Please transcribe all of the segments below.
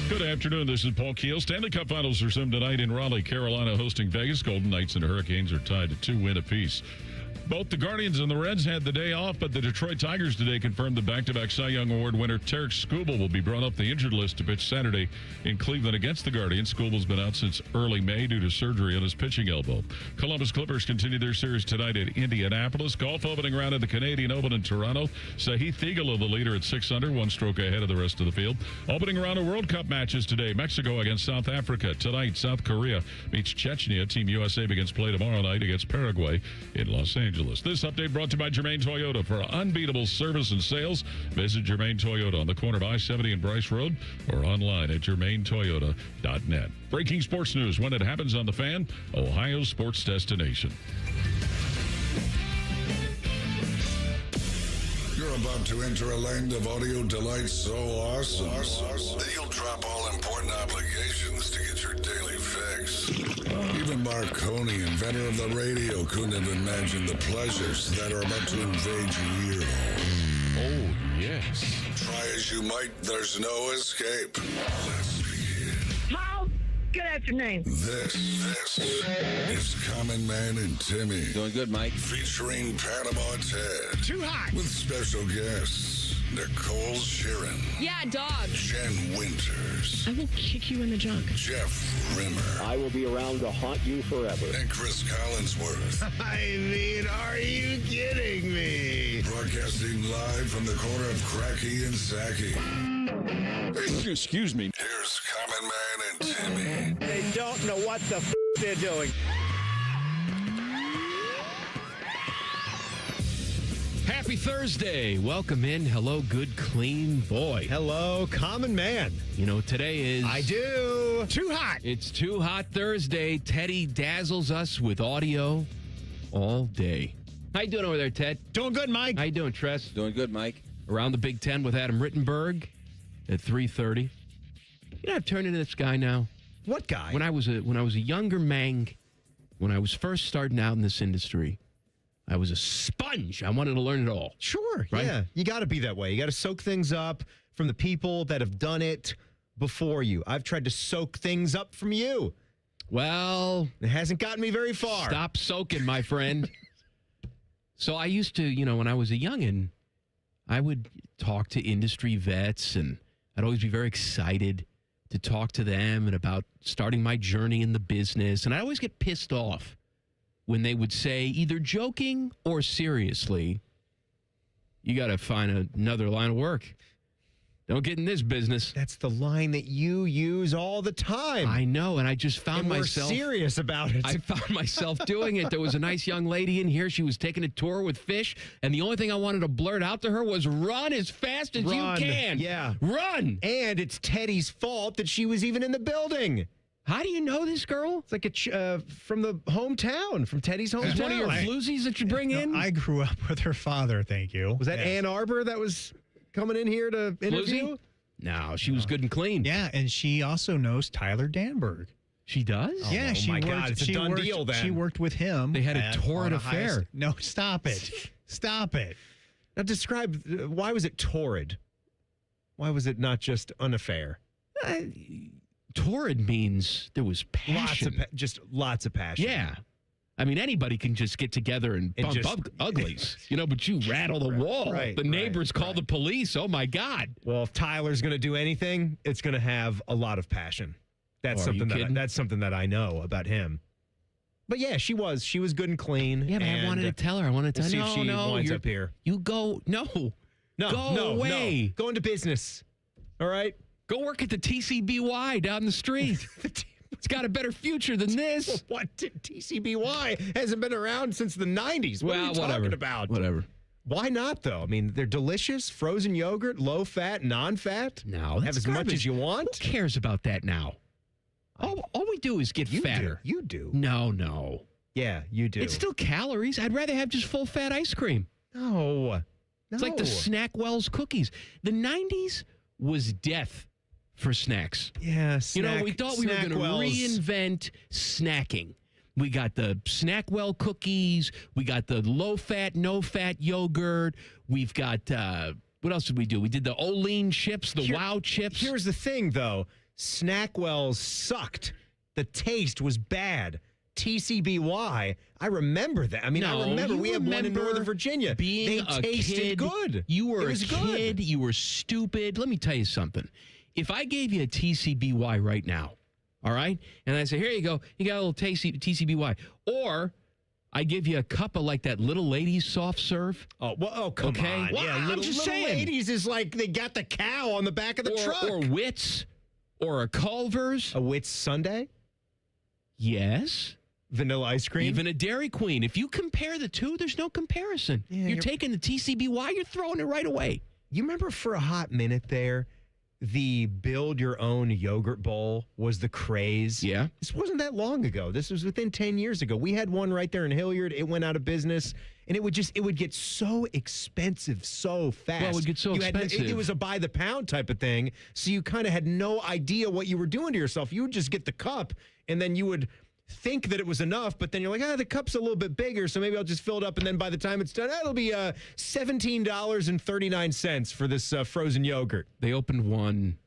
Good afternoon. This is Paul Keel. Stanley Cup Finals resume tonight in Raleigh, Carolina, hosting Vegas. Golden Knights and Hurricanes are tied at 2-win apiece. Both the Guardians and the Reds had the day off, but the Detroit Tigers today confirmed the back-to-back Cy Young Award winner Tarek Skubal will be brought up the injured list to pitch Saturday in Cleveland against the Guardians. Skubal's been out since early May due to surgery on his pitching elbow. Columbus Clippers continue their series tonight at Indianapolis. Golf opening round at the Canadian Open in Toronto. Sahith Theegala, the leader at 6 under, one stroke ahead of the rest of the field. Opening round of World Cup matches today. Mexico against South Africa. Tonight, South Korea meets Chechnya. Team USA begins play tomorrow night against Paraguay in Los Angeles. This update brought to you by Germain Toyota. For unbeatable service and sales, visit Germain Toyota on the corner of I-70 and Bryce Road or online at germaintoyota.net. Breaking sports news when it happens on The Fan, Ohio's sports destination. You're about to enter a land of audio delight so awesome that you'll drop all important obligations to get your daily fix. Even Marconi, inventor of the radio, couldn't have imagined the pleasures that are about to invade your ear hole. Oh, yes. Try as you might, there's no escape. Let's begin. How? Good afternoon. This is Common Man and Timmy. Doing good, Mike. Featuring Panama Ted. Too hot. With special guests, Nicole Sheeran. Yeah, dog. Jen Winters. I will kick you in the junk. Jeff Rimmer. I will be around to haunt you forever. And Chris Collinsworth. I mean, are you kidding me? Broadcasting live from the corner of Cracky and Sacky. Excuse me. Here's Common Man and Timmy. They don't know what the they're doing. Happy Thursday. Welcome in. Hello, good, clean boy. Hello, Common Man. You know what today is? I do. Too hot. It's Too Hot Thursday. Teddy dazzles us with audio all day. How you doing over there, Ted? Doing good, Mike. How you doing, Tress? Doing good, Mike. Around the Big Ten with Adam Rittenberg at 3:30. You know, I've turned into this guy now. What guy? When I was a younger man, when I was first starting out in this industry, I was a sponge. I wanted to learn it all. Sure. Right? Yeah. You got to be that way. You got to soak things up from the people that have done it before you. I've tried to soak things up from you. Well, It hasn't gotten me very far. stop soaking, my friend. So I used to, when I was a youngin', I would talk to industry vets, and I'd always be very excited to talk to them and about starting my journey in the business. And I always get pissed off when they would say, either joking or seriously, you got to find another line of work. Don't get in this business. That's the line that you use all the time. I know, and I just found and we're myself serious about it. I found myself doing it. There was a nice young lady in here. She was taking a tour with fish, and the only thing I wanted to blurt out to her was, run as fast as Run. you can. Yeah. Run. And it's Teddy's fault that she was even in the building. How do you know this girl? It's like from the hometown, from Teddy's hometown. It's one of your floozies that you bring in? I grew up with her father, thank you. Was that Yes. Ann Arbor that was coming in here to interview? Floozy? No, she was good and clean. Yeah, and she also knows Tyler Danberg. She does? Yeah, oh she my worked. God, it's a done worked, deal then. She worked with him. They had a torrid on high affair. No, stop it. Stop it. Now describe, why was it torrid? Why was it not just an affair? Torrid means there was passion. Lots of passion. Yeah. I mean, anybody can just get together and bump just- up uglies, but you rattle the wall. Right, the neighbors call the police. Oh, my God. Well, if Tyler's going to do anything, it's going to have a lot of passion. That's Oh, are you something kidding? that's something that I know about him. But yeah, she was good and clean. Yeah, but I wanted to tell her. I wanted to we'll tell her. see if she winds up here. You go. No. No, Go away. No. Go into business. All right? Go work at the TCBY down the street. It's got a better future than this. What? TCBY hasn't been around since the 90s. What are you whatever. talking about? Whatever. Why not, though? I mean, they're delicious. Frozen yogurt, low fat, non-fat. No, that's have as much garbage. as you want. Who cares about that now? All we do is get fatter. You do. No. Yeah, you do. It's still calories. I'd rather have just full fat ice cream. No. It's like the Snackwell's cookies. The 90s was death for snacks. Yeah, We thought we were going to reinvent snacking. We got the Snackwell cookies. We got the low-fat, no-fat yogurt. We've got, what else did we do? We did the Olean chips, the Wow chips. Here's the thing, though. Snackwell's sucked. The taste was bad. TCBY, I remember that. I mean, I remember we had one in Northern Virginia. They tasted good. You were a kid. You were stupid. Let me tell you something. If I gave you a TCBY right now, all right, and I say, here you go, you got a little TCBY, or I give you a cup of like that little ladies soft serve. Come on. Well, yeah, I'm just saying. Ladies is like they got the cow on the back of the truck. Or Wits, or a Culver's. A Wits Sundae? Yes. Vanilla ice cream? Even a Dairy Queen. If you compare the two, there's no comparison. Yeah, you're taking the TCBY, you're throwing it right away. You remember for a hot minute there, the build your own yogurt bowl was the craze? Yeah. This wasn't that long ago. This was within 10 years ago. We had one right there in Hilliard. It went out of business, and it would get so expensive so fast. Well, it would get so expensive. It was a by the pound type of thing, so you kind of had no idea what you were doing to yourself. You would just get the cup, and then you would think that it was enough, but then you're like, the cup's a little bit bigger, so maybe I'll just fill it up, and then by the time it's done, it'll be $17.39 for this frozen yogurt. They opened one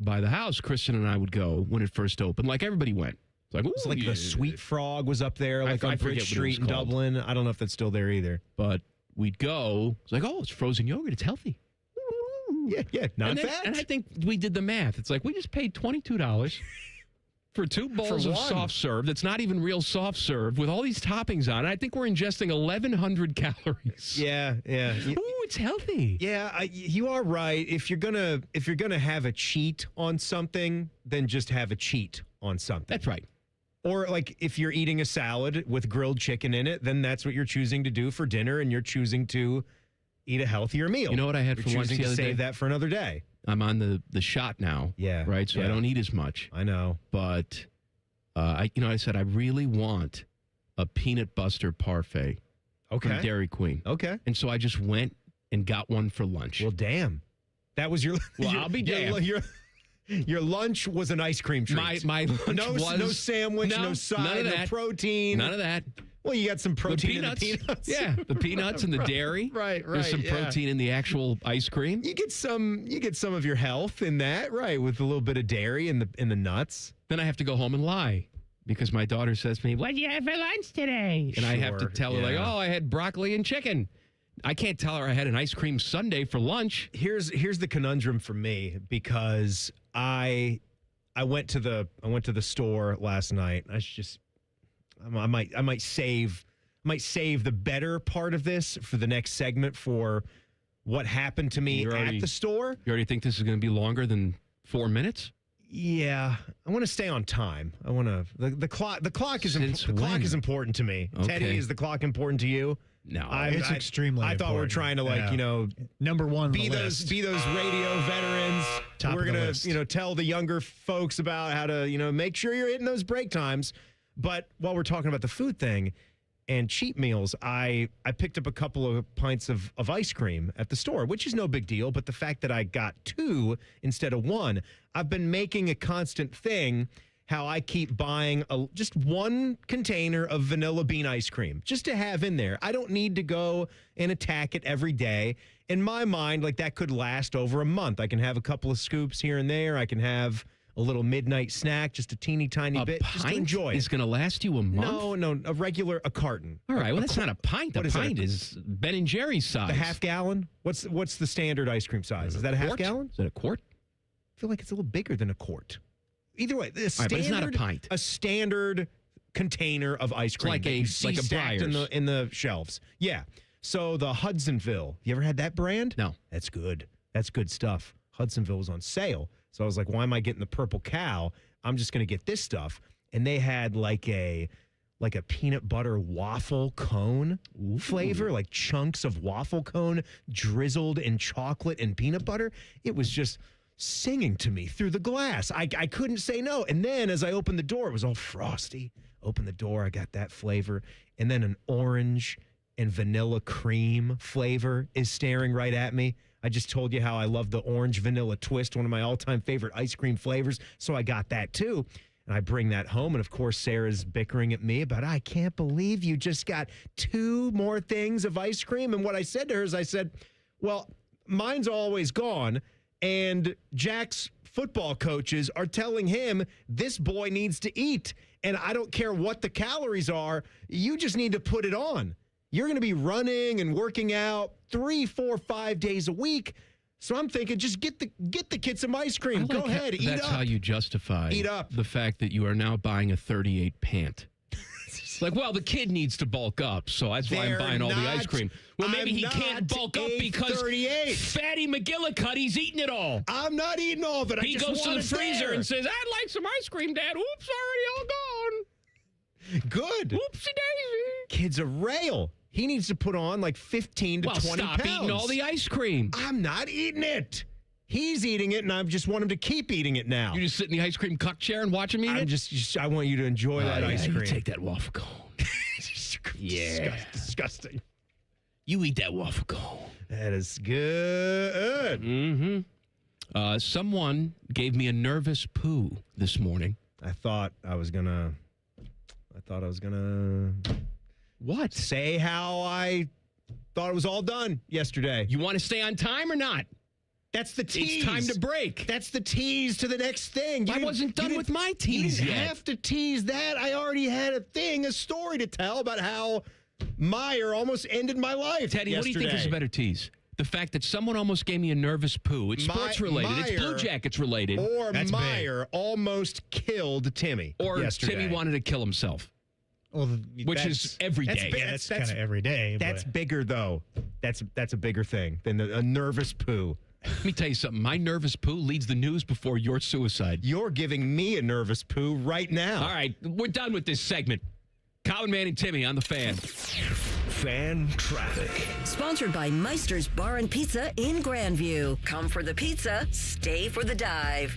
by the house. Kristen and I would go when it first opened. Like, everybody went. It's like, the Sweet Frog was up there, like on Bridge Street in Dublin. I don't know if that's still there either. But we'd go. It's like, it's frozen yogurt. It's healthy. Yeah, non-fat. And I think we did the math. It's like, we just paid $22 for 2 bowls of soft serve that's not even real soft serve with all these toppings on it. I think we're ingesting 1,100 calories. Yeah. Ooh, it's healthy. Yeah, you are right. If you're gonna have a cheat on something, then just have a cheat on something. That's right. Or like if you're eating a salad with grilled chicken in it, then that's what you're choosing to do for dinner, and you're choosing to eat a healthier meal. You know what I had for lunch the other day? Save that for another day. I'm on the shot now. Yeah. Right? So I don't eat as much. I know. But I said I really want a peanut butter parfait from Dairy Queen. Okay. And so I just went and got one for lunch. Well, damn. That was your I'll be damned. Your lunch was an ice cream treat. My lunch was no sandwich, no side, none of that. no protein. None of that. Well, you got some protein in the peanuts. Yeah, the peanuts and the dairy. Right. There's some protein in the actual ice cream. You get some of your health in that, right, with a little bit of dairy in the nuts. Then I have to go home and lie because my daughter says to me, "What did you have for lunch today?" And I have to tell her I had broccoli and chicken. I can't tell her I had an ice cream sundae for lunch. Here's the conundrum for me, because I went to the store last night. I might save the better part of this for the next segment for what happened to me at the store. You already think this is going to be longer than 4 minutes? Yeah, I want to stay on time. I want to the clock. The clock is clock is important to me. Okay. Teddy, is the clock important to you? No, it's extremely important. I thought we were trying to number one. Be those radio veterans. We're gonna tell the younger folks about how to make sure you're hitting those break times. But while we're talking about the food thing and cheat meals, I picked up a couple of pints of ice cream at the store, which is no big deal. But the fact that I got 2 instead of 1, I've been making a constant thing how I keep buying just 1 container of vanilla bean ice cream just to have in there. I don't need to go and attack it every day. In my mind, like, that could last over a month. I can have a couple of scoops here and there. I can have a little midnight snack, just a teeny tiny bit, just to enjoy it. Is going to last you a month? No, a carton. All right, well, that's not a pint. A pint is Ben and Jerry's size. The half gallon? What's the standard ice cream size? Is that a half gallon? Is that a quart? I feel like it's a little bigger than a quart. Either way, but it's not a pint. A standard container of ice cream, like a stacked in the shelves. Yeah. So the Hudsonville, you ever had that brand? No. That's good. That's good stuff. Hudsonville was on sale. So I was like, why am I getting the purple cow? I'm just going to get this stuff. And they had like a peanut butter waffle cone flavor, like chunks of waffle cone drizzled in chocolate and peanut butter. It was just singing to me through the glass. I couldn't say no. And then as I opened the door, it was all frosty. Opened the door, I got that flavor. And then an orange and vanilla cream flavor is staring right at me. I just told you how I love the orange vanilla twist, one of my all-time favorite ice cream flavors. So I got that too. And I bring that home. And of course, Sarah's bickering at me about, I can't believe you just got 2 more things of ice cream. And what I said to her is, I said, well, mine's always gone. And Jack's football coaches are telling him this boy needs to eat. And I don't care what the calories are. You just need to put it on. You're going to be running and working out 3, 4, 5 days a week. So I'm thinking, just get the kid some ice cream. Go ahead, eat up. That's how you justify Eat up. the fact that you are now buying a 38 pant. Like, well, the kid needs to bulk up, so that's why I'm buying all the ice cream. Well, maybe he can't bulk up because 38. Fatty McGillicuddy's eating it all. I'm not eating all of it. He goes to the freezer and says, I'd like some ice cream, Dad. Oops, already all gone. Good. Oopsie daisy. Kid's a rail. He needs to put on like 15 to 20 stop pounds. eating all the ice cream. I'm not eating it. He's eating it, and I just want him to keep eating it now. You just sit in the ice cream cuck chair and watch him eat it? I want you to enjoy that ice cream. You take that waffle cone. Yeah. Disgusting. You eat that waffle cone. That is good. Mm-hmm. Someone gave me a nervous poo this morning. I thought I was gonna What? say how I thought it was all done yesterday. You want to stay on time or not? That's the tease. It's time to break. That's the tease to the next thing. I wasn't done with my tease You didn't yet. have to tease that. I already had a story to tell about how Meijer almost ended my life. Teddy, what do you think is a better tease? The fact that someone almost gave me a nervous poo. It's sports related. Meijer, it's Blue Jackets related. Or That's Meijer almost killed Timmy. Or yesterday. Timmy wanted to kill himself. Well, Which is every day. That's kind of every day. That's but bigger, though. That's a bigger thing than a nervous poo. Let me tell you something. My nervous poo leads the news before your suicide. You're giving me a nervous poo right now. All right, we're done with this segment. Colin Man and Timmy on the Fan. Fan Traffic. Sponsored by Meister's Bar and Pizza in Grandview. Come for the pizza, stay for the dive.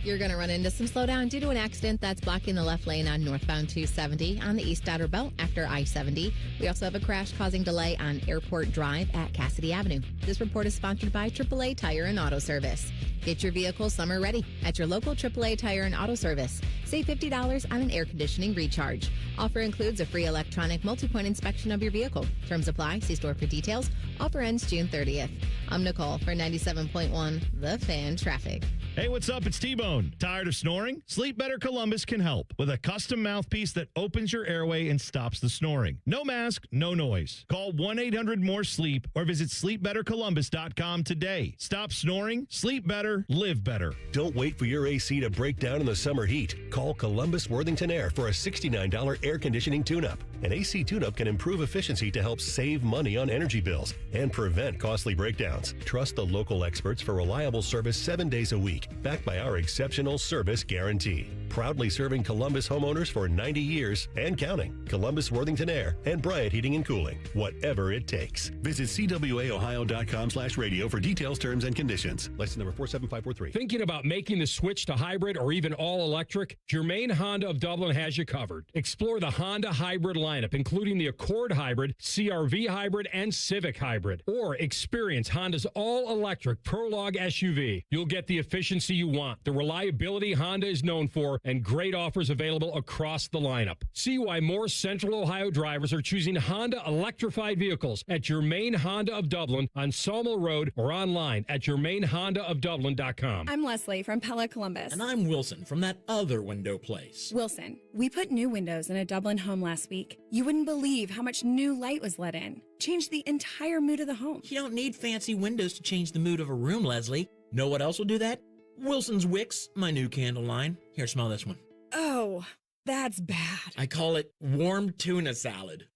You're going to run into some slowdown due to an accident that's blocking the left lane on northbound 270 on the East Outer Belt after I-70. We also have a crash causing delay on Airport Drive at Cassidy Avenue. This report is sponsored by AAA Tire and Auto Service. Get your vehicle summer ready at your local AAA Tire and Auto Service. Save $50 on an air conditioning recharge. Offer includes a free electronic multi-point inspection of your vehicle. Terms apply. See store for details. Offer ends June 30th. I'm Nicole for 97.1 The Fan Traffic. Hey, what's up? It's T-Bone. Tired of snoring? Sleep Better Columbus can help with a custom mouthpiece that opens your airway and stops the snoring. No mask, no noise. Call 1-800-MORE-SLEEP or visit sleepbettercolumbus.com today. Stop snoring, sleep better, live better. Don't wait for your AC to break down in the summer heat. Call Columbus Worthington Air for a $69 air conditioning tune-up. An AC tune-up can improve efficiency to help save money on energy bills and prevent costly breakdowns. Trust the local experts for reliable service 7 days a week, backed by our exceptional service guarantee. Proudly serving Columbus homeowners for 90 years and counting. Columbus Worthington Air and Bryant Heating and Cooling. Whatever it takes. Visit cwaohio.com/radio for details, terms, and conditions. License number 47543. Thinking about making the switch to hybrid or even all electric? Germain Honda of Dublin has you covered. Explore the Honda hybrid lineup, including the Accord Hybrid, CR-V Hybrid, and Civic Hybrid. Or experience Honda's all-electric Prologue SUV. You'll get the efficiency you want, the reliability Honda is known for, and great offers available across the lineup. See why more Central Ohio drivers are choosing Honda electrified vehicles at Germain Honda of Dublin on Sawmill Road or online at germainhondaofdublin.com. I'm Leslie from Pella Columbus. And I'm Wilson from that other window place. Wilson, we put new windows in a Dublin home last week. You wouldn't believe how much new light was let in. Changed the entire mood of the home. You don't need fancy windows to change the mood of a room, Leslie. Know what else will do that? Wilson's Wicks, my new candle line. Here, smell this one. Oh, that's bad. I call it warm tuna salad.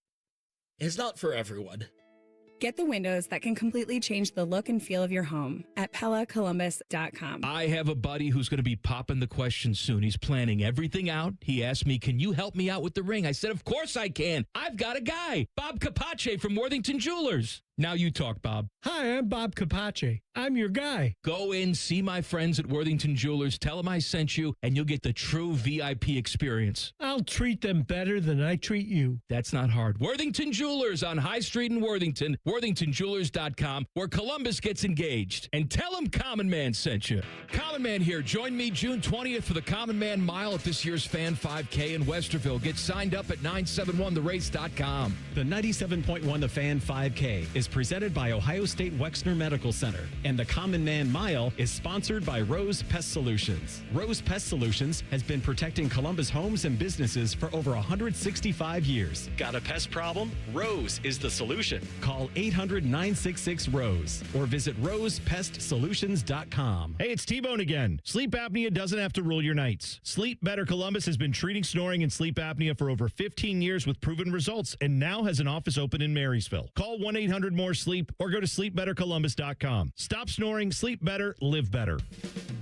It's not for everyone. Get the windows that can completely change the look and feel of your home at PellaColumbus.com. I have a buddy who's going to be popping the question soon. He's planning everything out. He asked me, can you help me out with the ring? I said, of course I can. I've got a guy, Bob Capace from Worthington Jewelers. Now you talk, Bob. Hi, I'm Bob Capace. I'm your guy. Go in, see my friends at Worthington Jewelers, tell them I sent you, and you'll get the true VIP experience. I'll treat them better than I treat you. That's not hard. Worthington Jewelers on High Street in Worthington, worthingtonjewelers.com, where Columbus gets engaged. And tell them Common Man sent you. Common Man here. Join me June 20th for the Common Man Mile at this year's Fan 5K in Westerville. Get signed up at 971therace.com. The 97.1 The Fan 5K is presented by Ohio State Wexner Medical Center, and the Common Man Mile is sponsored by Rose Pest Solutions. Rose Pest Solutions has been protecting Columbus homes and businesses for over 165 years. Got a pest problem? Rose is the solution. Call 800-966-ROSE or visit rosepestsolutions.com. Hey, it's T-Bone again. Sleep apnea doesn't have to rule your nights. Sleep Better Columbus has been treating snoring and sleep apnea for over 15 years with proven results and now has an office open in Marysville. Call 1-800-MORE-SLEEP or go to sleepbettercolumbus.com. Stop snoring, sleep better, live better.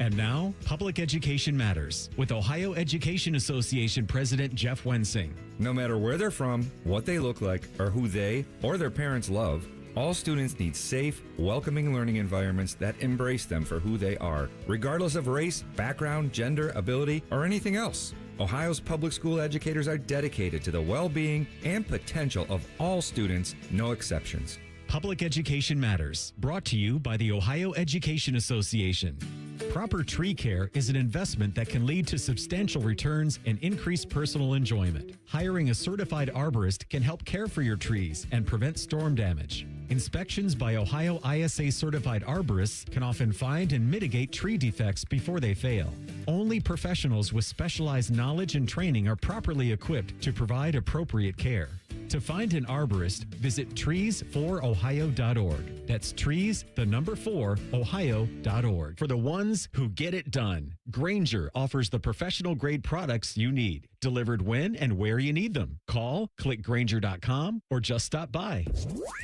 And now, Public Education Matters with Ohio Education Association President Jeff Wensing. No matter where they're from, what they look like, or who they or their parents love, all students need safe, welcoming learning environments that embrace them for who they are, regardless of race, background, gender, ability, or anything else. Ohio's public school educators are dedicated to the well-being and potential of all students, no exceptions. Public Education Matters, brought to you by the Ohio Education Association. Proper tree care is an investment that can lead to substantial returns and increased personal enjoyment. Hiring a certified arborist can help care for your trees and prevent storm damage. Inspections by Ohio ISA certified arborists can often find and mitigate tree defects before they fail. Only professionals with specialized knowledge and training are properly equipped to provide appropriate care. To find an arborist, visit trees4ohio.org. That's trees, the number 4, ohio.org. For the ones who get it done, Grainger offers the professional grade products you need, delivered when and where you need them. Call, click Grainger.com, or just stop by.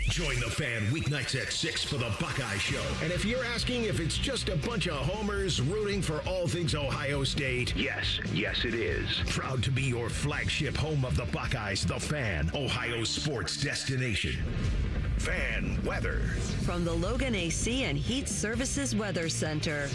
Join the Fan weeknights at 6 for the Buckeye Show. And if you're asking if it's just a bunch of homers rooting for all things Ohio State, yes it is. Proud to be your flagship home of the Buckeyes, the Fan, Ohio sports destination. Fan weather. From the Logan AC and Heat Services Weather Center.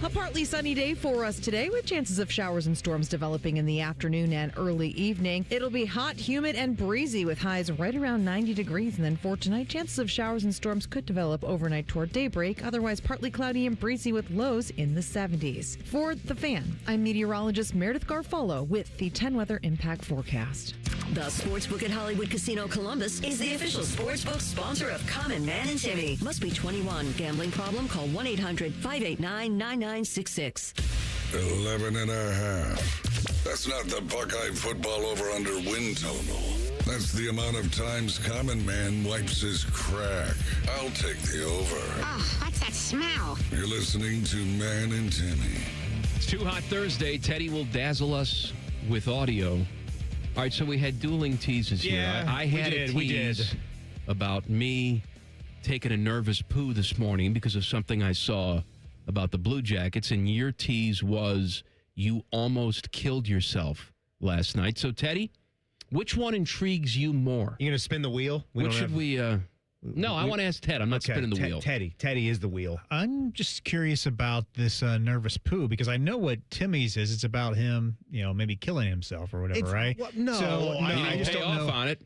A partly sunny day for us today with chances of showers and storms developing in the afternoon and early evening. It'll be hot, humid, and breezy with highs right around 90 degrees. And then for tonight, chances of showers and storms could develop overnight toward daybreak. Otherwise, partly cloudy and breezy with lows in the 70s. For The Fan, I'm meteorologist Meredith Garfolo with the 10 Weather Impact Forecast. The Sportsbook at Hollywood Casino Columbus is the official sportsbook sponsor of Common Man and Timmy. Must be 21. Gambling problem? Call 1-800-589-9966. 11 and a half. That's not the Buckeye football over-under win total. That's the amount of times Common Man wipes his crack. I'll take the over. Oh, what's that smell? You're listening to Man and Timmy. It's Too Hot Thursday. Teddy will dazzle us with audio. All right, so we had dueling teases here. Yeah, I had a tease about me taking a nervous poo this morning because of something I saw about the Blue Jackets, and your tease was you almost killed yourself last night. So, Teddy, which one intrigues you more? You going to spin the wheel? No, I want to ask Ted. I'm not spinning the wheel. Teddy is the wheel. I'm just curious about this nervous poo because I know what Timmy's is. It's about him, maybe killing himself or whatever, right? Well, no. So, I just don't know on it.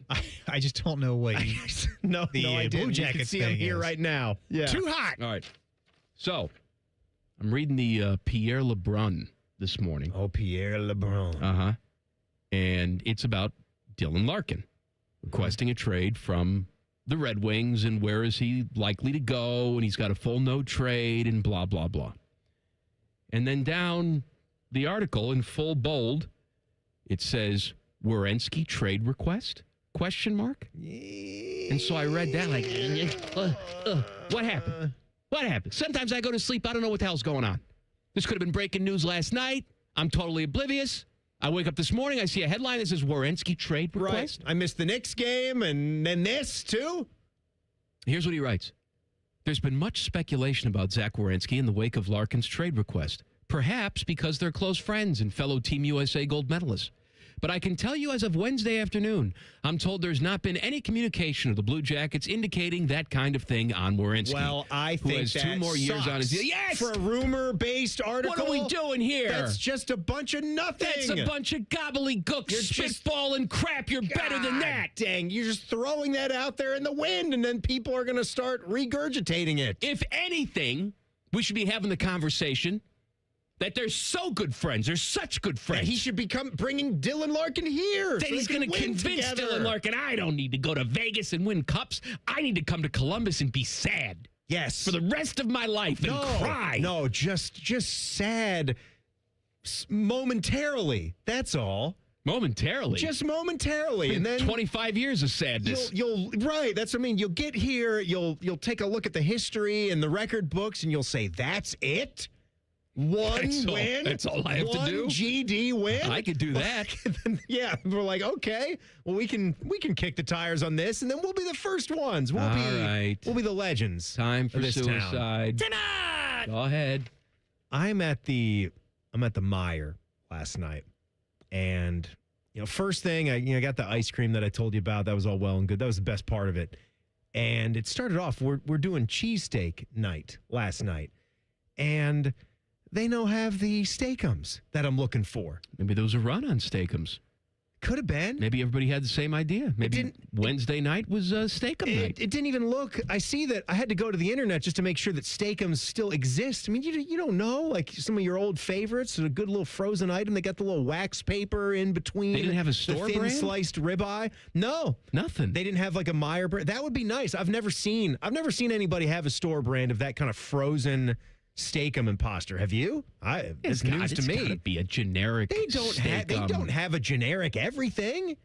I just don't know what you, the Blue Jackets see him here right now. Yeah. Too hot. All right. So, I'm reading the Pierre LeBrun this morning. Oh, Pierre LeBrun. Uh-huh. And it's about Dylan Larkin requesting a trade from the Red Wings, and where is he likely to go, and he's got a full no trade, and blah, blah, blah. And then down the article in full bold, it says, Werenski trade request? Question mark? And so I read that like, what happened? What happened? Sometimes I go to sleep, I don't know what the hell's going on. This could have been breaking news last night. I'm totally oblivious. I wake up this morning, I see a headline that says Werenski trade request. Right. I missed the Knicks game and then this, too. Here's what he writes. There's been much speculation about Zach Werenski in the wake of Larkin's trade request, perhaps because they're close friends and fellow Team USA gold medalists. But I can tell you as of Wednesday afternoon, I'm told there's not been any communication of the Blue Jackets indicating that kind of thing on Werenski. Well, I think who has that 2 more years on his deal. Yes! For a rumor-based article. What are we doing here? That's just a bunch of nothing. That's a bunch of gobbledygook, spitballing crap. You're better than that. Dang, you're just throwing that out there in the wind, and then people are going to start regurgitating it. If anything, we should be having the conversation That they're so good friends. They're such good friends. He should become bringing Dylan Larkin here. Then he's going to convince Dylan Larkin, I don't need to go to Vegas and win cups. I need to come to Columbus and be sad. Yes. For the rest of my life and cry. No, just sad momentarily. That's all. Momentarily. Just momentarily. And then 25 years of sadness. You'll right, that's what I mean. You'll get here, you'll take a look at the history and the record books, and you'll say, that's it? One win? That's all I have to do? One GD win? I could do that. Yeah, we're like, okay, well, we can kick the tires on this, and then we'll be the first ones. We'll be the legends. Time for this suicide. Town. Tonight! Go ahead. I'm at the Meijer last night, and first thing I got the ice cream that I told you about. That was all well and good. That was the best part of it. And it started off. We're doing cheesesteak night last night, and they now have the steakums that I'm looking for. Maybe there was a run on steakums. Could have been. Maybe everybody had the same idea. Maybe Wednesday night was steakum night. It didn't even look. I see that. I had to go to the internet just to make sure that steakums still exist. I mean, you don't know, like some of your old favorites, a good little frozen item. They got the little wax paper in between. They didn't have a store the thin brand? sliced ribeye. No, nothing. They didn't have like a Meijer brand. That would be nice. I've never seen anybody have a store brand of that kind of frozen steakum imposter. Have you? It's news to me. It's gotta be a generic. They don't have a generic everything.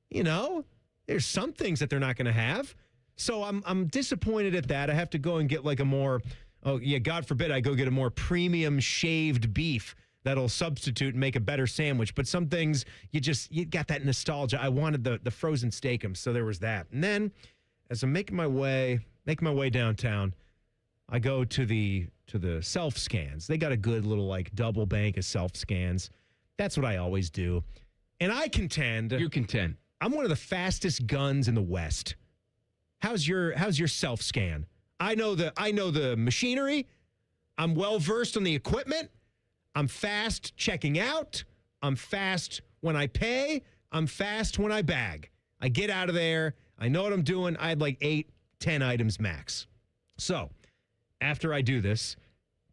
There's some things that they're not going to have. So I'm disappointed at that. I have to go and get like a more, God forbid I go get a more premium shaved beef that'll substitute and make a better sandwich. But some things you got that nostalgia. I wanted the frozen steakum, so there was that. And then as I'm making my way downtown, I go to the self scans. They got a good little like double bank of self scans. That's what I always do. And I contend. You contend. I'm one of the fastest guns in the West. How's your self scan? I know the machinery. I'm well versed on the equipment. I'm fast checking out. I'm fast when I pay. I'm fast when I bag. I get out of there. I know what I'm doing. I had like 8-10 items max. So after I do this,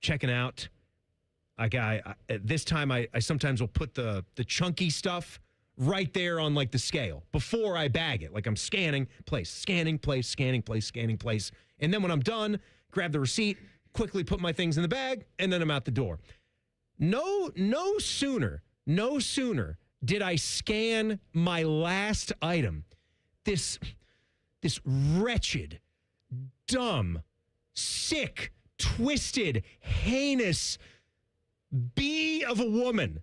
checking out, this time I sometimes will put the chunky stuff right there on like the scale before I bag it. Like I'm scanning, place, scanning, place, scanning, place, scanning, place. And then when I'm done, grab the receipt, quickly put my things in the bag, and then I'm out the door. No sooner did I scan my last item. This wretched, dumb, sick, twisted, heinous bee of a woman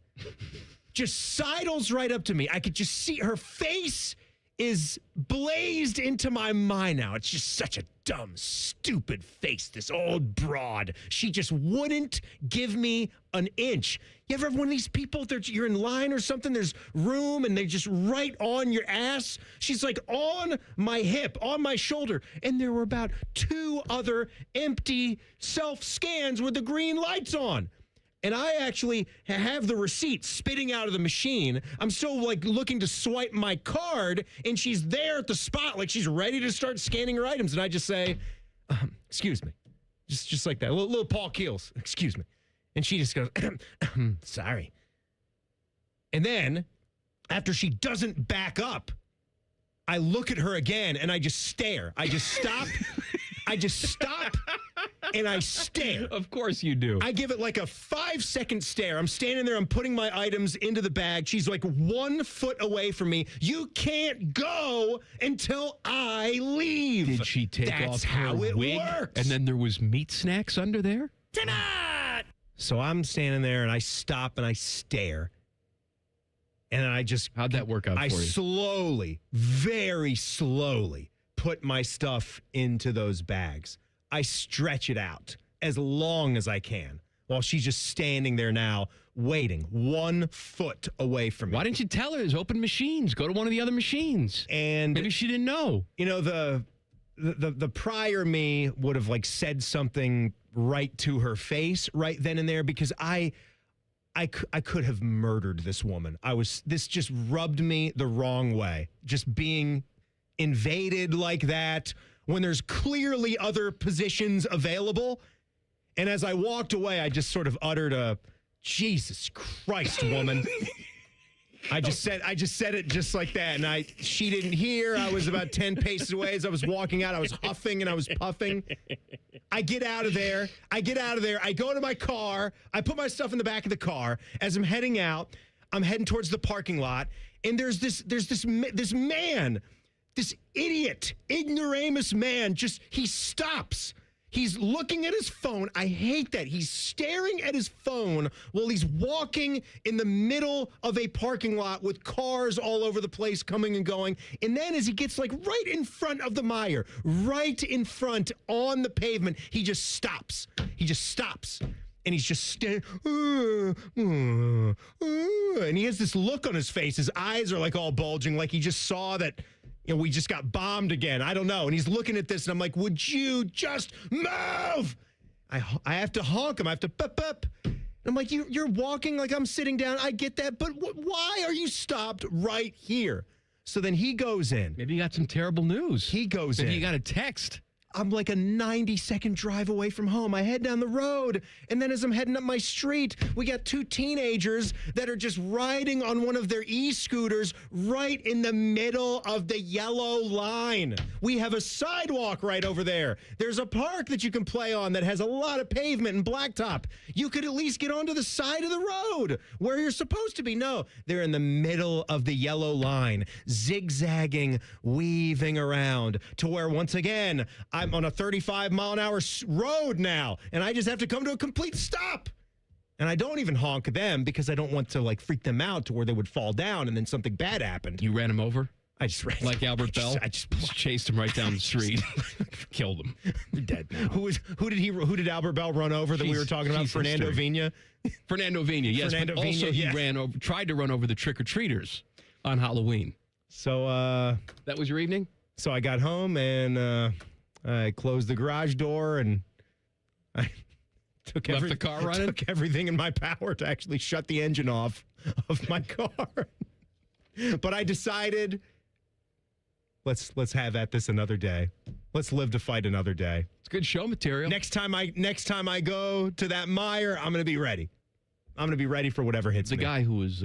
just sidles right up to me. I could just see her face is blazed into my mind now. It's just such a dumb, stupid face, this old broad. She just wouldn't give me an inch. You ever have one of these people, you're in line or something, there's room, and they're just right on your ass? She's like on my hip, on my shoulder, and there were about 2 other empty self-scans with the green lights on. And I actually have the receipt spitting out of the machine. I'm still like looking to swipe my card, and she's there at the spot, like she's ready to start scanning her items. And I just say, excuse me, just like that, little Paul Keels, excuse me. And she just goes, sorry. And then after she doesn't back up, I look at her again and I just stare. I just stop. And I stare. Of course you do. I give it like a 5-second stare. I'm standing there. I'm putting my items into the bag. She's like 1 foot away from me. You can't go until I leave. Did she take off how her it wig? works. And then there was meat snacks under there? Tonight! So I'm standing there and I stop and I stare. And I just... How'd that work out for you? I slowly, very slowly put my stuff into those bags. I stretch it out as long as I can while she's just standing there now waiting 1 foot away from me. Why didn't you tell her there's open machines? Go to one of the other machines. And maybe she didn't know. The prior me would have like said something right to her face right then and there, because I could have murdered this woman. This just rubbed me the wrong way. Just being invaded like that when there's clearly other positions available. And as I walked away, I just sort of uttered a Jesus Christ, woman. I just said it just like that, and she didn't hear. I was about 10 paces away as I was walking out. I was huffing and I was puffing. I get out of there. I go to my car. I put my stuff in the back of the car. As I'm heading out, I'm heading towards the parking lot, and there's this man, this idiot, ignoramus man. He stops. He's looking at his phone. I hate that. He's staring at his phone while he's walking in the middle of a parking lot with cars all over the place coming and going. And then as he gets right in front of the Meijer, right in front on the pavement, he just stops. And he's just staring. And he has this look on his face. His eyes are all bulging, like he just saw that we just got bombed again. I don't know. And he's looking at this, and I'm like, would you just move? I have to honk him. I have to bup. I'm like, you're walking like I'm sitting down. I get that, but why are you stopped right here? So then he goes in. Maybe you got some terrible news. He goes in. Maybe you got a text. I'm like a 90-second drive away from home. I head down the road, and then as I'm heading up my street, we got two teenagers that are just riding on one of their e-scooters right in the middle of the yellow line. We have a sidewalk right over there. There's a park that you can play on that has a lot of pavement and blacktop. You could at least get onto the side of the road where you're supposed to be. No, they're in the middle of the yellow line, zigzagging, weaving around to where, once again, I'm on a 35-mile-an-hour road now, and I just have to come to a complete stop. And I don't even honk them because I don't want to freak them out to where they would fall down and then something bad happened. You ran him over? I just ran like Albert Bell. I just chased him right down the street, killed him. You're dead now. Who did Albert Bell run over that we were talking about? Fernando Vina. Fernando Vina, yes. Fernando but also Vina, he tried to run over the trick-or-treaters on Halloween. So that was your evening? So I got home and I closed the garage door and I took the car running? Took everything in my power to actually shut the engine off of my car. But I decided, let's have at this another day. Let's live to fight another day. It's good show material. Next time I go to that Meijer, I'm going to be ready. I'm going to be ready for whatever hits me. The guy who was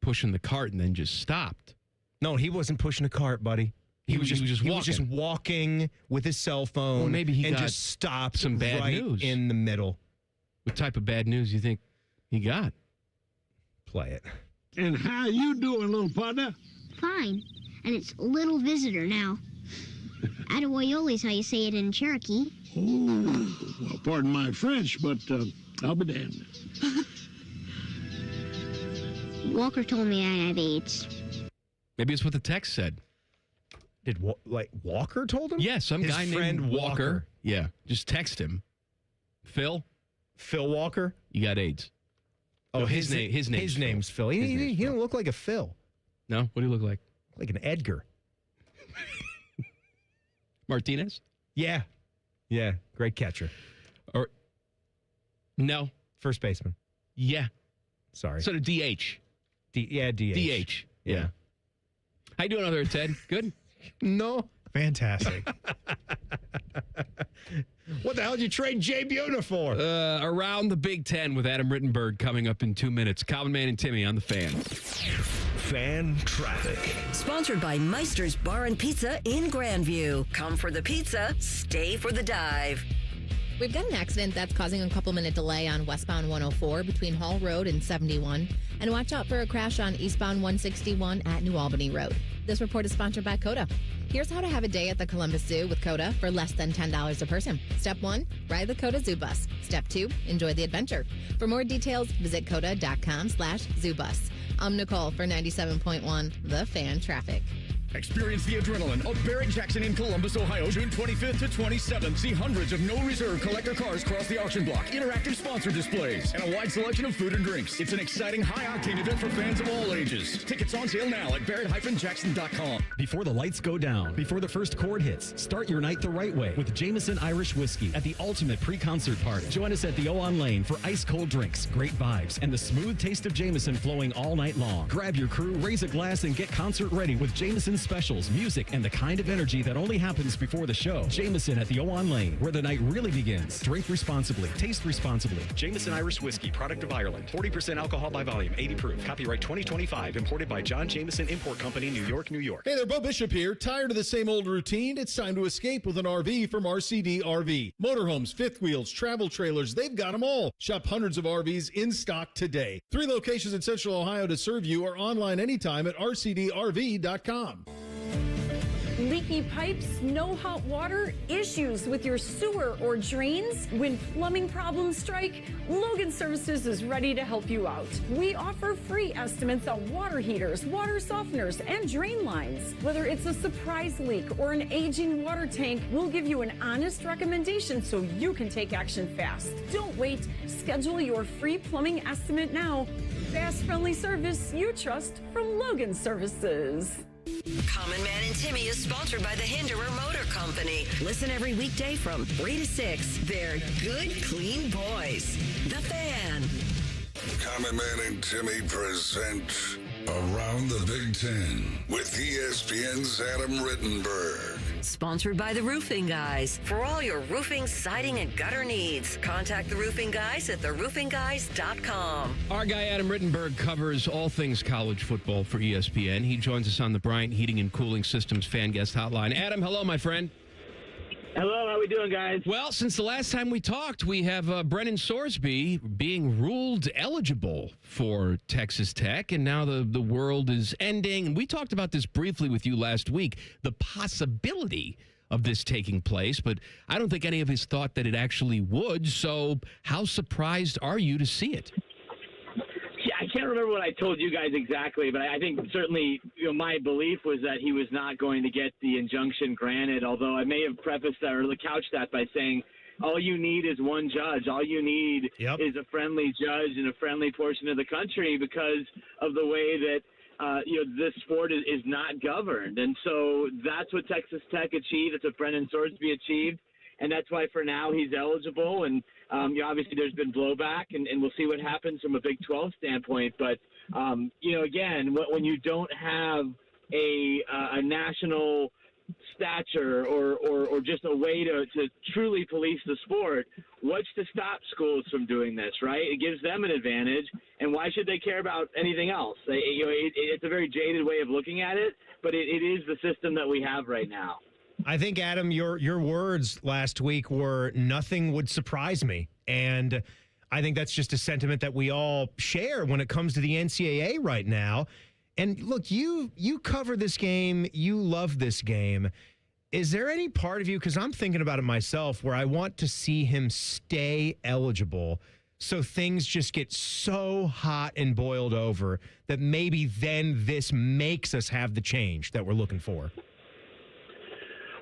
pushing the cart and then just stopped. No, he wasn't pushing a cart, buddy. He was just walking with his cell phone. Well, maybe he got just stopped some bad right news in the middle. What type of bad news do you think he got? Play it. And how you doing, little partner? Fine. And it's little visitor now. Attaboyoli's how you say it in Cherokee. Oh, well, pardon my French, but I'll be damned. Walker told me I have AIDS. Maybe it's what the text said. Did Walker told him? Yeah, some his guy friend named Walker. Yeah, just text him. Phil Walker? You got AIDS. Oh, no, his name's Phil. He don't look like a Phil. No? What do you look like? Like an Edgar. Martinez? Yeah. Great catcher. Or no. First baseman. Yeah. Sorry. So the DH. DH. DH. Yeah. How you doing over there, Ted? Good? No. Fantastic. What the hell did you trade Jay Buhner for? Around the Big Ten with Adam Rittenberg coming up in 2 minutes. Common Man and Timmy on the Fan. Fan traffic. Sponsored by Meister's Bar and Pizza in Grandview. Come for the pizza, stay for the dive. We've got an accident that's causing a couple-minute delay on westbound 104 between Hall Road and 71. And watch out for a crash on eastbound 161 at New Albany Road. This report is sponsored by CODA. Here's how to have a day at the Columbus Zoo with CODA for less than $10 a person. Step 1, ride the CODA Zoo Bus. Step 2, enjoy the adventure. For more details, visit coda.com/zoobus. I'm Nicole for 97.1 The Fan Traffic. Experience the adrenaline of Barrett Jackson in Columbus, Ohio, June 25th to 27th. See hundreds of no-reserve collector cars cross the auction block, interactive sponsor displays, and a wide selection of food and drinks. It's an exciting, high-octane event for fans of all ages. Tickets on sale now at barrett-jackson.com. Before the lights go down, before the first chord hits, start your night the right way with Jameson Irish Whiskey at the ultimate pre-concert party. Join us at the O-On Lane for ice-cold drinks, great vibes, and the smooth taste of Jameson flowing all night long. Grab your crew, raise a glass, and get concert ready with Jameson fun specials, music, and the kind of energy that only happens before the show. Jameson at the Owan Lane, where the night really begins. Drink responsibly. Taste responsibly. Jameson Irish Whiskey, product of Ireland. 40% alcohol by volume, 80 proof. Copyright 2025. Imported by John Jameson Import Company, New York, New York. Hey there, Bo Bishop here. Tired of the same old routine? It's time to escape with an RV from RCD RV. Motorhomes, fifth wheels, travel trailers, they've got them all. Shop hundreds of RVs in stock today. 3 locations in Central Ohio to serve you, or online anytime at rcdrv.com. Leaky pipes, no hot water, issues with your sewer or drains? When plumbing problems strike, Logan Services is ready to help you out. We offer free estimates on water heaters, water softeners, and drain lines. Whether it's a surprise leak or an aging water tank, we'll give you an honest recommendation so you can take action fast. Don't wait. Schedule your free plumbing estimate now. Fast, friendly service you trust from Logan Services. Common Man and Timmy is sponsored by the Hinderer Motor Company. Listen every weekday from 3 to 6. They're good, clean boys. The Fan. Common Man and Timmy present Around the Big Ten with ESPN's Adam Rittenberg. Sponsored by the Roofing Guys. For all your roofing, siding, and gutter needs, contact the Roofing Guys at theroofingguys.com. Our guy Adam Rittenberg covers all things college football for ESPN. He joins us on the Bryant Heating and Cooling Systems fan guest hotline. Adam, hello, my friend. Hello, how we doing, guys? Well, since the last time we talked, we have Brennan Sorsby being ruled eligible for Texas Tech, and now the world is ending. And we talked about this briefly with you last week, the possibility of this taking place, but I don't think any of us thought that it actually would. So how surprised are you to see it? I can't remember what I told you guys exactly, but I think certainly my belief was that he was not going to get the injunction granted, although I may have prefaced that or couched that by saying all you need is one judge. All you need is a friendly judge in a friendly portion of the country because of the way that this sport is not governed. And so that's what Texas Tech achieved. That's what Brennan Sorsby achieved. And that's why for now he's eligible. And obviously there's been blowback, and we'll see what happens from a Big 12 standpoint. But, again, when you don't have a national stature or just a way to truly police the sport, what's to stop schools from doing this, right? It gives them an advantage. And why should they care about anything else? It's a very jaded way of looking at it, but it is the system that we have right now. I think, Adam, your words last week were nothing would surprise me. And I think that's just a sentiment that we all share when it comes to the NCAA right now. And look, you cover this game. You love this game. Is there any part of you, because I'm thinking about it myself, where I want to see him stay eligible so things just get so hot and boiled over that maybe then this makes us have the change that we're looking for?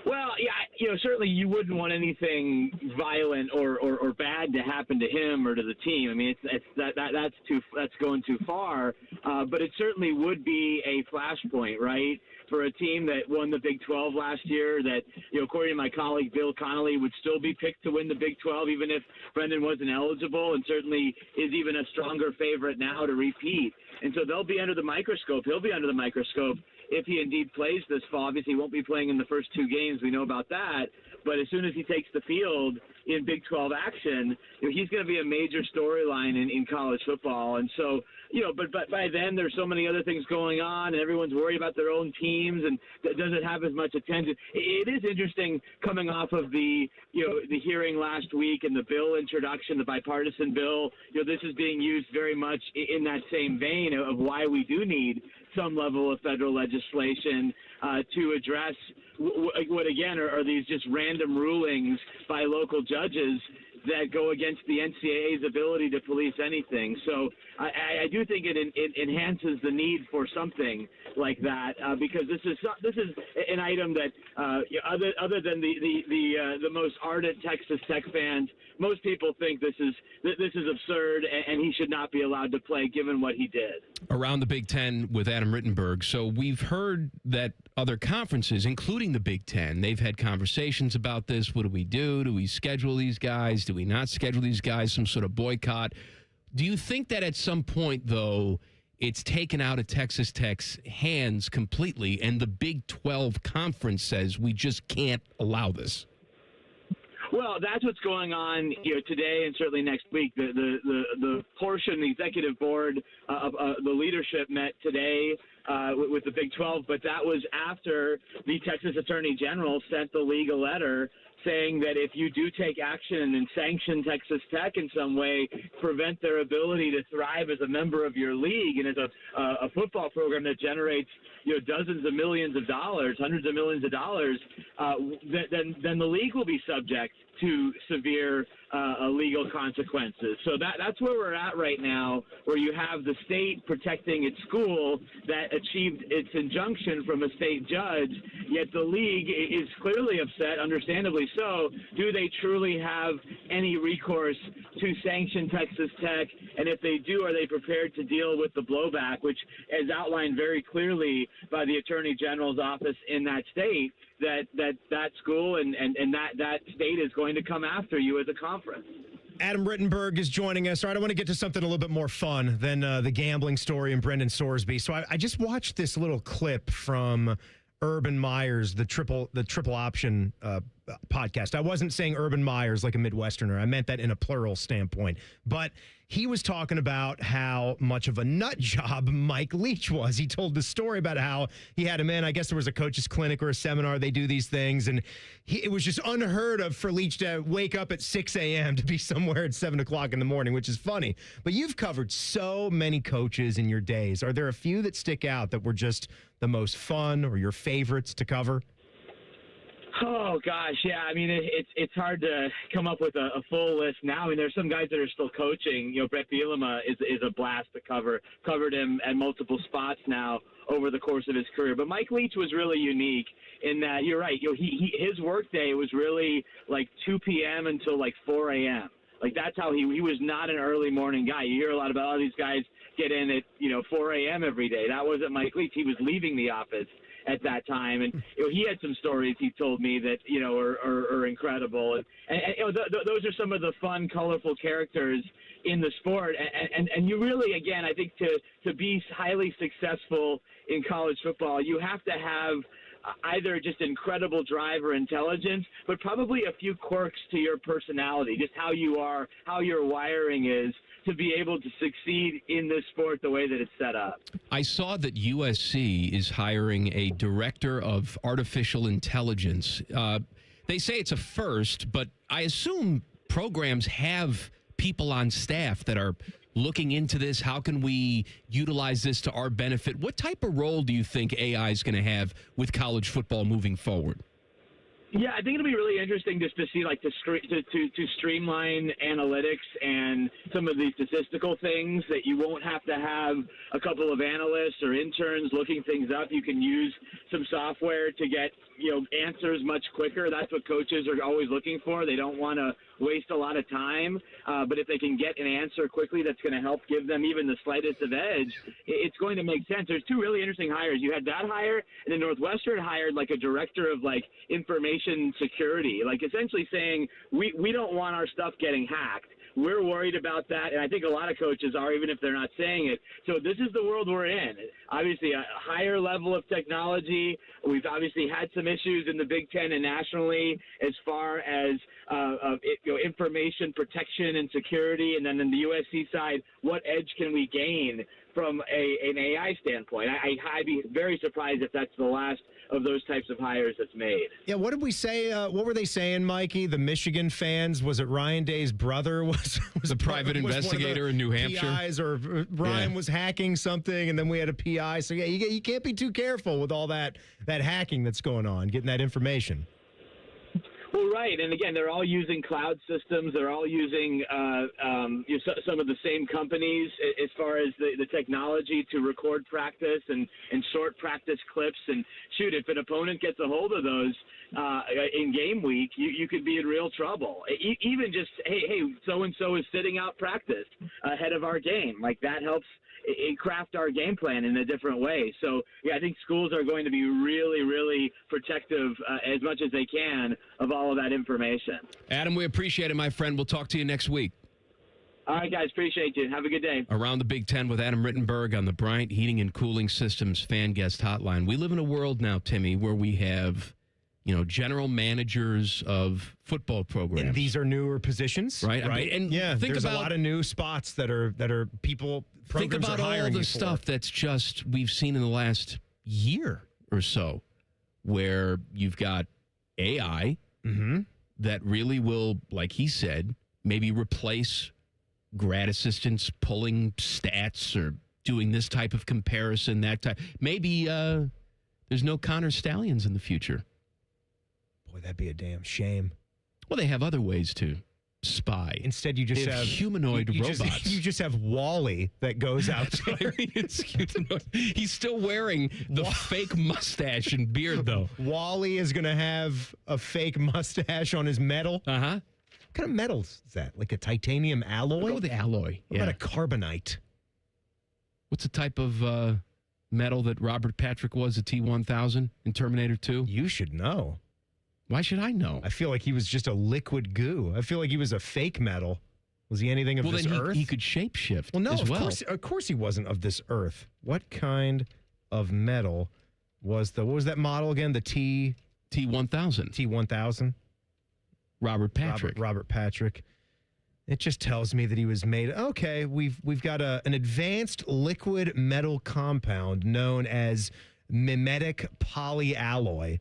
Well, yeah, certainly you wouldn't want anything violent or bad to happen to him or to the team. I mean, that's going too far. But it certainly would be a flashpoint, right, for a team that won the Big 12 last year. That according to my colleague Bill Connolly, would still be picked to win the Big 12 even if Brendan wasn't eligible, and certainly is even a stronger favorite now to repeat. And so they'll be under the microscope. He'll be under the microscope if he indeed plays this fall. Obviously, he won't be playing in the first 2 games. We know about that. But as soon as he takes the field in Big 12 action, he's going to be a major storyline in college football. And so, but by then there's so many other things going on, and everyone's worried about their own teams, and that doesn't have as much attention. It is interesting coming off of the hearing last week and the bill introduction, the bipartisan bill. This is being used very much in that same vein of why we do need some level of federal legislation to address what again are these just random rulings by local judges that go against the NCAA's ability to police anything. So I do think it enhances the need for something like that because this is an item that other than the most ardent Texas Tech fans, most people think this is absurd and he should not be allowed to play given what he did. Around the Big Ten with Adam Rittenberg. So we've heard that other conferences, including the Big Ten, they've had conversations about this. What do we do? Do we schedule these guys? Do we not schedule these guys? Some sort of boycott? Do you think that at some point, though, it's taken out of Texas Tech's hands completely, and the Big 12 conference says we just can't allow this. Well, that's what's going on, today and certainly next week. The portion, the executive board of the leadership met today with the Big 12, but that was after the Texas Attorney General sent the league a letter saying that if you do take action and sanction Texas Tech in some way, prevent their ability to thrive as a member of your league and as a football program that generates dozens of millions of dollars, hundreds of millions of dollars, then the league will be subject to severe legal consequences. So that's where we're at right now, where you have the state protecting its school that achieved its injunction from a state judge, yet the league is clearly upset, understandably so. Do they truly have any recourse to sanction Texas Tech? And if they do, are they prepared to deal with the blowback, which is outlined very clearly by the Attorney General's office in that state, that school and that state is going to come after you as a conference. Adam Rittenberg is joining us. All right, I want to get to something a little bit more fun than the gambling story and Brendan Sorsby. So I just watched this little clip from Urban Meyer's, the triple option podcast. I wasn't saying Urban Meyer's like a Midwesterner. I meant that in a plural standpoint. But he was talking about how much of a nut job Mike Leach was. He told the story about how he had him in. I guess there was a coach's clinic or a seminar. They do these things. And it was just unheard of for Leach to wake up at 6 a.m. to be somewhere at 7 o'clock in the morning, which is funny. But you've covered so many coaches in your days. Are there a few that stick out that were just the most fun or your favorites to cover? Oh, gosh, yeah. I mean, it's hard to come up with a full list now. I mean, there's some guys that are still coaching. Brett Bielema is a blast to cover. Covered him at multiple spots now over the course of his career. But Mike Leach was really unique in that, you're right, his workday was really like 2 p.m. until like 4 a.m. Like, that's how he was not an early morning guy. You hear a lot about all these guys get in at, 4 a.m. every day. That wasn't Mike Leach. He was leaving the office at that time, and he had some stories he told me that are incredible, and those are some of the fun, colorful characters in the sport, and you really, again, I think to be highly successful in college football, you have to have either just incredible drive or intelligence, but probably a few quirks to your personality, just how you are, how your wiring is, to be able to succeed in this sport the way that it's set up. I saw that USC is hiring a director of artificial intelligence. They say it's a first, but I assume programs have people on staff that are looking into this. How can we utilize this to our benefit? What type of role do you think AI is going to have with college football moving forward? Yeah, I think it'll be really interesting just to see, like, to streamline analytics and some of these statistical things that you won't have to have a couple of analysts or interns looking things up. You can use some software to get, answers much quicker. That's what coaches are always looking for. They don't want to waste a lot of time, but if they can get an answer quickly that's going to help give them even the slightest of edge, it's going to make sense. There's two really interesting hires. You had that hire, and then Northwestern hired like a director of like information security, like essentially saying we don't want our stuff getting hacked. We're worried about that, and I think a lot of coaches are, even if they're not saying it. So this is the world we're in. Obviously, a higher level of technology. We've obviously had some issues in the Big Ten and nationally as far as information protection and security, and then in the USC side, what edge can we gain from an AI standpoint? I'd be very surprised if that's the last of those types of hires that's made. Yeah, what did we say? What were they saying, Mikey? The Michigan fans, was it Ryan Day's brother was a private investigator in New Hampshire? PIs, or Ryan was hacking something, and then we had a PI. So yeah, you can't be too careful with all that hacking that's going on, getting that information. Well, right, and again, they're all using cloud systems. They're all using some of the same companies as far as the technology to record practice and short practice clips. And shoot, if an opponent gets a hold of those in game week, you could be in real trouble. Even just, hey, so-and-so is sitting out practice ahead of our game. Like, that helps craft our game plan in a different way. So, yeah, I think schools are going to be really, really protective as much as they can of all of that information. Adam, we appreciate it, my friend. We'll talk to you next week. All right, guys. Appreciate you. Have a good day. Around the Big Ten with Adam Rittenberg on the Bryant Heating and Cooling Systems fan guest hotline. We live in a world now, Timmy, where we have, general managers of football programs. And these are newer positions, right? Right. And there's a lot of new spots that are people. Think about all the stuff that's just we've seen in the last year or so, where you've got AI that really will, like he said, maybe replace grad assistants pulling stats or doing this type of comparison, that type. Maybe there's no Connor Stallions in the future. Boy, that'd be a damn shame. Well, they have other ways to spy. Instead, you just have humanoid robots. You just have Wally that goes out there. He's still wearing the fake mustache and beard, though. Wally is going to have a fake mustache on his metal. Uh-huh. What kind of metal is that? Like a titanium alloy? Go with the alloy. What about a carbonite? What's the type of metal that Robert Patrick was, a T-1000 in Terminator 2? You should know. Why should I know? I feel like he was just a liquid goo. I feel like he was a fake metal. Was he anything of this earth? He could shapeshift. Well, no, as well. Of course he wasn't of this earth. What kind of metal was what was that model again? The T-1000. T-1000. Robert Patrick. Robert Patrick. It just tells me that he was made. Okay, we've got an advanced liquid metal compound known as mimetic polyalloy.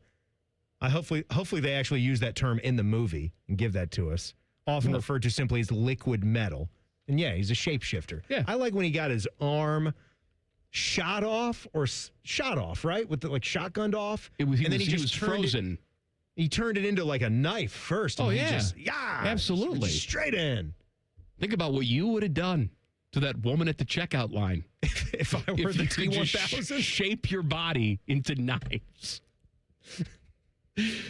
Hopefully they actually use that term in the movie and give that to us. Often referred to simply as liquid metal. And yeah, he's a shapeshifter. Yeah. I like when he got his arm shot off, right? With the shotgunned off. He was frozen. He turned it into like a knife first. And absolutely. Straight in. Think about what you would have done to that woman at the checkout line. if I were the T-1000. Shape your body into knives.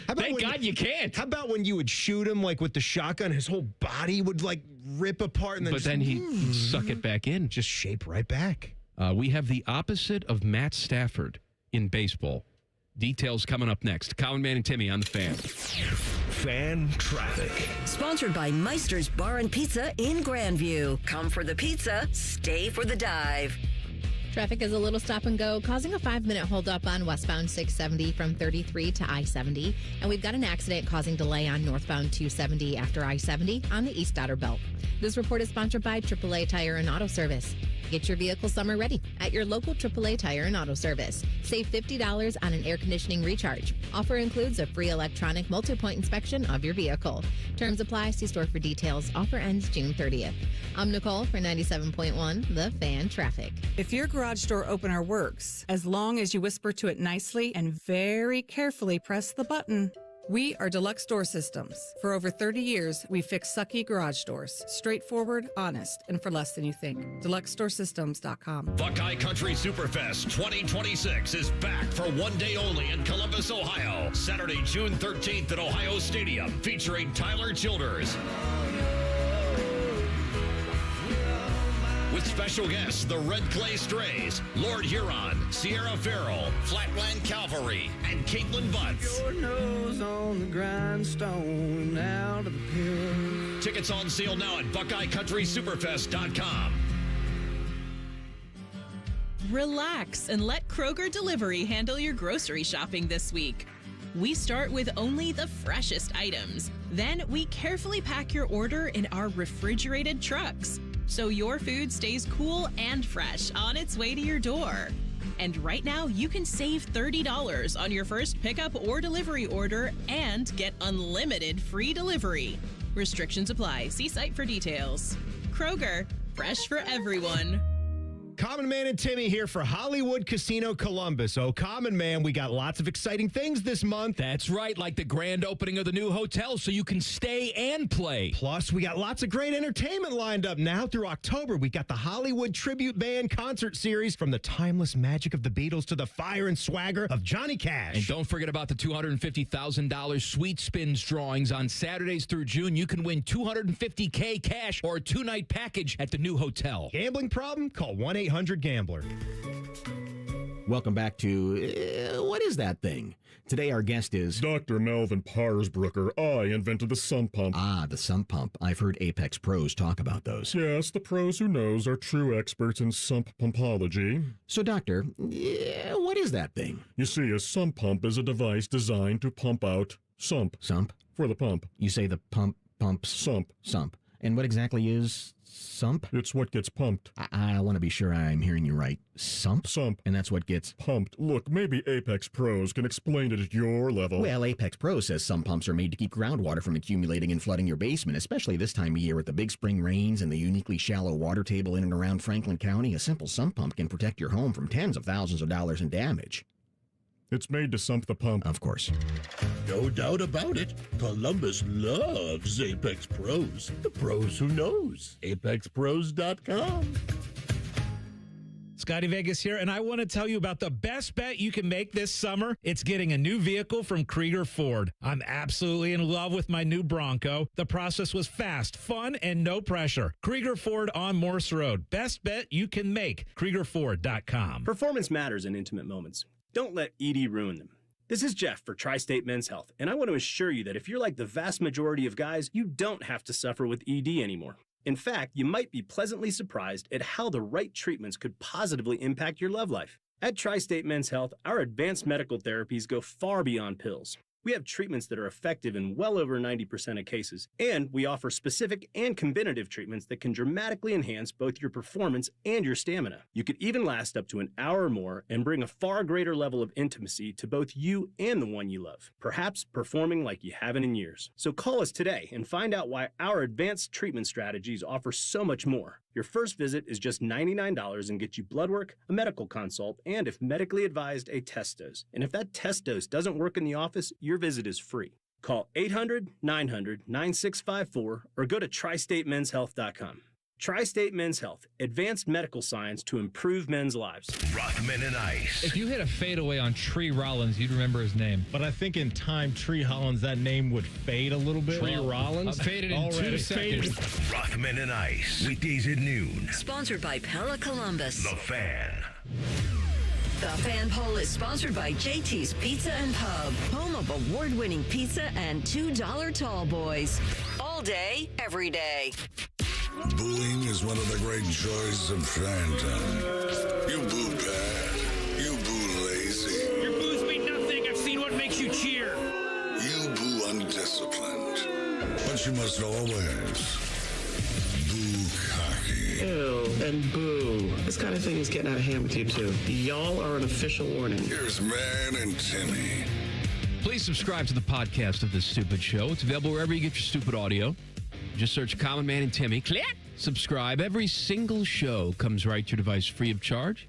Thank God you can't. How about when you would shoot him with the shotgun, his whole body would rip apart and then he'd suck it back in. Just shape right back. We have the opposite of Matt Stafford in baseball. Details coming up next. Cowan Man and Timmy on the Fan. Fan Traffic. Sponsored by Meister's Bar and Pizza in Grandview. Come for the pizza, stay for the dive. Traffic is a little stop and go, causing a 5-minute holdup on westbound 670 from 33 to I-70. And we've got an accident causing delay on northbound 270 after I-70 on the East Outer Belt. This report is sponsored by AAA Tire and Auto Service. Get your vehicle summer ready at your local AAA Tire and Auto Service. Save $50 on an air conditioning recharge. Offer includes a free electronic multi-point inspection of your vehicle. Terms apply. See store for details. Offer ends June 30th. I'm Nicole for 97.1 The Fan Traffic. If your garage door opener works, as long as you whisper to it nicely and very carefully press the button. We are Deluxe Door Systems. For over 30 years, we fix sucky garage doors. Straightforward, honest, and for less than you think. DeluxeDoorSystems.com. Buckeye Country Superfest 2026 is back for one day only in Columbus, Ohio. Saturday, June 13th at Ohio Stadium, featuring Tyler Childers. With special guests, the Red Clay Strays, Lord Huron, Sierra Farrell, Flatland Cavalry, and Caitlin Butts. Your nose on the grindstone, out of the pill. Tickets on sale now at BuckeyeCountrySuperfest.com. Relax and let Kroger Delivery handle your grocery shopping this week. We start with only the freshest items. Then we carefully pack your order in our refrigerated trucks, so your food stays cool and fresh on its way to your door. And right now, you can save $30 on your first pickup or delivery order and get unlimited free delivery. Restrictions apply. See site for details. Kroger, fresh for everyone. Common Man and Timmy here for Hollywood Casino Columbus. Oh, Common Man, we got lots of exciting things this month. That's right, like the grand opening of the new hotel so you can stay and play. Plus, we got lots of great entertainment lined up now through October. We got the Hollywood Tribute Band concert series, from the timeless magic of the Beatles to the fire and swagger of Johnny Cash. And don't forget about the $250,000 Sweet Spins drawings on Saturdays through June. You can win $250K cash or a 2-night package at the new hotel. Gambling problem? Call 1-800-GAMBLER. Welcome back to What Is That Thing? Today our guest is Dr. Melvin Parsbrucker. I invented the sump pump. Ah, the sump pump. I've heard Apex pros talk about those. Yes, the pros who knows are true experts in sump pumpology. So, Doctor, what is that thing? You see, a sump pump is a device designed to pump out sump. Sump? For the pump. You say the pumps? Sump. Sump. And what exactly is sump? It's what gets pumped. I want to be sure I'm hearing you right. Sump? Sump. And that's what gets pumped. Look, maybe Apex Pros can explain it at your level. Well, Apex Pros says some pumps are made to keep groundwater from accumulating and flooding your basement, especially this time of year with the big spring rains and the uniquely shallow water table in and around Franklin County. A simple sump pump can protect your home from tens of thousands of dollars in damage. It's made to sump the pump. Of course. No doubt about it. Columbus loves Apex Pros. The pros who knows. ApexPros.com. Scotty Vegas here, and I want to tell you about the best bet you can make this summer. It's getting a new vehicle from Krieger Ford. I'm absolutely in love with my new Bronco. The process was fast, fun, and no pressure. Krieger Ford on Morse Road. Best bet you can make. KriegerFord.com. Performance matters in intimate moments. Don't let ED ruin them. This is Jeff for Tri-State Men's Health, and I want to assure you that if you're like the vast majority of guys, you don't have to suffer with ED anymore. In fact, you might be pleasantly surprised at how the right treatments could positively impact your love life. At Tri-State Men's Health, our advanced medical therapies go far beyond pills. We have treatments that are effective in well over 90% of cases, and we offer specific and combinative treatments that can dramatically enhance both your performance and your stamina. You could even last up to an hour or more and bring a far greater level of intimacy to both you and the one you love, perhaps performing like you haven't in years. So call us today and find out why our advanced treatment strategies offer so much more. Your first visit is just $99 and gets you blood work, a medical consult, and if medically advised, a test dose. And if that test dose doesn't work in the office, your visit is free. Call 800-900-9654 or go to tristatemenshealth.com. Tri-State Men's Health, advanced medical science to improve men's lives. Rockman and Ice. If you hit a fadeaway on Tree Rollins, you'd remember his name. But I think in time, Tree Hollins, that name would fade a little bit. Tree Rollins? Faded in 2 seconds. Rockman and Ice. Weekdays at noon. Sponsored by Pella Columbus. The Fan. The Fan Poll is sponsored by JT's Pizza and Pub, home of award-winning pizza and $2 tall boys. All day, every day. Booing is one of the great joys of fandom. You boo bad. You boo lazy. Your boos mean nothing. I've seen what makes you cheer. You boo undisciplined. But you must always boo cocky. Ew, and boo. This kind of thing is getting out of hand with you two. Y'all are an official warning. Here's Man and Timmy. Please subscribe to the podcast of This Stupid Show. It's available wherever you get your stupid audio. Just search Common Man and Timmy. Click. Subscribe. Every single show comes right to your device free of charge.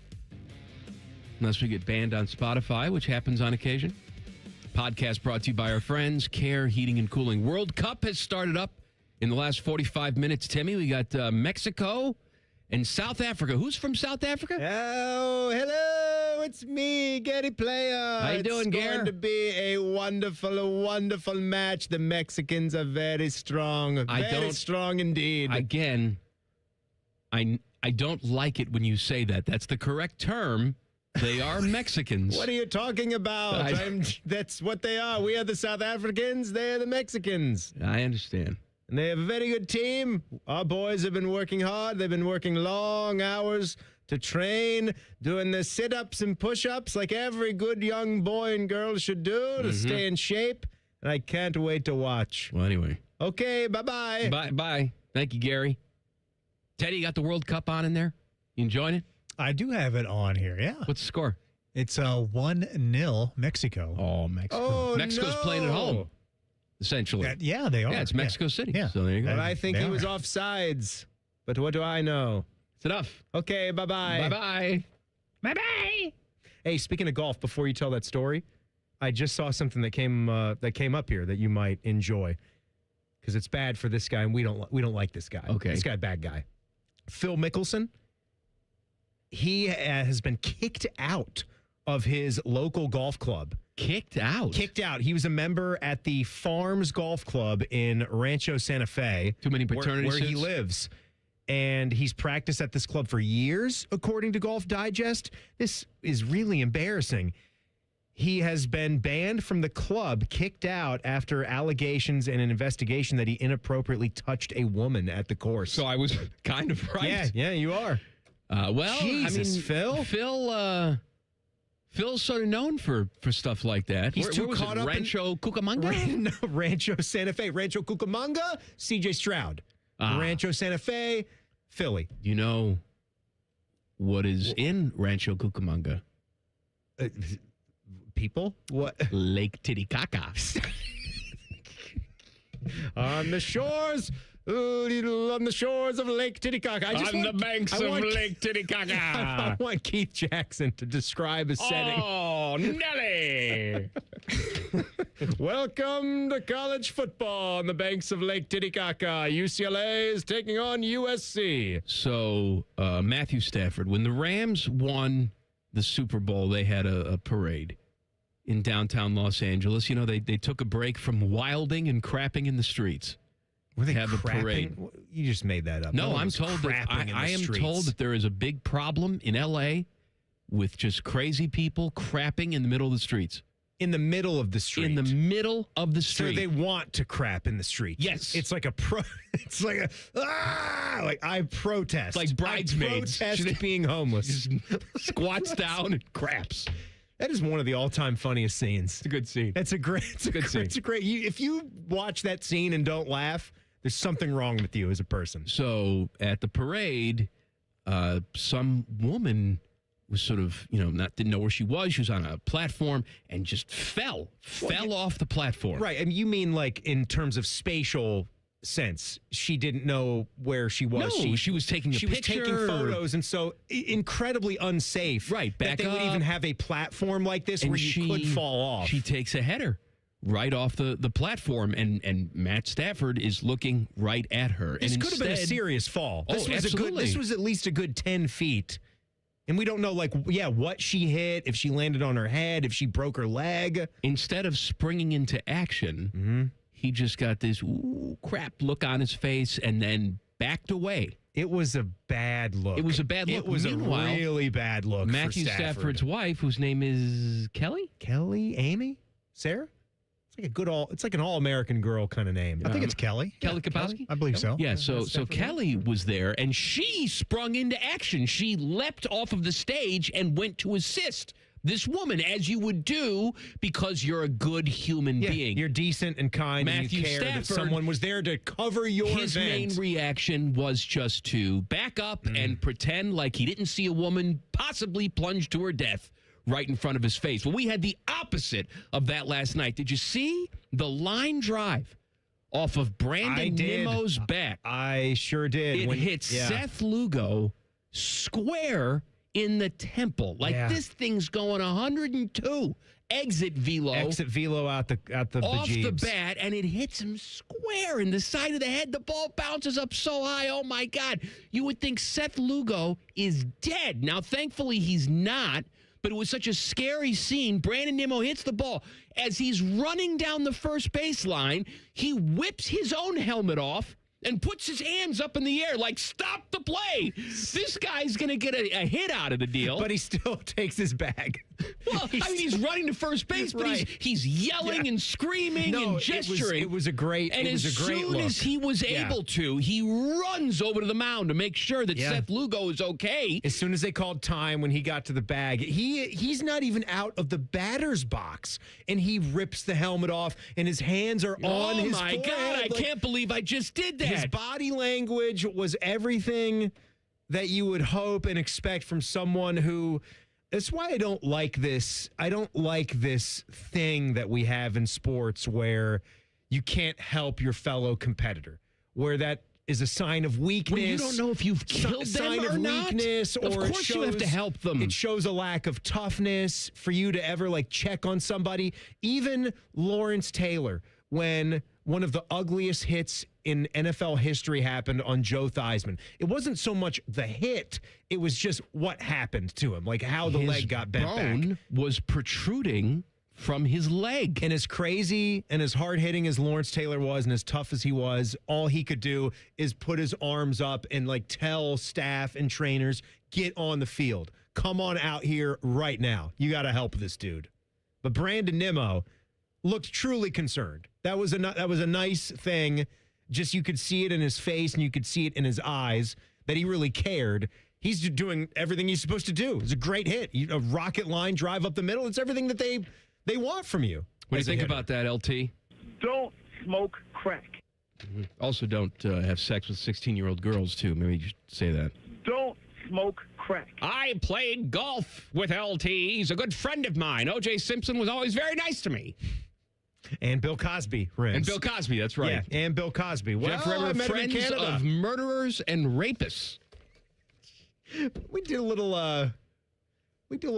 Unless we get banned on Spotify, which happens on occasion. Podcast brought to you by our friends, Care Heating and Cooling. World Cup has started up in the last 45 minutes, Timmy. We got Mexico and South Africa. Who's from South Africa? Oh, hello. It's me, Gary Player. How you doing, Gary? It's going to be a wonderful match. The Mexicans are very strong. Very strong indeed. Again, I don't like it when you say that. That's the correct term. They are Mexicans. What are you talking about? That's what they are. We are the South Africans. They're the Mexicans. I understand. And they have a very good team. Our boys have been working hard. They've been working long hours to train, doing the sit-ups and push-ups like every good young boy and girl should do to stay in shape. And I can't wait to watch. Well, anyway. Okay, bye-bye. Bye. Thank you, Gary. Teddy, you got the World Cup on in there? You enjoying it? I do have it on here, yeah. What's the score? It's 1-0 Mexico. Oh, Mexico. Oh, Mexico's playing at home, essentially. Yeah, they are. Yeah, it's Mexico City. Yeah. So there you go. But I think he was offsides. But what do I know? It's enough. Okay, bye-bye. Bye-bye. Bye-bye. Hey, speaking of golf, before you tell that story, I just saw something that came up here that you might enjoy. Because it's bad for this guy, and we don't like this guy. Okay. This guy, bad guy. Phil Mickelson. He has been kicked out of his local golf club. Kicked out? Kicked out. He was a member at the Farms Golf Club in Rancho Santa Fe. Too many paternity where he suits? lives. and he's practiced at this club for years, according to Golf Digest. This is really embarrassing. He has been banned from the club, kicked out after allegations and an investigation that he inappropriately touched a woman at the course. So I was kind of right. Yeah, you are. Well, Jesus, Phil's sort of known for stuff like that. He's too caught up Rancho Cucamonga? No, Rancho Santa Fe. Rancho Cucamonga, C.J. Stroud. Rancho Santa Fe, Philly. You know what is in Rancho Cucamonga? People? What? Lake Titicaca. On the shores of Lake Titicaca. The banks of Lake Titicaca. I want Keith Jackson to describe a setting. Oh, Nelly. Welcome to college football on the banks of Lake Titicaca. UCLA is taking on USC. So, Matthew Stafford, when the Rams won the Super Bowl, they had a parade in downtown Los Angeles. You know, they took a break from wilding and crapping in the streets. Were they have crapping? A parade. You just made that up. No, I'm told that I am told that there is a big problem in L.A. with just crazy people crapping in the middle of the streets. In the middle of the street. In the middle of the street. So they want to crap in the street. Yes. It's like it's like I protest. Like bridesmaids. I protest being homeless. Squats down and craps. That is one of the all-time funniest scenes. It's a good scene. It's a good scene. It's a great. If you watch that scene and don't laugh, there's something wrong with you as a person. So at the parade, some woman was sort of, didn't know where she was. She was on a platform and just fell off the platform. Right. And you mean like in terms of spatial sense, she didn't know where she was. No, she was taking a picture. She was taking photos, and so incredibly unsafe. Right, back that they would even have a platform like this where you could fall off. She takes a header right off the platform, and Matt Stafford is looking right at her. This and could have been a serious fall. This was absolutely. This was at least a good 10 feet. And we don't know, what she hit, if she landed on her head, if she broke her leg. Instead of springing into action, he just got this crap look on his face and then backed away. It was a bad look. It was a bad look. It was a really bad look. Matthew for Stafford's wife, whose name is Kelly? Amy? Sarah? It's like an all-American girl kind of name. I think it's Kelly. Kelly Kapowski? I believe so. Yeah, so Kelly was there, and she sprung into action. She leapt off of the stage and went to assist this woman, as you would do because you're a good human being. You're decent and kind, Matthew and you care that someone was there to cover your His event. main reaction was just to back up and pretend like he didn't see a woman possibly plunge to her death right in front of his face. Well, we had the opposite of that last night. Did you see the line drive off of Brandon Nimmo's bat? I sure did. It hit Seth Lugo square in the temple. This thing's going 102. Exit velo out the off bejeebs. the bat, and it hits him square in the side of the head. The ball bounces up so high. Oh my God. You would think Seth Lugo is dead. Now, thankfully, he's not. But it was such a scary scene. Brandon Nimmo hits the ball. As he's running down the first baseline, he whips his own helmet off and puts his hands up in the air like, stop the play. This guy's going to get a hit out of the deal. But he still takes his bag. Well, he's running to first base, but he's yelling and screaming and gesturing. It was a great look. And as soon as he was able to, he runs over to the mound to make sure that Seth Lugo is okay. As soon as they called time when he got to the bag, he's not even out of the batter's box, and he rips the helmet off, and his hands are on his forehead. Oh, my God, I can't believe I just did that. His body language was everything that you would hope and expect from someone who... That's why I don't like this. I don't like this thing that we have in sports where you can't help your fellow competitor, where that is a sign of weakness. Well, you don't know if you've killed them or not. Weakness, or of course you have to help them. It shows a lack of toughness for you to ever check on somebody. Even Lawrence Taylor, when one of the ugliest hits in NFL history happened on Joe Theismann. It wasn't so much the hit, it was just what happened to him, how the leg got bent back. His bone was protruding from his leg. And as crazy and as hard-hitting as Lawrence Taylor was and as tough as he was, all he could do is put his arms up and, like, tell staff and trainers, get on the field. Come on out here right now. You got to help this dude. But Brandon Nimmo looked truly concerned. That was a nice thing. Just you could see it in his face and you could see it in his eyes that he really cared. He's doing everything he's supposed to do. It's a great hit. A rocket line drive up the middle. It's everything that they want from you. What do you think about that, LT? Don't smoke crack. Also, don't have sex with 16-year-old girls, too. Maybe you should say that. Don't smoke crack. I played golf with LT. He's a good friend of mine. O.J. Simpson was always very nice to me. And Bill Cosby, Rims. And Bill Cosby, that's right. Yeah, and Bill Cosby. Well, Jeff Rimmer, friends of murderers and rapists. We did a little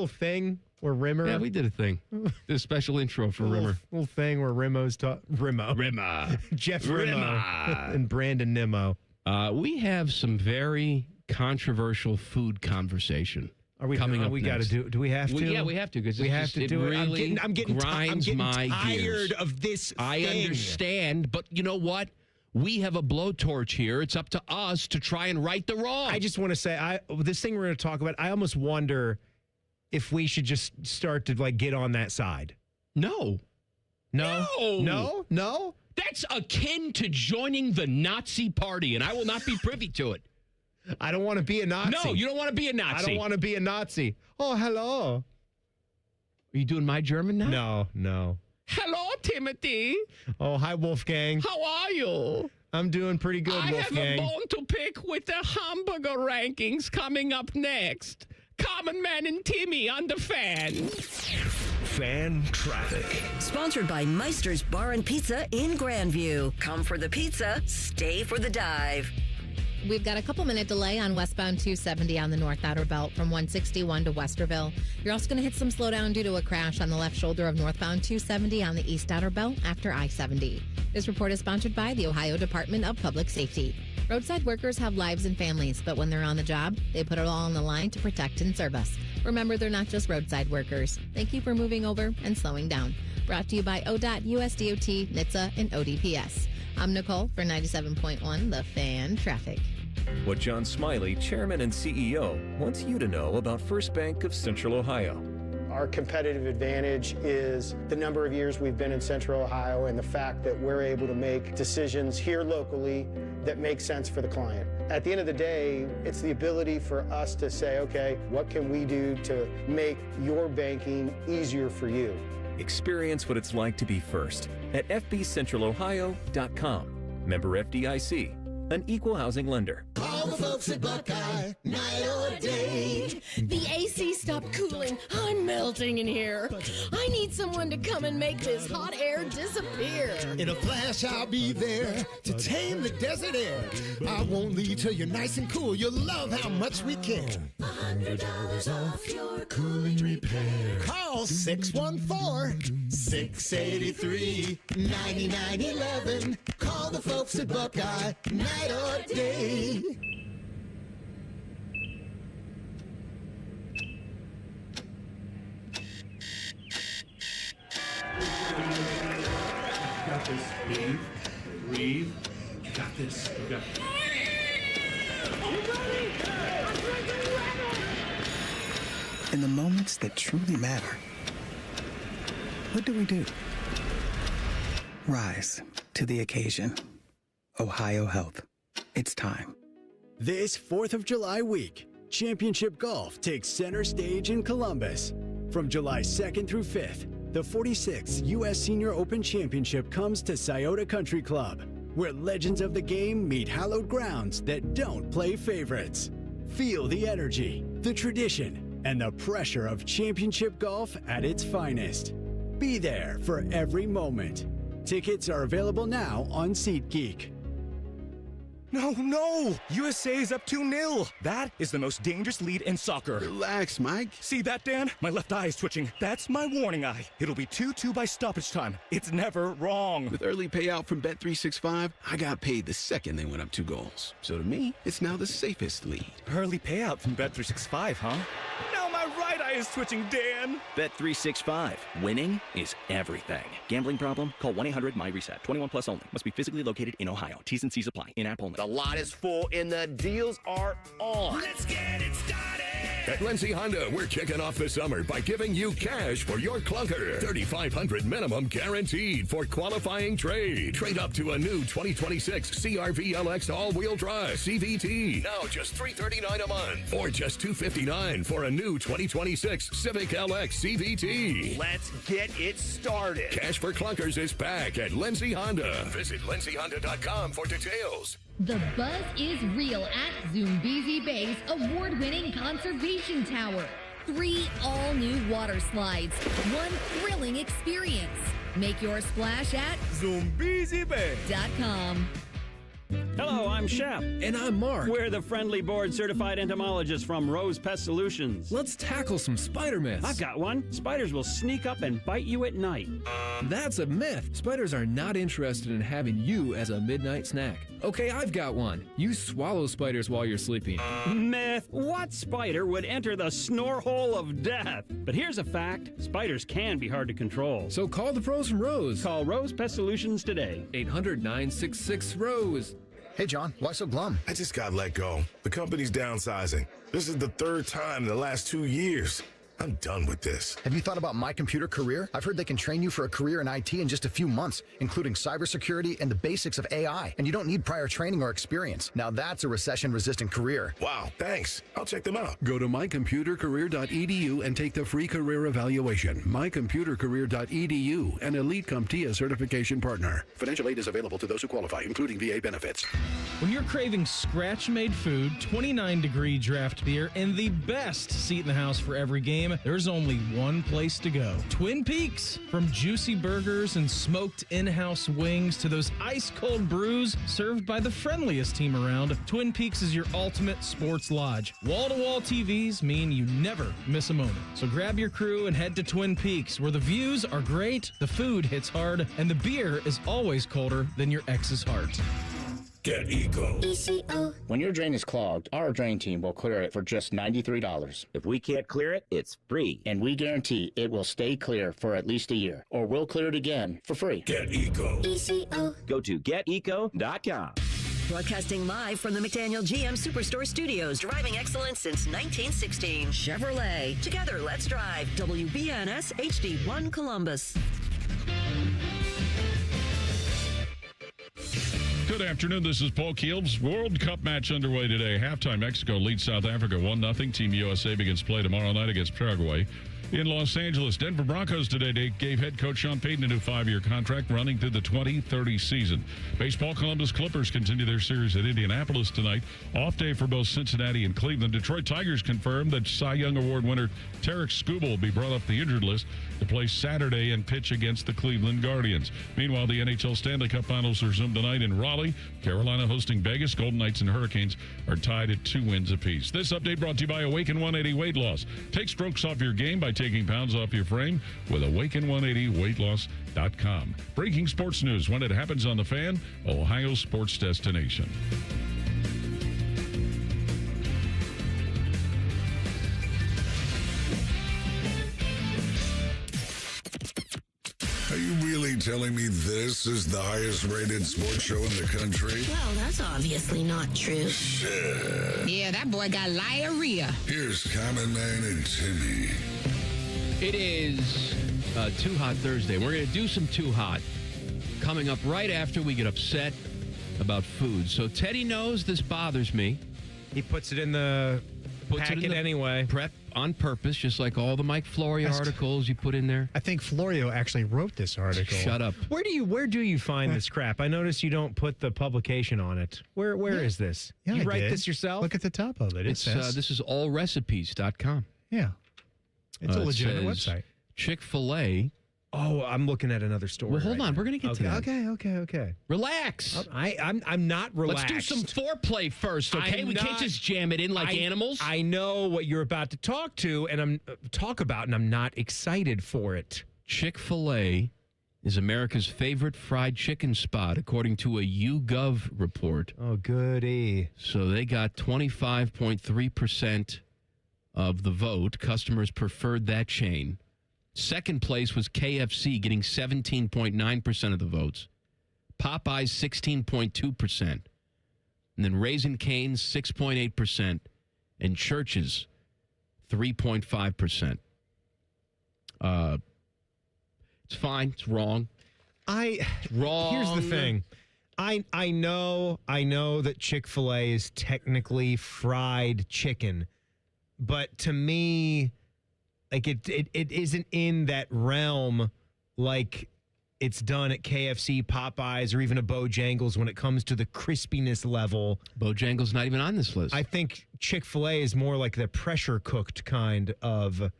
thing where Rimmer. Yeah, we did a thing. Did a special intro for Rimmer. Little thing where Rimmer. Jeff Rimmer and Brandon Nimmo. We have some very controversial food conversation. Are we coming up? We got to do. Do we have to? Yeah, we have to because we have to do it. Really I'm getting grinds my tired gears. of this. I understand, but you know what? We have a blowtorch here. It's up to us to try and right the wrong. I just want to say, this thing we're going to talk about. I almost wonder if we should just start to get on that side. No. That's akin to joining the Nazi party, and I will not be privy to it. I don't want to be a Nazi. No, you don't want to be a Nazi. I don't want to be a Nazi. Oh, hello. Are you doing my German now? No. Hello, Timothy. Oh, hi, Wolfgang. How are you? I'm doing pretty good, Wolfgang. I have a bone to pick with the hamburger rankings coming up next. Common Man and Timmy on the Fan. Fan Traffic. Sponsored by Meister's Bar and Pizza in Grandview. Come for the pizza, stay for the dive. We've got a couple-minute delay on westbound 270 on the North Outer Belt from 161 to Westerville. You're also going to hit some slowdown due to a crash on the left shoulder of northbound 270 on the East Outer Belt after I-70. This report is sponsored by the Ohio Department of Public Safety. Roadside workers have lives and families, but when they're on the job, they put it all on the line to protect and serve us. Remember, they're not just roadside workers. Thank you for moving over and slowing down. Brought to you by ODOT, USDOT, NHTSA, and ODPS. I'm Nicole for 97.1 The Fan Traffic. What John Smiley, Chairman and CEO, wants you to know about First Bank of Central Ohio. Our competitive advantage is the number of years we've been in Central Ohio and the fact that we're able to make decisions here locally that make sense for the client. At the end of the day, it's the ability for us to say, okay, what can we do to make your banking easier for you? Experience what it's like to be first at fbcentralohio.com. Member FDIC, an equal housing lender. All the folks at Buckeye, night or day. The AC stopped cooling. I'm melting in here. I need someone to come and make this hot air disappear. In a flash, I'll be there to tame the desert air. I won't leave till you're nice and cool. You'll love how much we care. $100 off your cooling repair. Call 614-683-9911. Call the folks at Buckeye, night or day. Got this. Breathe. You got this. You got this. In the moments that truly matter, what do? Rise to the occasion. Ohio Health. It's time. This 4th of July week, Championship Golf takes center stage in Columbus. From July 2nd through 5th, the 46th U.S. Senior Open Championship comes to Scioto Country Club, where legends of the game meet hallowed grounds that don't play favorites. Feel the energy, the tradition, and the pressure of championship golf at its finest. Be there for every moment. Tickets are available now on SeatGeek. No! USA is up 2-0. That is the most dangerous lead in soccer. Relax, Mike. See that, Dan? My left eye is twitching. That's my warning eye. It'll be 2-2 by stoppage time. It's never wrong. With early payout from Bet365, I got paid the second they went up 2 goals. So to me, it's now the safest lead. Early payout from Bet365, huh? Now my right eye is twitching, Dan. Bet365. Winning is everything. Gambling problem? Call 1-800-MY-RESET. 21 plus only. Must be physically located in Ohio. T's and C's apply. In-app only. The lot is full and the deals are on. Let's get it started. At Lindsay Honda, we're kicking off the summer by giving you cash for your clunker. $3,500 minimum guaranteed for qualifying trade. Trade up to a new 2026 CR-V LX all-wheel drive CVT. Now just $339 a month. Or just $259 for a new 2026 Civic LX CVT. Let's get it started. Cash for clunkers is back at Lindsay Honda. Visit lindsayhonda.com for details. The buzz is real at Zoombezi Bay's award-winning conservation tower. 3 all-new water slides, 1 thrilling experience. Make your splash at ZoombeziBay.com. Hello, I'm Shep. And I'm Mark. We're the friendly board-certified entomologists from Rose Pest Solutions. Let's tackle some spider myths. I've got one. Spiders will sneak up and bite you at night. That's a myth. Spiders are not interested in having you as a midnight snack. Okay, I've got one. You swallow spiders while you're sleeping. Myth. What spider would enter the snore hole of death? But here's a fact. Spiders can be hard to control. So call the pros from Rose. Call Rose Pest Solutions today. 800-966-ROSE. Hey, John, why so glum? I just got let go. The company's downsizing. This is the 3rd time in the last 2 years. I'm done with this. Have you thought about My Computer Career? I've heard they can train you for a career in IT in just a few months, including cybersecurity and the basics of AI. And you don't need prior training or experience. Now that's a recession-resistant career. Wow, thanks. I'll check them out. Go to mycomputercareer.edu and take the free career evaluation. Mycomputercareer.edu, an Elite CompTIA certification partner. Financial aid is available to those who qualify, including VA benefits. When you're craving scratch-made food, 29-degree draft beer, and the best seat in the house for every game, there's only one place to go. Twin Peaks. From juicy burgers and smoked in-house wings to those ice-cold brews served by the friendliest team around, Twin Peaks is your ultimate sports lodge. Wall-to-wall TVs mean you never miss a moment. So grab your crew and head to Twin Peaks, where the views are great, the food hits hard, and the beer is always colder than your ex's heart. Get Eco. ECO. When your drain is clogged, our drain team will clear it for just $93. If we can't clear it, it's free. And we guarantee it will stay clear for at least a year, or we'll clear it again for free. Get Eco. ECO. Go to geteco.com. Broadcasting live from the McDaniel GM Superstore Studios. Driving excellence since 1916. Chevrolet. Together, let's drive. WBNS HD1 Columbus. Good afternoon. This is Paul Keels. World Cup match underway today. Halftime, Mexico leads South Africa 1-0. Team USA begins play tomorrow night against Paraguay. In Los Angeles, Denver Broncos today gave head coach Sean Payton a new 5-year contract running through the 2030 season. Baseball, Columbus Clippers continue their series at Indianapolis tonight. Off day for both Cincinnati and Cleveland. Detroit Tigers confirmed that Cy Young Award winner Tarek Skubal will be brought off the injured list to play Saturday and pitch against the Cleveland Guardians. Meanwhile, the NHL Stanley Cup Finals resume tonight in Raleigh. Carolina hosting Vegas. Golden Knights and Hurricanes are tied at 2 wins apiece. This update brought to you by Awaken 180 Weight Loss. Take strokes off your game by taking pounds off your frame with Awaken180weightloss.com. Breaking sports news when it happens on The Fan, Ohio sports destination. Are you really telling me this is the highest rated sports show in the country? Well, that's obviously not true. Shit. Yeah, that boy got diarrhea. Here's Common Man and Timmy. It is Too Hot Thursday. We're going to do some Too Hot coming up right after we get upset about food. So Teddy knows this bothers me. He puts it in the packet anyway. Prep on purpose, just like all the Mike Florio articles you put in there. I think Florio actually wrote this article. Shut up. Where do you find this crap? I notice you don't put the publication on it. Where is this? Yeah, you I write did. this yourself? Look at the top of it. It says this is allrecipes.com. Yeah. It's a legitimate website. Chick-fil-A. Oh, I'm looking at another story. Well, hold on. We're going to get to that. Okay. Relax. I'm not relaxed. Let's do some foreplay first, okay? We can't just jam it in like animals. I know what you're about to talk about, and I'm not excited for it. Chick-fil-A is America's favorite fried chicken spot, according to a YouGov report. Oh, goody. So they got 25.3% of the vote. Customers preferred that chain. Second place was KFC, getting 17.9% of the votes. Popeyes, 16.2%. And then Raising Cane's, 6.8%. And Church's, 3.5%. It's fine. It's wrong. It's wrong. Here's the thing. I know that Chick-fil-A is technically fried chicken, but to me, like it isn't in that realm like it's done at KFC, Popeyes, or even a Bojangles when it comes to the crispiness level. Bojangles not even on this list. I think Chick-fil-A is more like the pressure cooked kind of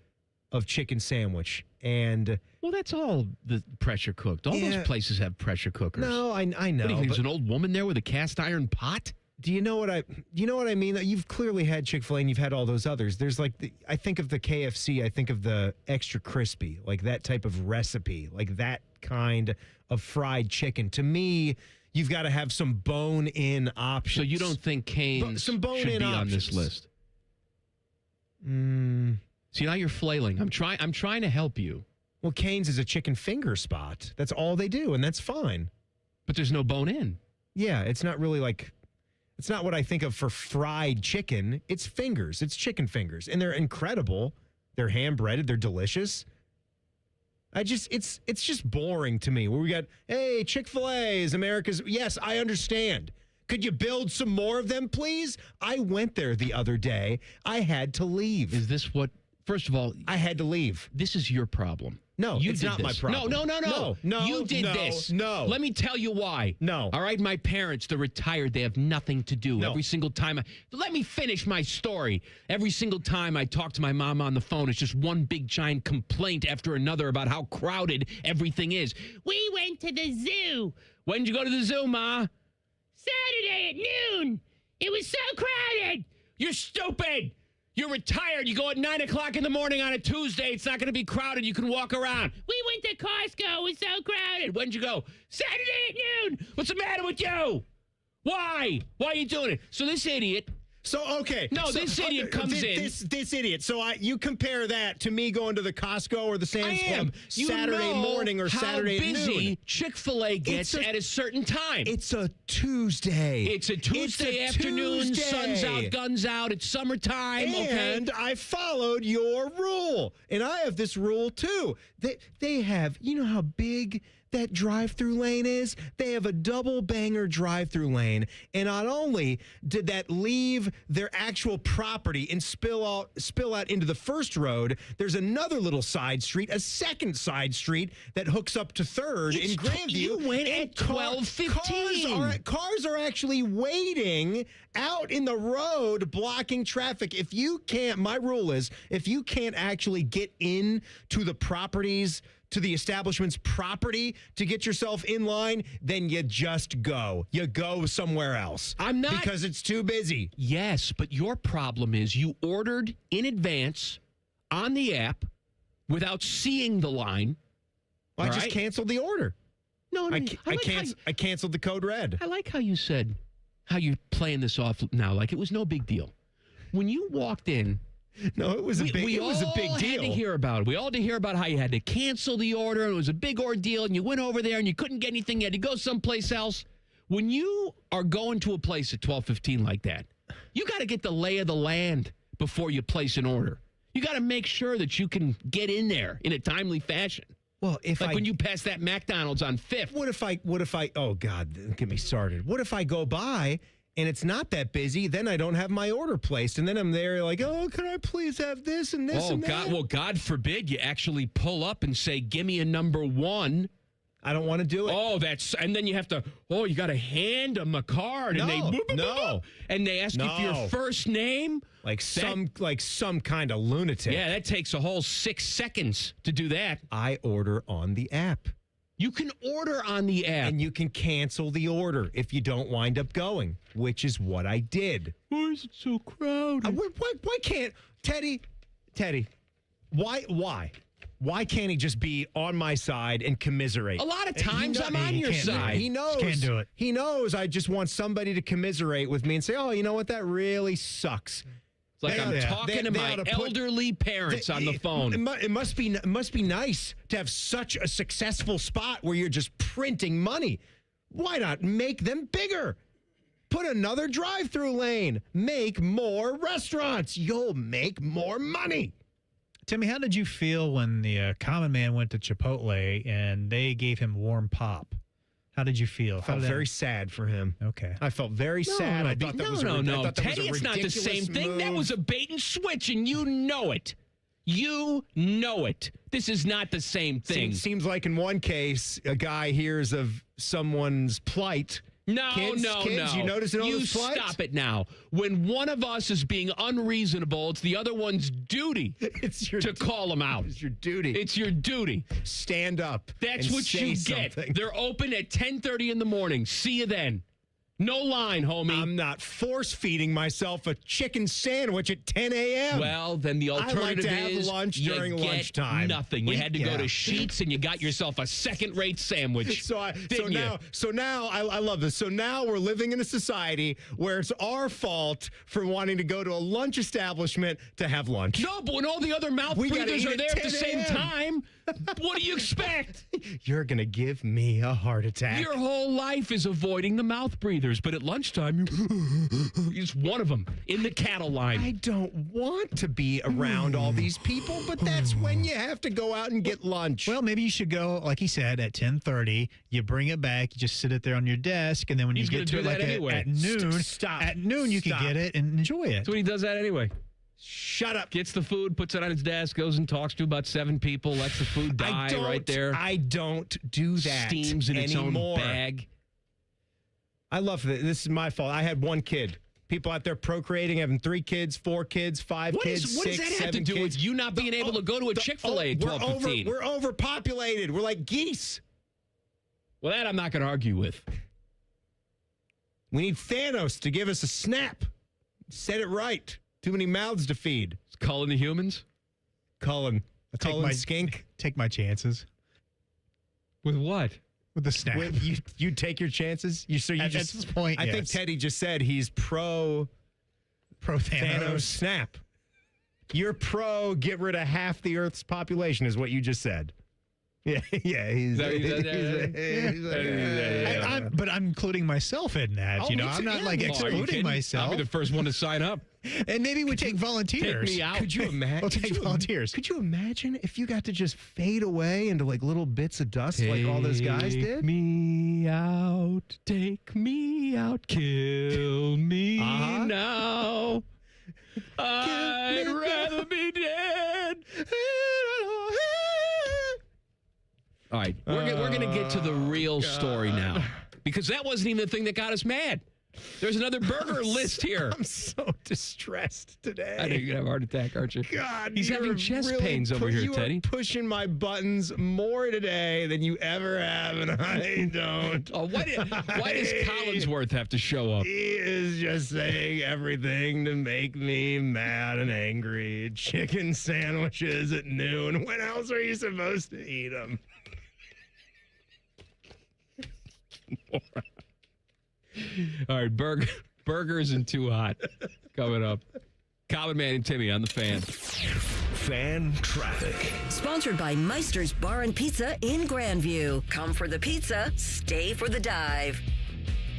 chicken sandwich. And well, that's all the pressure cooked. All those places have pressure cookers. No, I know. What do you think, there's an old woman there with a cast iron pot? Do you know what I mean? You've clearly had Chick-fil-A and you've had all those others. There's I think of the KFC, I think of the extra crispy, like that type of recipe, like that kind of fried chicken. To me, you've got to have some bone-in options. So you don't think Cane's some bone-in should be on this options. list? See, now you're flailing. I'm trying to help you. Well, Cane's is a chicken finger spot. That's all they do, and that's fine. But there's no bone in. Yeah, it's not really it's not what I think of for fried chicken. It's fingers. It's chicken fingers. And they're incredible. They're hand-breaded. They're delicious. It's just boring to me. Where we got, hey, Chick-fil-A is America's. Yes, I understand. Could you build some more of them, please? I went there the other day. I had to leave. Is this what, first of all, I had to leave. This is your problem. No, it's not my problem. No. You did this. No. Let me tell you why. No. All right, my parents, they're retired. They have nothing to do. No. Every single time. Let me finish my story. Every single time I talk to my mom on the phone, it's just one big giant complaint after another about how crowded everything is. We went to the zoo. When did you go to the zoo, Ma? Saturday at noon. It was so crowded. You're stupid. You're retired. You go at 9 o'clock in the morning on a Tuesday. It's not going to be crowded. You can walk around. We went to Costco. It was so crowded. When'd you go? Saturday at noon. What's the matter with you? Why? Why are you doing it? So this idiot. So, okay. No, this idiot comes in. This idiot. So you compare that to me going to the Costco or the Sam's Club Saturday morning or Saturday at noon. How busy Chick-fil-A gets at a certain time. It's a Tuesday. It's a Tuesday afternoon. Tuesday. Sun's out, guns out. It's summertime. And I followed your rule. And I have this rule, too. They have, you know how big that drive-through lane is? They have a double banger drive-through lane. And not only did that leave their actual property and spill out into the first road, there's another little side street, a second side street that hooks up to third in Grandview. You went at 12:15. Cars are actually waiting out in the road, blocking traffic. If you can't, my rule is, if you can't actually get in to the properties, to the establishment's property to get yourself in line, then you just go. You go somewhere else. I'm not. Because it's too busy. Yes, but your problem is you ordered in advance on the app without seeing the line. Well, I just canceled the order. No, I canceled the code red. I like how you said, how you're playing this off now, like it was no big deal. When you walked in, no, it was a big deal. We all had to hear about it. We all had to hear about how you had to cancel the order, and it was a big ordeal, and you went over there, and you couldn't get anything. You had to go someplace else. When you are going to a place at 12:15 like that, you got to get the lay of the land before you place an order. You got to make sure that you can get in there in a timely fashion. Well, when you pass that McDonald's on 5th. What if I, oh, God, don't get me started. What if I go by and it's not that busy, then I don't have my order placed. And then I'm there like, oh, can I please have this and this and that? God, well, God forbid you actually pull up and say, give me a number one. I don't want to do it. Oh, and then you have to, you got to hand them a card. And and they ask you for your first name. Like some kind of lunatic. Yeah, that takes a whole 6 seconds to do that. I order on the app. You can order on the app. And you can cancel the order if you don't wind up going, which is what I did. Why is it so crowded? Why can't, Teddy, why can't he just be on my side and commiserate? A lot of times I'm on your side. He knows. Can't do it. He knows I just want somebody to commiserate with me and say, oh, you know what? That really sucks. It's like I'm talking to my elderly parents on the phone. It must be nice to have such a successful spot where you're just printing money. Why not make them bigger? Put another drive-through lane. Make more restaurants. You'll make more money. Timmy, how did you feel when the common man went to Chipotle and they gave him warm pop? How did you feel? I felt very sad for him. Okay. I felt very sad. I thought that was no. Teddy, it's not the same thing. That was a bait and switch, and you know it. You know it. This is not the same thing. Seems like in one case, a guy hears of someone's plight. No. You notice it on his plight? Stop it now. When one of us is being unreasonable, it's the other one's duty to call him out. It's your duty. It's your duty. Stand up. That's what you get. They're open at 10:30 in the morning. See you then. No line, homie. I'm not force-feeding myself a chicken sandwich at 10 a.m. Well, then the alternative I like to have is lunch during you get lunchtime. Nothing. You had to go to Sheetz and you got yourself a second-rate sandwich. So now I love this. So now we're living in a society where it's our fault for wanting to go to a lunch establishment to have lunch. No, but when all the other mouth breathers are there at the same time, what do you expect? You're going to give me a heart attack. Your whole life is avoiding the mouth breathers, but at lunchtime, you're just one of them in the cattle line. I don't want to be around all these people, but that's when you have to go out and get lunch. Well, maybe you should go, like he said, at 10:30. You bring it back. You just sit it there on your desk, and then when you get to it like at noon, at noon you can get it and enjoy it. That's when he does that anyway. Shut up. Gets the food, puts it on his desk, goes and talks to about 7 people, lets the food die right there. I don't do that Steams in anymore. its own bag. I love it. This is my fault. I had one kid. People out there procreating, having 3 kids, 4 kids, 5 kids, 6, 7 kids. What does that have to do with you not being able to go to a Chick-fil-A at 12:15? We're overpopulated. We're like geese. Well, that I'm not going to argue with. We need Thanos to give us a snap. Said it right. Too many mouths to feed. Is Cullen the humans? Cullen skink. Take my chances. With what? With the snap. You take your chances. At this point, I think Teddy just said he's pro Thanos snap. You're pro get rid of half the Earth's population, is what you just said. Yeah, but I'm including myself in that. I'm not excluding myself. I'll be the first one to sign up. And maybe we take volunteers. Take me out. Could you imagine? We'll take volunteers. Could you imagine if you got to just fade away into like little bits of dust like all those guys did? Take me out, kill me now. I'd rather be dead. All right, we're going to get to the real story now, because that wasn't even the thing that got us mad. There's another burger list here. I'm so distressed today. I know you're going to have a heart attack, aren't you? God, he's having chest pains over here, Teddy. You are pushing my buttons more today than you ever have, and I don't. Why does Collinsworth have to show up? He is just saying everything to make me mad and angry. Chicken sandwiches at noon. When else are you supposed to eat them? All right, burgers and Too Hot coming up. Common Man and Timmy on the Fan. Fan traffic. Sponsored by Meister's Bar and Pizza in Grandview. Come for the pizza, stay for the dive.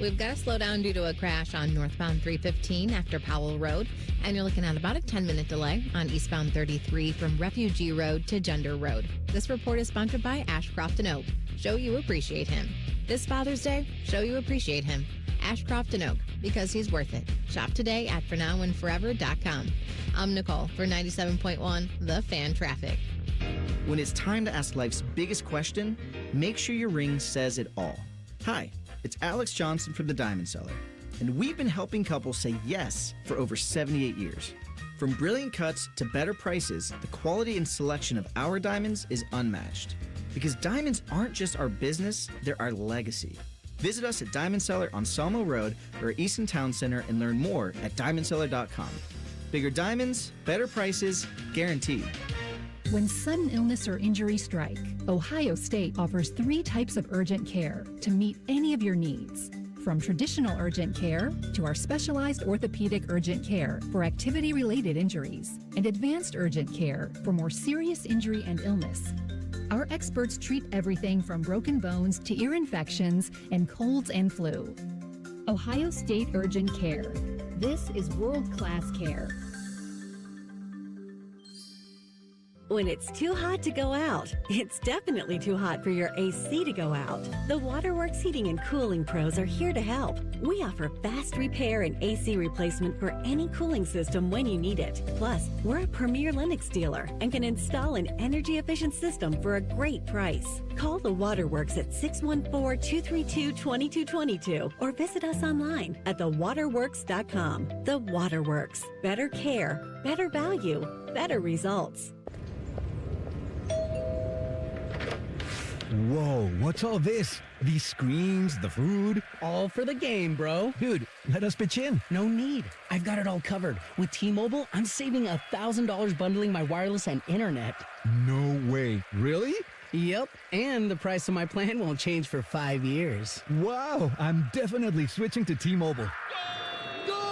We've got to slow down due to a crash on northbound 315 after Powell Road, and you're looking at about a 10-minute delay on eastbound 33 from Refugee Road to Gender Road. This report is sponsored by Ashcroft & Oak. Show you appreciate him. This Father's Day, show you appreciate him. Ashcroft & Oak, because he's worth it. Shop today at fornowandforever.com. I'm Nicole for 97.1 The Fan Traffic. When it's time to ask life's biggest question, make sure your ring says it all. Hi, it's Alex Johnson from the Diamond Cellar, and we've been helping couples say yes for over 78 years. From brilliant cuts to better prices, the quality and selection of our diamonds is unmatched. Because diamonds aren't just our business, they're our legacy. Visit us at Diamond Cellar on Sawmill Road or Easton Town Center and learn more at diamondcellar.com. Bigger diamonds, better prices, guaranteed. When sudden illness or injury strike, Ohio State offers 3 types of urgent care to meet any of your needs. From traditional urgent care to our specialized orthopedic urgent care for activity-related injuries and advanced urgent care for more serious injury and illness. Our experts treat everything from broken bones to ear infections and colds and flu. Ohio State Urgent Care. This is world-class care. When it's too hot to go out, it's definitely too hot for your AC to go out. The Waterworks Heating and Cooling Pros are here to help. We offer fast repair and AC replacement for any cooling system when you need it. Plus, we're a premier Lennox dealer and can install an energy-efficient system for a great price. Call the Waterworks at 614-232-2222 or visit us online at thewaterworks.com. The Waterworks. Better care, better value, better results. Whoa, what's all this? These screens, the food? All for the game, bro. Dude, let us pitch in. No need. I've got it all covered. With T-Mobile, I'm saving $1,000 bundling my wireless and internet. No way. Really? Yep, and the price of my plan won't change for 5 years. Wow, I'm definitely switching to T-Mobile. Goal!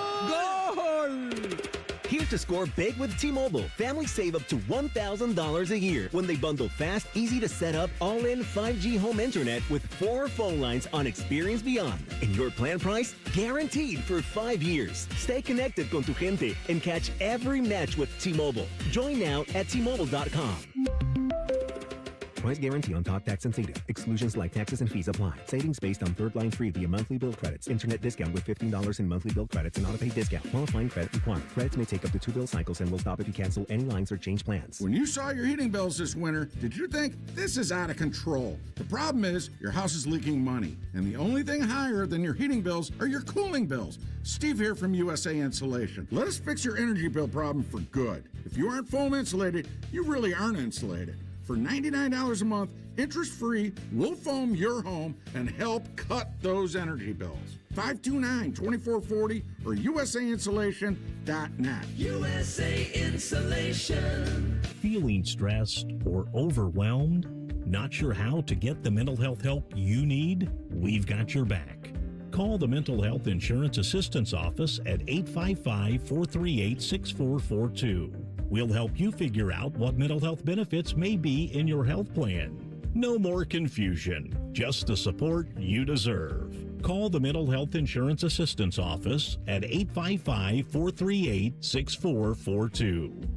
Here to score big with T-Mobile. Families save up to $1,000 a year when they bundle fast, easy to set up, all-in 5G home internet with 4 phone lines on Experience Beyond. And your plan price? Guaranteed for 5 years. Stay connected con tu gente and catch every match with T-Mobile. Join now at T-Mobile.com. Price guarantee on talk, tax, and data. Exclusions like taxes and fees apply. Savings based on third line free via monthly bill credits. Internet discount with $15 in monthly bill credits and auto-pay discount. Qualifying credit required. Credits may take up to 2 bill cycles and will stop if you cancel any lines or change plans. When you saw your heating bills this winter, did you think this is out of control? The problem is your house is leaking money, and the only thing higher than your heating bills are your cooling bills. Steve here from USA Insulation. Let us fix your energy bill problem for good. If you aren't foam insulated, you really aren't insulated. For $99 a month, interest-free, we'll foam your home and help cut those energy bills. 529-2440 or usainsulation.net. USA Insulation. Feeling stressed or overwhelmed? Not sure how to get the mental health help you need? We've got your back. Call the Mental Health Insurance Assistance Office at 855-438-6442. We'll help you figure out what mental health benefits may be in your health plan. No more confusion, just the support you deserve. Call the Mental Health Insurance Assistance Office at 855-438-6442.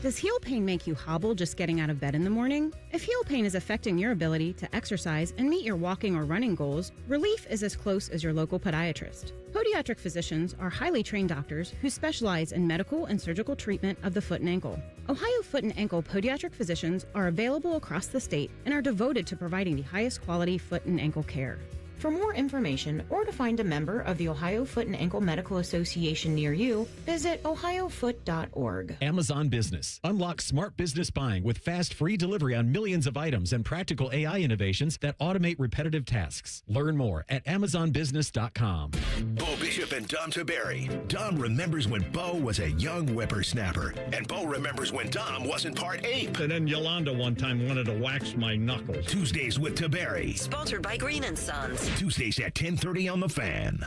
Does heel pain make you hobble just getting out of bed in the morning? If heel pain is affecting your ability to exercise and meet your walking or running goals, relief is as close as your local podiatrist. Podiatric physicians are highly trained doctors who specialize in medical and surgical treatment of the foot and ankle. Ohio Foot and Ankle podiatric physicians are available across the state and are devoted to providing the highest quality foot and ankle care. For more information or to find a member of the Ohio Foot and Ankle Medical Association near you, visit ohiofoot.org. Amazon Business. Unlock smart business buying with fast free delivery on millions of items and practical AI innovations that automate repetitive tasks. Learn more at amazonbusiness.com. Bo Bishop and Dom Taberry. Dom remembers when Bo was a young whippersnapper, and Bo remembers when Dom wasn't part ape. And then Yolanda one time wanted to wax my knuckles. Tuesdays with Taberry. Sponsored by Green & Sons. Tuesdays at 10:30 on The Fan.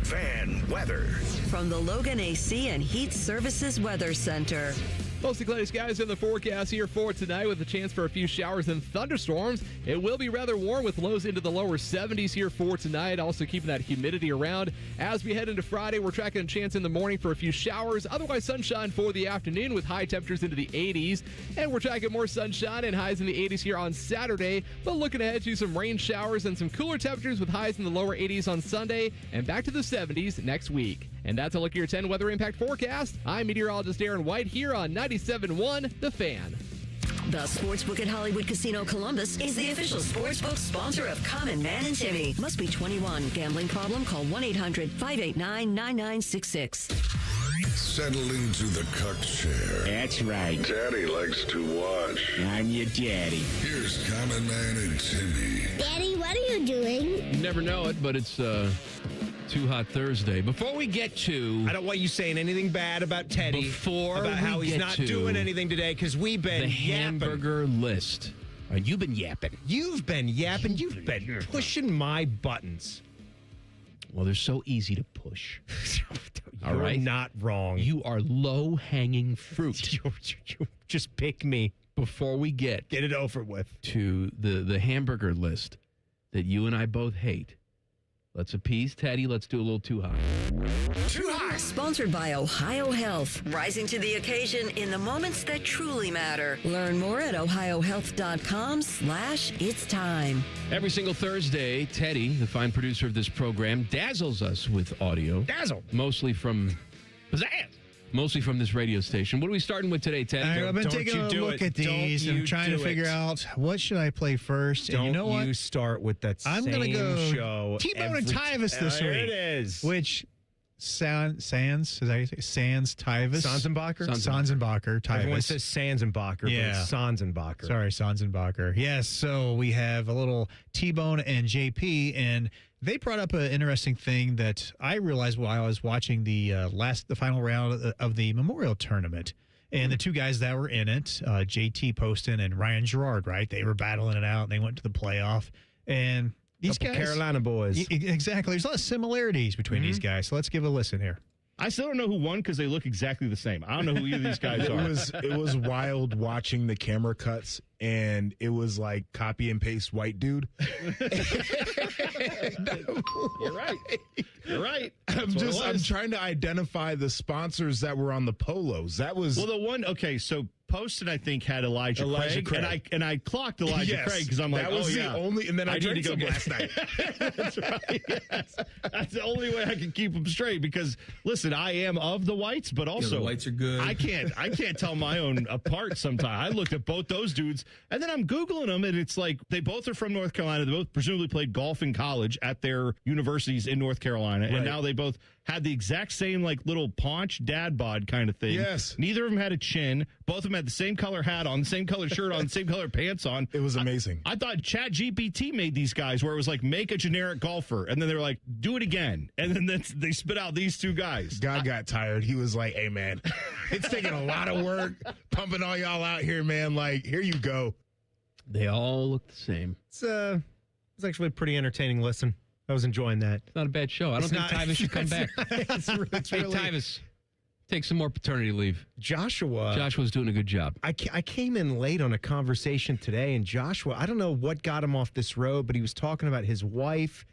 Fan weather. From the Logan AC and Heat Services Weather Center. Mostly cloudy skies in the forecast here for tonight with a chance for a few showers and thunderstorms. It will be rather warm with lows into the lower 70s here for tonight, also keeping that humidity around. As we head into Friday, we're tracking a chance in the morning for a few showers, otherwise sunshine for the afternoon with high temperatures into the 80s. And we're tracking more sunshine and highs in the 80s here on Saturday, but looking ahead to some rain showers and some cooler temperatures with highs in the lower 80s on Sunday and back to the 70s next week. And that's a look at your 10 weather impact forecast. I'm meteorologist Aaron White here on 97.1 The Fan. The Sportsbook at Hollywood Casino Columbus is the official sportsbook sponsor of Common Man and Timmy. Must be 21. Gambling problem? Call 1-800-589-9966. Settle into the cuck chair. That's right. Daddy likes to watch. I'm your daddy. Here's Common Man and Timmy. Daddy, what are you doing? You never know it, but it's Too Hot Thursday. Before we get to... I don't want you saying anything bad about Teddy. About how he's not doing anything today because we've been the hamburger list. You've been yapping. You've been yapping. You've been pushing my buttons. Well, they're so easy to push. All You're right? not wrong. You are low-hanging fruit. You just pick me. Before we get it over with to the hamburger list that you and I both hate, let's appease Teddy. Let's do a little Too Hot. Too Hot. Sponsored by Ohio Health. Rising to the occasion in the moments that truly matter. Learn more at ohiohealth.com/it's time. Every single Thursday, Teddy, the fine producer of this program, dazzles us with audio. Dazzle. Mostly from this radio station. What are we starting with today, Teddy? All right, I've been taking a look at these and trying to figure out what should I play first. And you know what? You start with that I'm same gonna go show. T-Bone and Tyvis this week. There it is. Which Sands, is that how you say it? Sands Tyvis? Sanzenbacher? Sanzenbacher, Tyvis. Everyone says Sanzenbacher, but it's Sanzenbacher. Sorry, Sanzenbacher. Yes, so we have a little T-Bone and JP, and they brought up an interesting thing that I realized while I was watching the final round of the Memorial Tournament. And the two guys that were in it, JT Poston and Ryan Gerard, right? They were battling it out, and they went to the playoff. And these guys, Carolina boys. Exactly. There's a lot of similarities between these guys. So let's give a listen here. I still don't know who won because they look exactly the same. I don't know who either of these guys are. It was wild watching the camera cuts, and it was like copy and paste white dude. You're right. You're right. I'm trying to identify the sponsors that were on the polos. That was the one. Okay, so Poston, I think, had Elijah Craig. And I clocked Elijah Craig because I'm like, that was the only. And then I drank some last night. That's right. Yes. That's the only way I can keep them straight. Because listen, I am of the whites, but also the whites are good. I can't tell my own apart. Sometimes I looked at both those dudes, and then I'm googling them, and it's like they both are from North Carolina. They both presumably played golf in college at their universities in North Carolina, and now they both had the exact same like little paunch dad bod kind of thing. Yes. Neither of them had a chin. Both of them had the same color hat on, the same color shirt on, the same color pants on. It was amazing. I thought ChatGPT made these guys where it was like, make a generic golfer. And then they were like, do it again. And then they spit out these two guys. God got tired. He was like, hey, man, it's taking a lot of work pumping all y'all out here, man. Like, here you go. They all look the same. It's actually a pretty entertaining listen. I was enjoying that. It's not a bad show. I don't think Tyvis should come back. Hey, Tyvis, take some more paternity leave. Joshua's doing a good job. I came in late on a conversation today, and Joshua, I don't know what got him off this road, but he was talking about his wife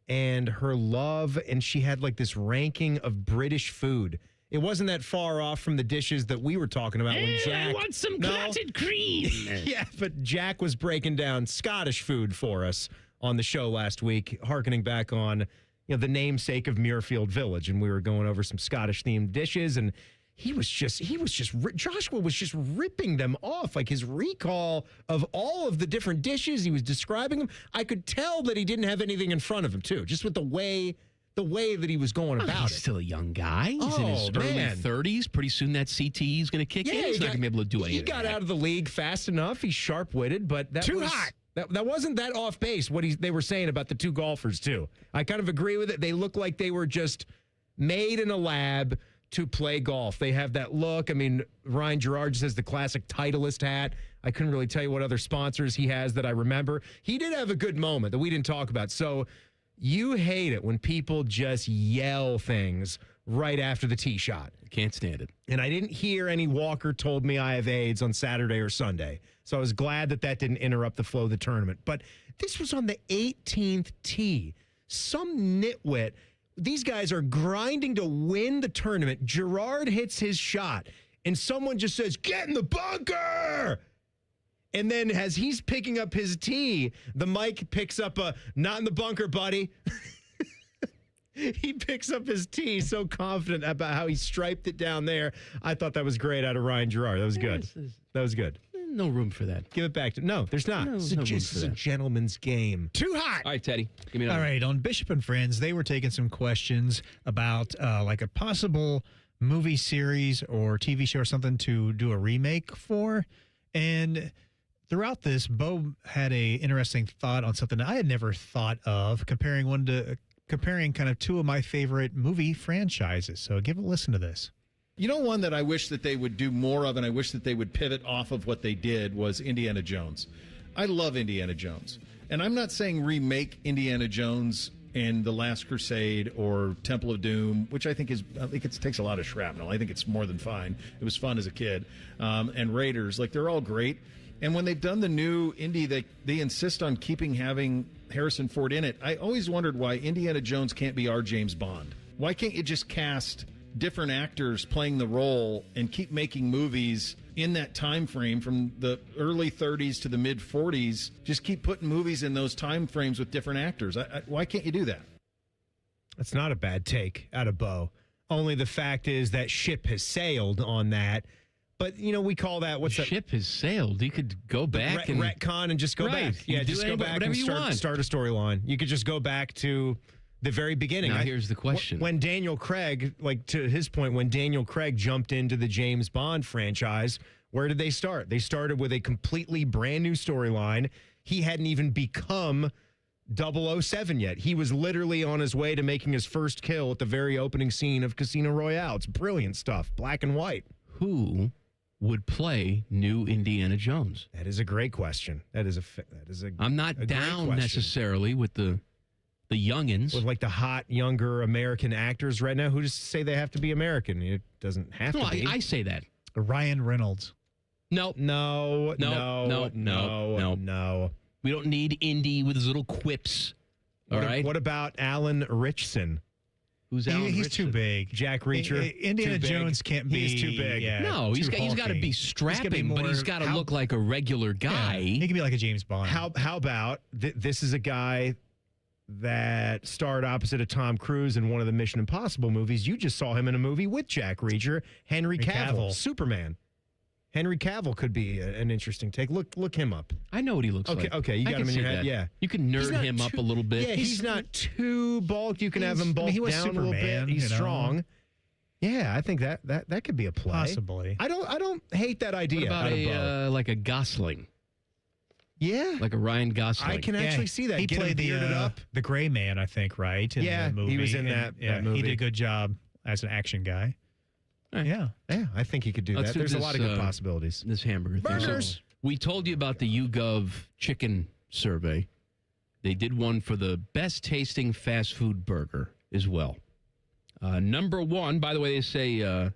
and her love, and she had like this ranking of British food. It wasn't that far off from the dishes that we were talking about when Jack... I want some clotted cream. Yeah, but Jack was breaking down Scottish food for us on the show last week, hearkening back on the namesake of Muirfield Village, and we were going over some Scottish-themed dishes, and Joshua was just ripping them off, like his recall of all of the different dishes. He was describing them. I could tell that he didn't have anything in front of him, too, just with the way that he was going about He's still a young guy. He's in his early 30s. Pretty soon that CTE is going to kick in. He's not going to be able to do anything. He got out of the league fast enough. He's sharp-witted, but that was... hot. That wasn't that off base, what they were saying about the two golfers, too. I kind of agree with it. They look like they were just made in a lab to play golf. They have that look. I mean, Ryan Gerard just has the classic Titleist hat. I couldn't really tell you what other sponsors he has that I remember. He did have a good moment that we didn't talk about. So you hate it when people just yell things right after the tee shot. Can't stand it. And I didn't hear any Walker told me I have AIDS on Saturday or Sunday. So I was glad that didn't interrupt the flow of the tournament. But this was on the 18th tee. Some nitwit. These guys are grinding to win the tournament. Gerard hits his shot, and someone just says, "Get in the bunker!" And then as he's picking up his tee, the mic picks up a, "Not in the bunker, buddy." He picks up his tee so confident about how he striped it down there. I thought that was great out of Ryan Gerard. That was good. That was good. No room for that. Give it back to... No, there's not. It's a gentleman's game. Too hot. All right, Teddy. Give me another. All right, on Bishop and Friends, they were taking some questions about like a possible movie series or TV show or something to do a remake for. And throughout this, Bo had a interesting thought on something that I had never thought of, comparing kind of two of my favorite movie franchises. So give a listen to this. You know, one that I wish that they would do more of, and I wish that they would pivot off of what they did, was Indiana Jones. I love Indiana Jones. And I'm not saying remake Indiana Jones and The Last Crusade or Temple of Doom, which I think it takes a lot of shrapnel. I think it's more than fine. It was fun as a kid. And Raiders, like, they're all great. And when they've done the new Indy, they insist on having Harrison Ford in it. I always wondered why Indiana Jones can't be our James Bond. Why can't you just cast different actors playing the role and keep making movies in that time frame from the early 30s to the mid 40s? Just keep putting movies in those time frames with different actors. Why can't you do that? That's not a bad take out of Bo. Only the fact is that ship has sailed on that. But, we call that, what's that? Ship has sailed. You could go back and retcon and just go back. Yeah, just go back and start a storyline. You could just go back to the very beginning. Now, here's the question. When Daniel Craig, to his point, when Daniel Craig jumped into the James Bond franchise, where did they start? They started with a completely brand new storyline. He hadn't even become 007 yet. He was literally on his way to making his first kill at the very opening scene of Casino Royale. It's brilliant stuff, black and white. Who would play new Indiana Jones? That is a great question. I'm not down necessarily with the youngins. With like the hot, younger American actors right now who just say they have to be American. It doesn't have to be. I say that. Ryan Reynolds. No. We don't need Indy with his little quips. All right. What about Alan Ritchson? Who's Alan He's Ritchson? too big. Jack Reacher. Indiana Jones can't be. He's too big. Yeah, no, he's got to be strapping, but he's got to look like a regular guy. Yeah, he can be like a James Bond. How about this is a guy that starred opposite of Tom Cruise in one of the Mission Impossible movies. You just saw him in a movie with Jack Reacher, Henry Cavill, Superman. Henry Cavill could be an interesting take. Look him up. I know what he looks like. Okay, you got him in your head. That. Yeah. You can nerd him up a little bit. Yeah, he's not too bulked. You can have him bulked down a little bit. He's strong. Yeah, I think that could be a play. Possibly. I don't hate that idea. What about like a Gosling? Yeah. Like a Ryan Gosling. I can actually see that. He played the Gray Man, I think, right? In the movie. He was in that movie. He did a good job as an action guy. Right. Yeah, I think he could do that. There's a lot of good possibilities. This hamburger thing. Burgers. So we told you about the YouGov chicken survey. They did one for the best tasting fast food burger as well. Number one, by the way, they say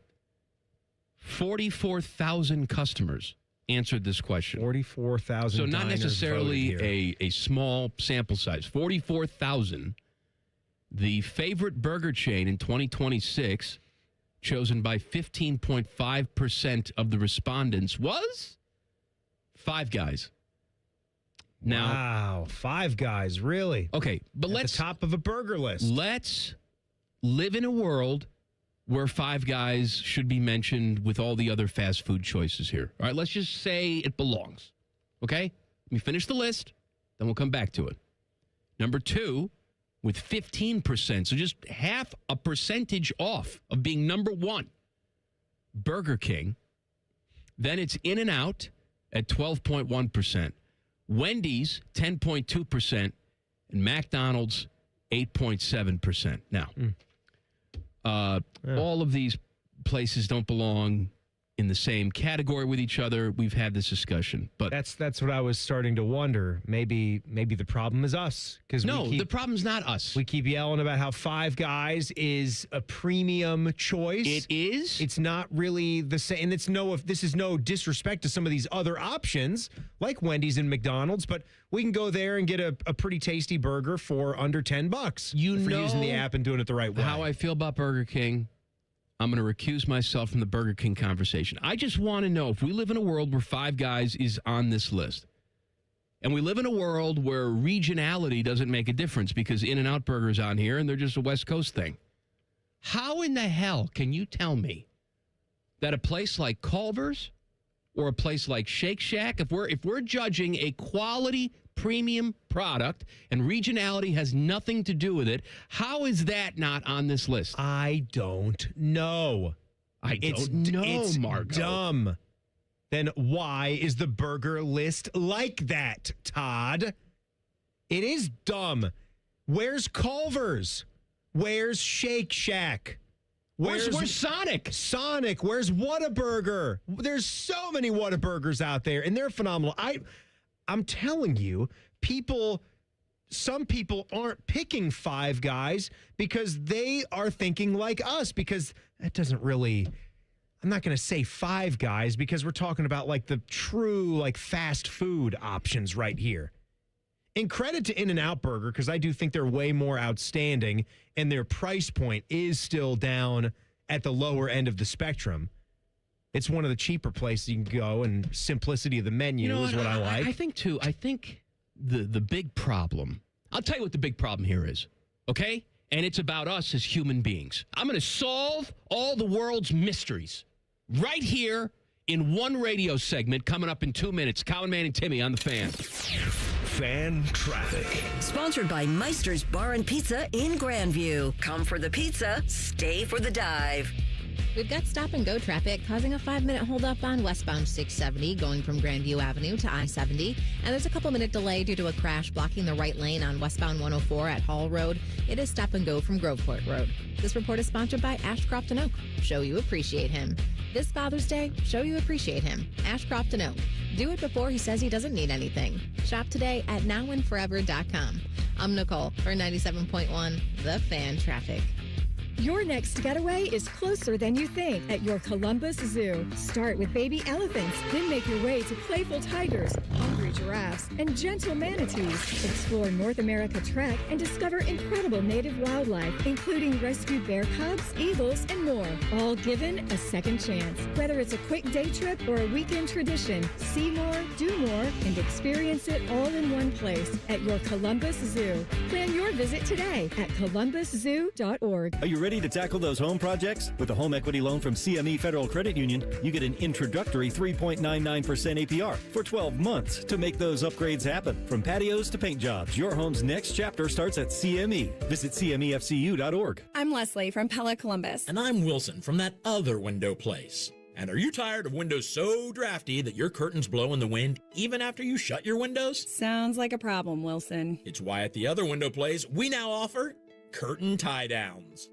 44,000 customers answered this question. 44,000. So not necessarily a small sample size. 44,000. The favorite burger chain in 2026, chosen by 15.5% of the respondents, was Five Guys. Now, wow, Five Guys, really? Okay, but at the top of a burger list. Let's live in a world where Five Guys should be mentioned with all the other fast food choices here. All right, let's just say it belongs. Okay? Let me finish the list, then we'll come back to it. Number two, with 15%, so just half a percentage off of being number one, Burger King. Then it's In-N-Out at 12.1%, Wendy's 10.2%, and McDonald's 8.7%. Now, all of these places don't belong in the same category with each other. We've had this discussion, but that's what I was starting to wonder. Maybe the problem is us, because the problem's not us. We keep yelling about how Five Guys is a premium choice. It is. It's not really the same. And this is no disrespect to some of these other options like Wendy's and McDonald's, but we can go there and get a pretty tasty burger for under $10. For using the app and doing it the right way. How I feel about Burger King. I'm going to recuse myself from the Burger King conversation. I just want to know if we live in a world where Five Guys is on this list, and we live in a world where regionality doesn't make a difference because In-N-Out Burger's on here and they're just a West Coast thing. How in the hell can you tell me that a place like Culver's or a place like Shake Shack, if we're judging a quality premium product and regionality has nothing to do with it, how is that not on this list? I don't know. It's Marco. Dumb. Then why is the burger list like that, Todd? It is dumb. Where's Culver's? Where's Shake Shack? Where's Sonic? Sonic. Where's Whataburger? There's so many Whataburgers out there, and they're phenomenal. I'm telling you, some people aren't picking Five Guys because they are thinking like us, because that doesn't really, I'm not going to say Five Guys because we're talking about like the true like fast food options right here. And credit to In-N-Out Burger, because I do think they're way more outstanding and their price point is still down at the lower end of the spectrum. It's one of the cheaper places you can go, and simplicity of the menu is what I like. I think, too, the big problem, I'll tell you what the big problem here is, okay? And it's about us as human beings. I'm going to solve all the world's mysteries right here in one radio segment coming up in 2 minutes. Colin, Man, and Timmy on the Fan. Fan Traffic. Sponsored by Meister's Bar and Pizza in Grandview. Come for the pizza, stay for the dive. We've got stop-and-go traffic causing a 5-minute holdup on westbound 670 going from Grandview Avenue to I-70. And there's a couple-minute delay due to a crash blocking the right lane on westbound 104 at Hall Road. It is stop-and-go from Groveport Road. This report is sponsored by Ashcroft & Oak. Show you appreciate him. This Father's Day, show you appreciate him. Ashcroft & Oak. Do it before he says he doesn't need anything. Shop today at nowandforever.com. I'm Nicole for 97.1 The Fan Traffic. Your next getaway is closer than you think at your Columbus Zoo. Start with baby elephants, then make your way to playful tigers, hungry giraffes, and gentle manatees. Explore North America Trek and discover incredible native wildlife, including rescued bear cubs, eagles, and more, all given a second chance. Whether it's a quick day trip or a weekend tradition, see more, do more, and experience it all in one place at your Columbus Zoo. Plan your visit today at columbuszoo.org. Are you ready to tackle those home projects? With a home equity loan from CME Federal Credit Union, you get an introductory 3.99% APR for 12 months to make those upgrades happen. From patios to paint jobs, your home's next chapter starts at CME. Visit CMEFCU.org. I'm Leslie from Pella Columbus. And I'm Wilson from that other window place. And are you tired of windows so drafty that your curtains blow in the wind even after you shut your windows? Sounds like a problem, Wilson. It's why at the other window place, we now offer curtain tie-downs.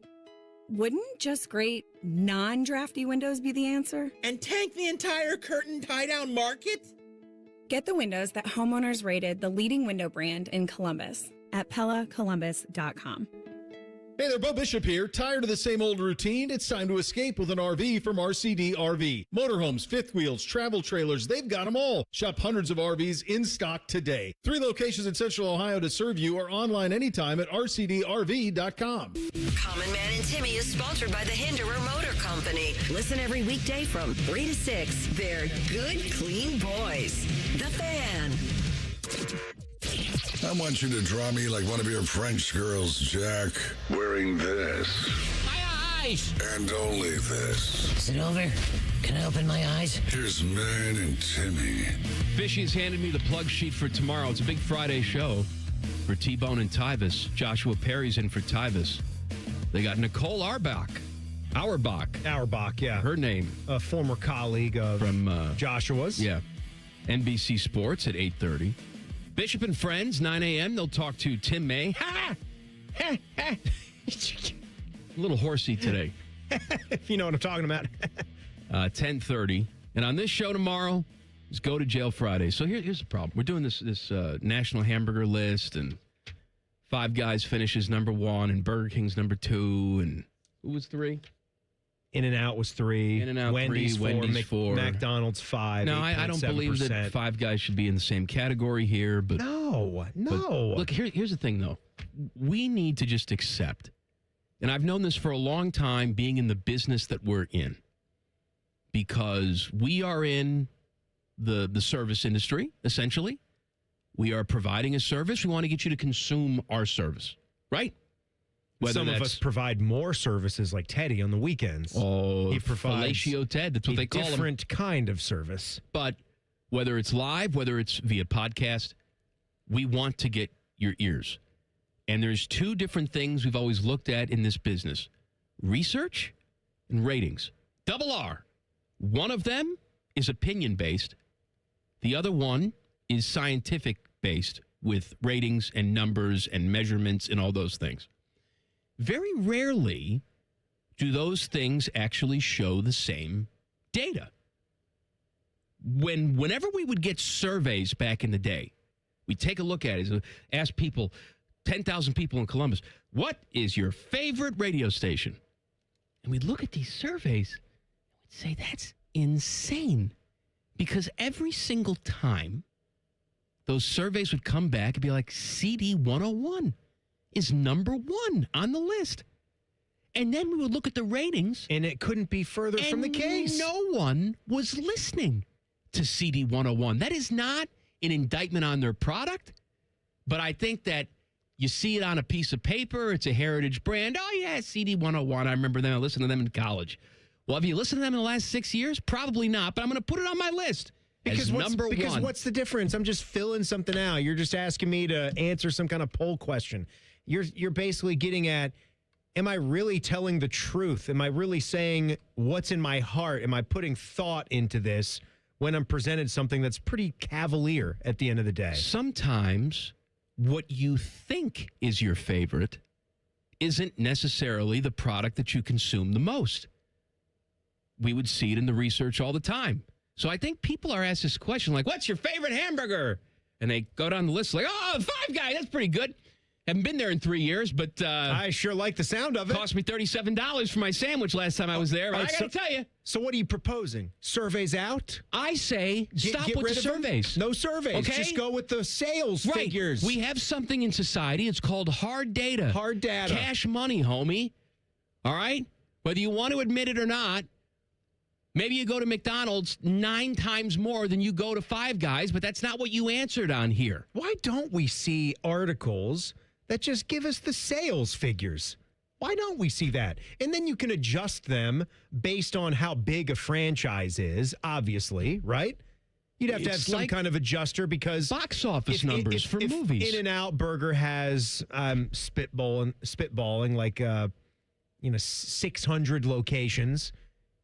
Wouldn't just great non-drafty windows be the answer? And tank the entire curtain tie-down market? Get the windows that homeowners rated the leading window brand in Columbus at PellaColumbus.com. Hey there, Bo Bishop here. Tired of the same old routine? It's time to escape with an RV from RCD RV. Motorhomes, fifth wheels, travel trailers, they've got them all. Shop hundreds of RVs in stock today. 3 locations in Central Ohio to serve you, or online anytime at rcdrv.com. Common Man and Timmy is sponsored by the Hinderer Motor Company. Listen every weekday from 3 to 6. They're good, clean boys. The Fan. I want you to draw me like one of your French girls, Jack, wearing this. My eyes! And only this. Is it over? Can I open my eyes? Here's Man and Timmy. Fishy has handed me the plug sheet for tomorrow. It's a big Friday show for T-Bone and Tyvis. Joshua Perry's in for Tyvis. They got Nicole Auerbach, yeah. Her name. A former colleague of from Joshua's. Yeah. NBC Sports at 8:30. Bishop and Friends, 9 a.m. They'll talk to Tim May. A little horsey today. If you know what I'm talking about. 10:30. And on this show tomorrow is Go to Jail Friday. So here's the problem. We're doing this national hamburger list, and Five Guys finishes number 1, and Burger King's number 2, and who was 3? In-N-Out was 3. In-N-Out Wendy's 3, Wendy's 4. McDonald's 5. No, I don't believe that Five Guys should be in the same category here. But No. But look, here's the thing, though. We need to just accept, and I've known this for a long time, being in the business that we're in, because we are in the service industry, essentially. We are providing a service. We want to get you to consume our service, right? Some of us provide more services, like Teddy on the weekends. Oh, he provides Fellatio Ted. That's what they call him. Different kind of service. But whether it's live, whether it's via podcast, we want to get your ears. And there's 2 different things we've always looked at in this business: research and ratings. Double R. One of them is opinion-based. The other one is scientific-based, with ratings and numbers and measurements and all those things. Very rarely do those things actually show the same data. whenever we would get surveys back in the day, we take a look at it, ask people, 10,000 people in Columbus, what is your favorite radio station? And we'd look at these surveys and we'd say, that's insane. Because every single time those surveys would come back and be like, CD 101 is number one on the list. And then we would look at the ratings. And it couldn't be further from the case. No one was listening to CD 101. That is not an indictment on their product. But I think that you see it on a piece of paper. It's a heritage brand. Oh, yeah, CD 101. I remember them. I listened to them in college. Well, have you listened to them in the last 6 years? Probably not. But I'm going to put it on my list. Because what's the difference? I'm just filling something out. You're just asking me to answer some kind of poll question. You're basically getting at, am I really telling the truth? Am I really saying what's in my heart? Am I putting thought into this when I'm presented something that's pretty cavalier at the end of the day? Sometimes what you think is your favorite isn't necessarily the product that you consume the most. We would see it in the research all the time. So I think people are asked this question, like, what's your favorite hamburger? And they go down the list like, oh, Five Guys, that's pretty good. Haven't been there in 3 years, but I sure like the sound of it. Cost me $37 for my sandwich last time I was there. But I got to tell you. So what are you proposing? Surveys out? I say stop with the surveys. No surveys. Okay? Just go with the sales figures. We have something in society. It's called hard data. Hard data. Cash money, homie. All right? Whether you want to admit it or not, maybe you go to McDonald's 9 times more than you go to Five Guys, but that's not what you answered on here. Why don't we see articles that just give us the sales figures? Why don't we see that? And then you can adjust them based on how big a franchise is, obviously, right? You'd have to have some kind of adjuster because box office numbers for movies. In-N-Out Burger has spitballing like 600 locations,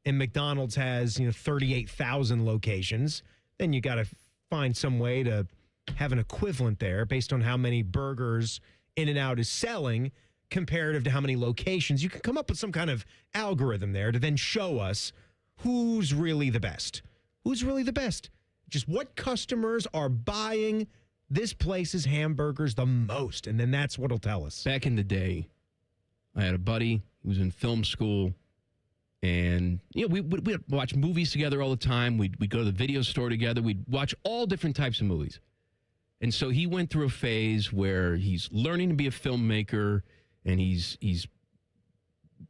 and McDonald's has 38,000 locations. Then you got to find some way to have an equivalent there based on how many burgers In-N-Out is selling comparative to how many locations. You can come up with some kind of algorithm there to then show us who's really the best. Who's really the best? Just what customers are buying this place's hamburgers the most, and then that's what'll tell us. Back in the day, I had a buddy who was in film school, and we'd watch movies together all the time. We'd go to the video store together. We'd watch all different types of movies. And so he went through a phase where he's learning to be a filmmaker, and he's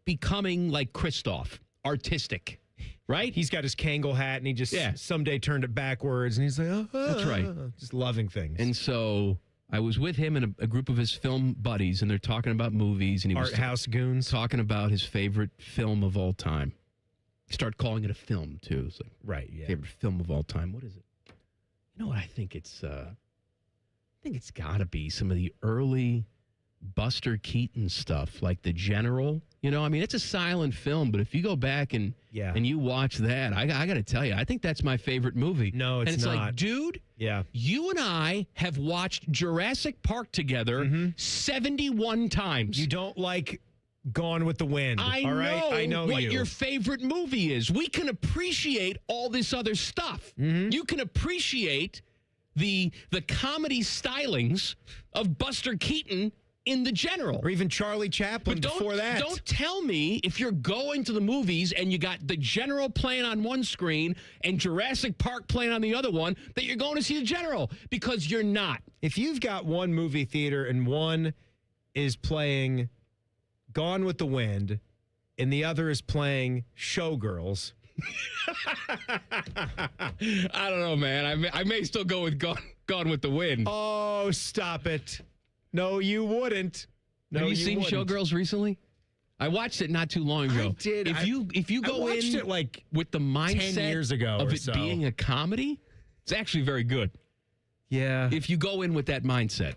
becoming like Christoph, artistic, right? He's got his Kangol hat, and he just someday turned it backwards, and he's like, that's right. Just loving things. And so I was with him and a group of his film buddies, and they're talking about movies, and he was Art House goons talking about his favorite film of all time. He started calling it a film too. It's like favorite film of all time. What is it? You know what? I think it's got to be some of the early Buster Keaton stuff, like The General. It's a silent film, but if you go back and you watch that, I got to tell you, I think that's my favorite movie. No, it's not. Like, dude, you and I have watched Jurassic Park together 71 times. You don't like Gone with the Wind. I know what your favorite movie is. We can appreciate all this other stuff. You can appreciate the comedy stylings of Buster Keaton in The General. Or even Charlie Chaplin before that. Don't tell me if you're going to the movies and you got The General playing on one screen and Jurassic Park playing on the other one, that you're going to see The General, because you're not. If you've got one movie theater and one is playing Gone with the Wind and the other is playing Showgirls, I don't know, man. I may still go with Gone with the Wind. Oh, stop it. No, you wouldn't. No, Have you seen Showgirls recently? I watched it not too long ago. I did. If you go in it like with the mindset 10 years ago of or it so. being a comedy, it's actually very good. Yeah. If you go in with that mindset.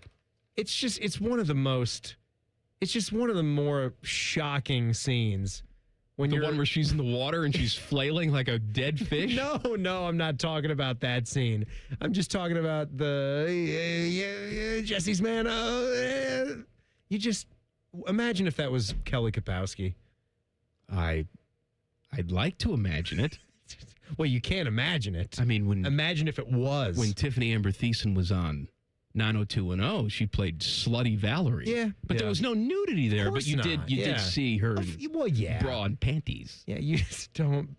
It's one of the more shocking scenes. The one where she's in the water and she's flailing like a dead fish? No, I'm not talking about that scene. I'm just talking about the Jesse's man. You just imagine if that was Kelly Kapowski. I'd like to imagine it. Well, you can't imagine it. I mean, imagine if it was. When Tiffany Amber Thiessen was on 90210, she played Slutty Valerie. Yeah. But there was no nudity there, but you did see her bra and panties. Yeah, you just don't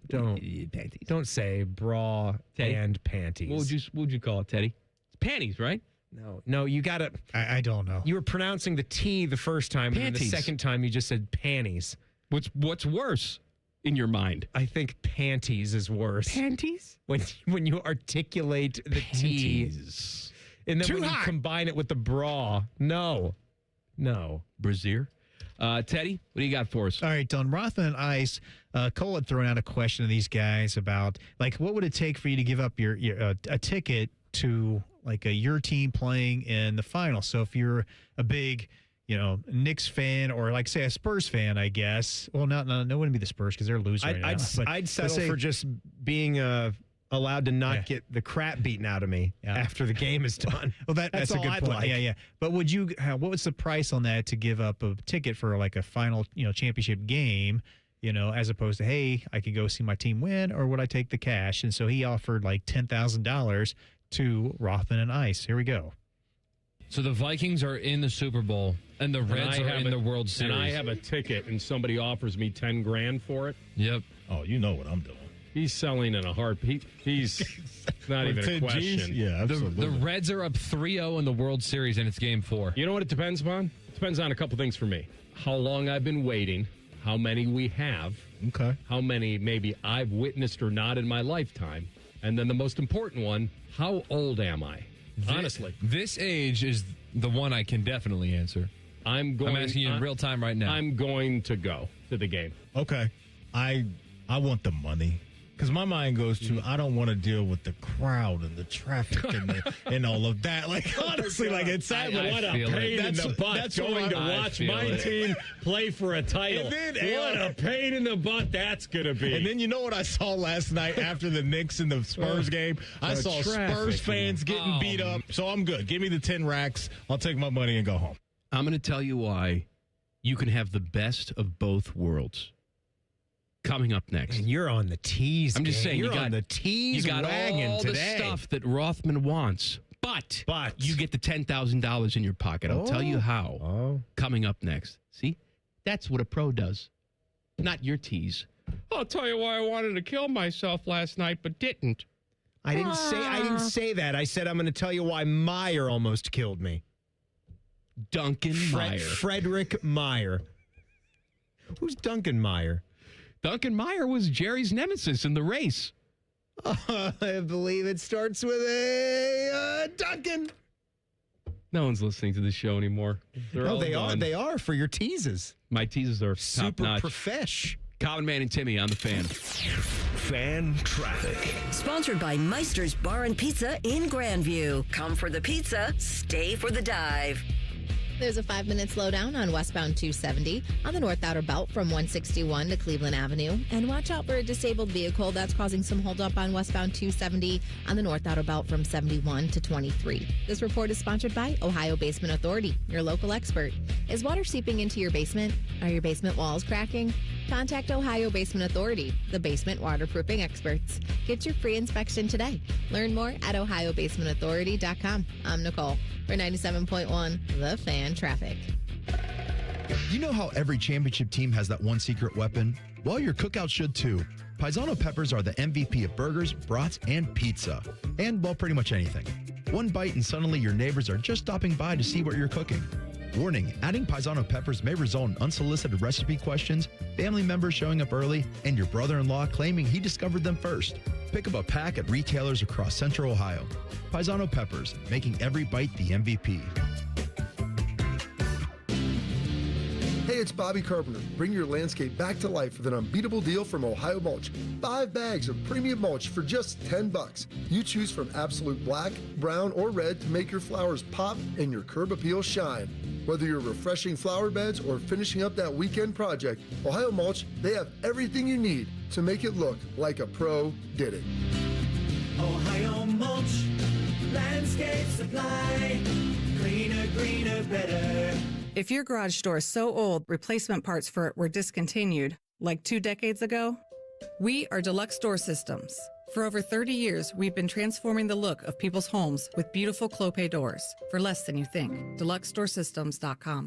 say bra and panties. What would you call it, Teddy? It's panties, right? No, you got to. I don't know. You were pronouncing the T the first time, and then the second time you just said panties. What's worse in your mind? I think panties is worse. Panties? When you articulate the Panties. T. And then when you combine it with the bra. No. Brazier. Teddy, what do you got for us? All right, on Rothman and Ice, Cole had thrown out a question to these guys about, like, what would it take for you to give up your a ticket to, like, your team playing in the final? So if you're a big, Knicks fan or, like, say, a Spurs fan, I guess. Well, no, it wouldn't be the Spurs because they're losing right now. I'd settle for just being allowed to not get the crap beaten out of me after the game is done. Well, that's a good point. Yeah. But what was the price on that to give up a ticket for, like, a final, championship game, as opposed to, hey, I could go see my team win, or would I take the cash? And so he offered like $10,000 to Rothman and Ice. Here we go. So the Vikings are in the Super Bowl, and the Reds are in the World Series. And I have a ticket, and somebody offers me $10,000 for it. Yep. Oh, you know what I'm doing. He's selling in a heartbeat. He's not even a question. Yeah, absolutely. The Reds are up 3-0 in the World Series, and it's Game 4. You know what it depends upon? It depends on a couple things for me. How long I've been waiting, how many we have, how many maybe I've witnessed or not in my lifetime, and then the most important one, how old am I? Honestly. This age is the one I can definitely answer. I'm asking you in real time right now. I'm going to go to the game. Okay. I want the money. Because my mind goes to, I don't want to deal with the crowd and the traffic and all of that. Like, honestly, like, it's sad. What a pain in the butt. That's going to watch my team play for a title. What a pain in the butt that's going to be. And then you know what I saw last night after the Knicks and the Spurs game? I saw Spurs fans getting beat up. So I'm good. Give me the 10 racks. I'll take my money and go home. I'm going to tell you why you can have the best of both worlds. Coming up next. And you're on the tease. I'm just saying, you're on the tease wagon all today. The stuff that Rothman wants, but you get the $10,000 in your pocket. I'll tell you how. Coming up next. See, that's what a pro does, not your tease. I'll tell you why I wanted to kill myself last night, but didn't. I didn't say that. I said I'm going to tell you why Meijer almost killed me. Duncan Meijer. Frederick Meijer. Who's Duncan Meijer? Duncan Meijer was Jerry's nemesis in the race. I believe it starts with a Duncan. No one's listening to the show anymore. They are. They are for your teases. My teases are super top-notch. profesh. Common Man and Timmy on the Fan. Fan traffic. Sponsored by Meister's Bar and Pizza in Grandview. Come for the pizza, stay for the dive. There's a 5-minute slowdown on westbound 270 on the North Outer Belt from 161 to Cleveland Avenue. And watch out for a disabled vehicle that's causing some holdup on westbound 270 on the North Outer Belt from 71 to 23. This report is sponsored by Ohio Basement Authority, your local expert. Is water seeping into your basement? Are your basement walls cracking? Contact Ohio Basement Authority, the basement waterproofing experts. Get your free inspection today. Learn more at ohiobasementauthority.com. I'm Nicole for 97.1 The Fan Traffic. You know how every championship team has that one secret weapon? Well, your cookout should too. Paisano peppers are the MVP of burgers, brats, and pizza. And, well, pretty much anything. One bite and suddenly your neighbors are just stopping by to see what you're cooking. Warning, adding Paisano peppers may result in unsolicited recipe questions, family members showing up early, and your brother-in-law claiming he discovered them first. Pick up a pack at retailers across Central Ohio. Paisano peppers, making every bite the MVP. Hey, it's Bobby Carpenter. Bring your landscape back to life with an unbeatable deal from Ohio Mulch. 5 bags of premium mulch for just $10. You choose from absolute black, brown, or red to make your flowers pop and your curb appeal shine. Whether you're refreshing flower beds or finishing up that weekend project, Ohio Mulch, they have everything you need to make it look like a pro did it. Ohio Mulch, landscape supply, cleaner, greener, better. If your garage door is so old, replacement parts for it were discontinued, like 2 decades ago, we are Deluxe Door Systems. For over 30 years, we've been transforming the look of people's homes with beautiful Clopay doors for less than you think. DeluxeDoorSystems.com.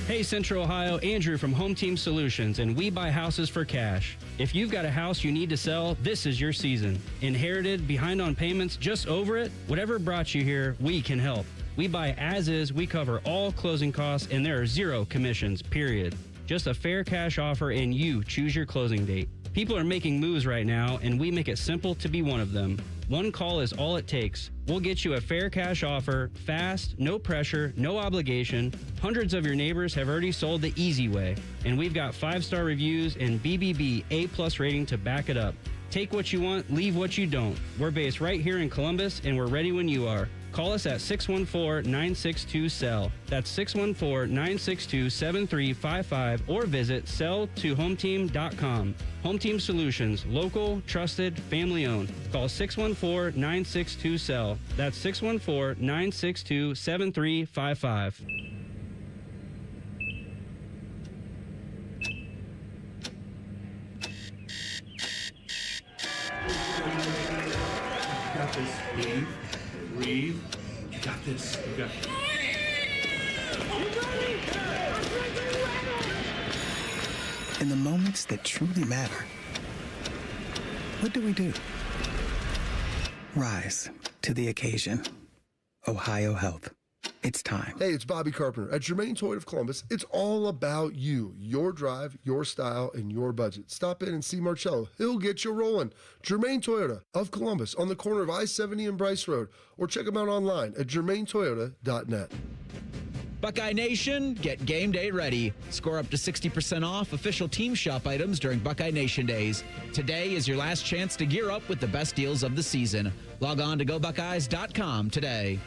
Hey Central Ohio, Andrew from Home Team Solutions, and we buy houses for cash. If you've got a house you need to sell, this is your season. Inherited, behind on payments, just over it? Whatever brought you here, we can help. We buy as is, we cover all closing costs, and there are 0 commissions, period. Just a fair cash offer and you choose your closing date. People are making moves right now, and we make it simple to be one of them. One call is all it takes. We'll get you a fair cash offer, fast, no pressure, no obligation. Hundreds of your neighbors have already sold the easy way, and we've got 5-star reviews and BBB A+ rating to back it up. Take what you want, leave what you don't. We're based right here in Columbus, and we're ready when you are. Call us at 614-962-SELL. That's 614-962-7355 or visit selltohometeam.com. Home Team Solutions, local, trusted, family owned. Call 614-962-SELL. That's 614-962-7355. Got this. Breathe. You got this. You got it. In the moments that truly matter, what do? Rise to the occasion. Ohio Health. It's time. Hey, it's Bobby Carpenter. At Germain Toyota of Columbus, it's all about you, your drive, your style, and your budget. Stop in and see Marcello. He'll get you rolling. Germain Toyota of Columbus on the corner of I-70 and Bryce Road. Or check them out online at germaintoyota.net. Buckeye Nation, get game day ready. Score up to 60% off official team shop items during Buckeye Nation days. Today is your last chance to gear up with the best deals of the season. Log on to GoBuckeyes.com today.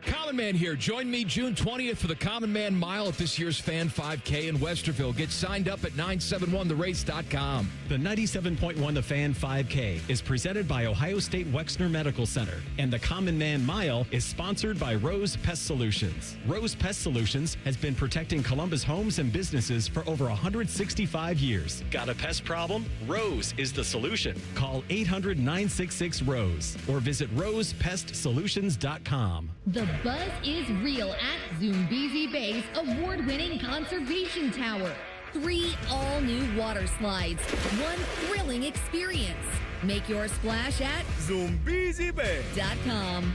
Common Man here. Join me June 20th for the Common Man Mile at this year's Fan 5K in Westerville. Get signed up at 971therace.com. The 97.1 The Fan 5K is presented by Ohio State Wexner Medical Center, and the Common Man Mile is sponsored by Rose Pest Solutions. Rose Pest Solutions has been protecting Columbus homes and businesses for over 165 years. Got a pest problem? Rose is the solution. Call 800-966-ROSE or visit rosepestsolutions.com. The buzz is real at Zoombezi Bay's award-winning conservation tower. 3 all-new water slides, 1 thrilling experience. Make your splash at ZoombeziBay.com.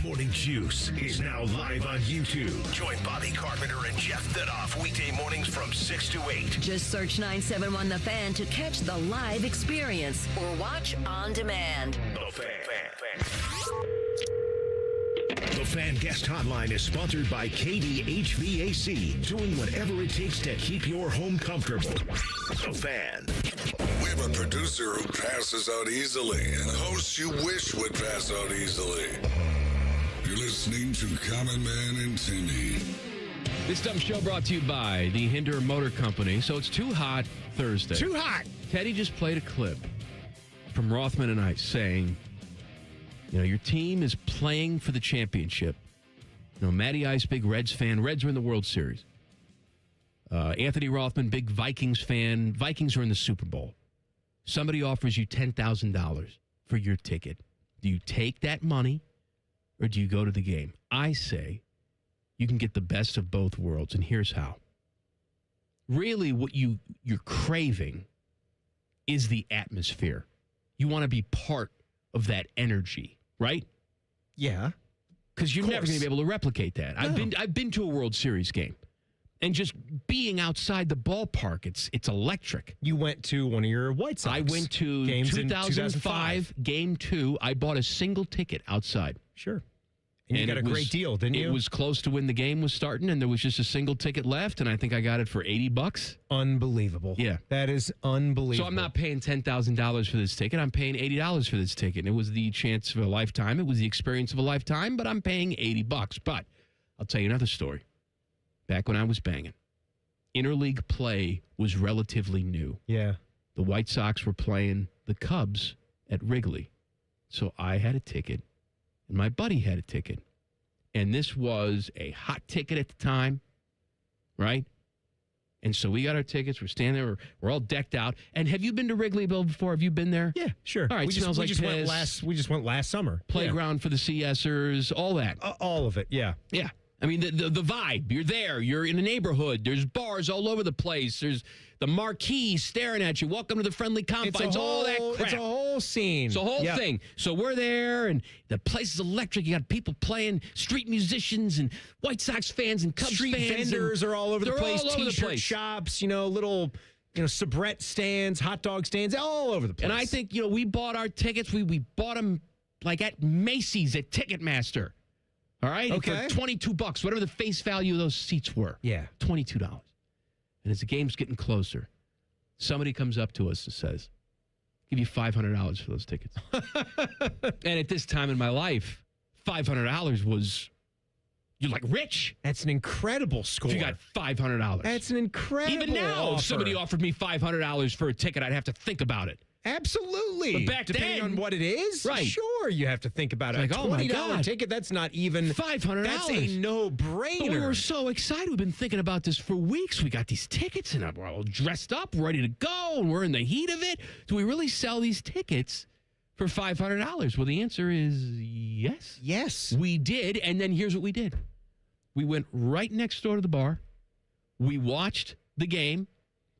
Morning Juice is now live on YouTube. Join Bobby Carpenter and Jeff Thidoff weekday mornings from 6 to 8. Just search 971 The Fan to catch the live experience or watch on demand. The Fan. The Fan Guest Hotline is sponsored by KD HVAC, doing whatever it takes to keep your home comfortable. The Fan. We have a producer who passes out easily and hosts you wish would pass out easily. You're listening to Common Man and Timmy. This dumb show brought to you by the Hinder Motor Company. So it's Too Hot Thursday. Too hot. Teddy just played a clip from Rothman and I saying, your team is playing for the championship. Matty Ice, big Reds fan. Reds are in the World Series. Anthony Rothman, big Vikings fan. Vikings are in the Super Bowl. Somebody offers you $10,000 for your ticket. Do you take that money or do you go to the game? I say you can get the best of both worlds, and here's how. Really, what you're craving is the atmosphere. You want to be part of that energy, right? Yeah. Because you're never going to be able to replicate that. No. I've been to a World Series game, and just being outside the ballpark, it's electric. You went to one of your White Sox I went to games 2005 Game 2. I bought a single ticket outside. Sure. And you got a great deal, didn't you? It was close to when the game was starting, and there was just a single ticket left, and I think I got it for $80. Unbelievable. Yeah. That is unbelievable. So I'm not paying $10,000 for this ticket. I'm paying $80 for this ticket. And it was the chance of a lifetime. It was the experience of a lifetime, but I'm paying $80. But I'll tell you another story. Back when I was banging, interleague play was relatively new. Yeah. The White Sox were playing the Cubs at Wrigley. So I had a ticket. And my buddy had a ticket. And this was a hot ticket at the time, right? And so we got our tickets. We're standing there. We're all decked out. And have you been to Wrigleyville before? Have you been there? Yeah, sure. All right. We Smells like piss. We just went last summer. Playground for the CSers, all that. All of it, yeah. Yeah. I mean, the vibe. You're there. You're in a neighborhood. There's bars all over the place. There's the marquee staring at you. Welcome to the friendly confines. All that crap. It's a whole scene. It's a whole thing. So we're there, and the place is electric. You got people playing, street musicians, and White Sox fans, and Cubs Street fans. vendors are all over the place. All over the T-shirt place. shops, little, soubrette stands, hot dog stands, all over the place. And I think, we bought our tickets. We bought them like at Macy's at Ticketmaster. All right? Okay. For $22, whatever the face value of those seats were. Yeah. $22. And as the game's getting closer, somebody comes up to us and says, give you $500 for those tickets. And at this time in my life, $500 was, you're like rich. That's an incredible score. If you got $500. That's an incredible Even now, offer. if somebody offered me $500 for a ticket, I'd have to think about it. Absolutely. But back depending then, on what it is, right. Sure, you have to think about it. Like, a $20 ticket, that's not even $500. That's a no-brainer. But we were so excited. We've been thinking about this for weeks. We got these tickets, and we're all dressed up, ready to go, and we're in the heat of it. Do we really sell these tickets for $500? Well, the answer is yes. Yes. We did, and then here's what we did. We went right next door to the bar. We watched the game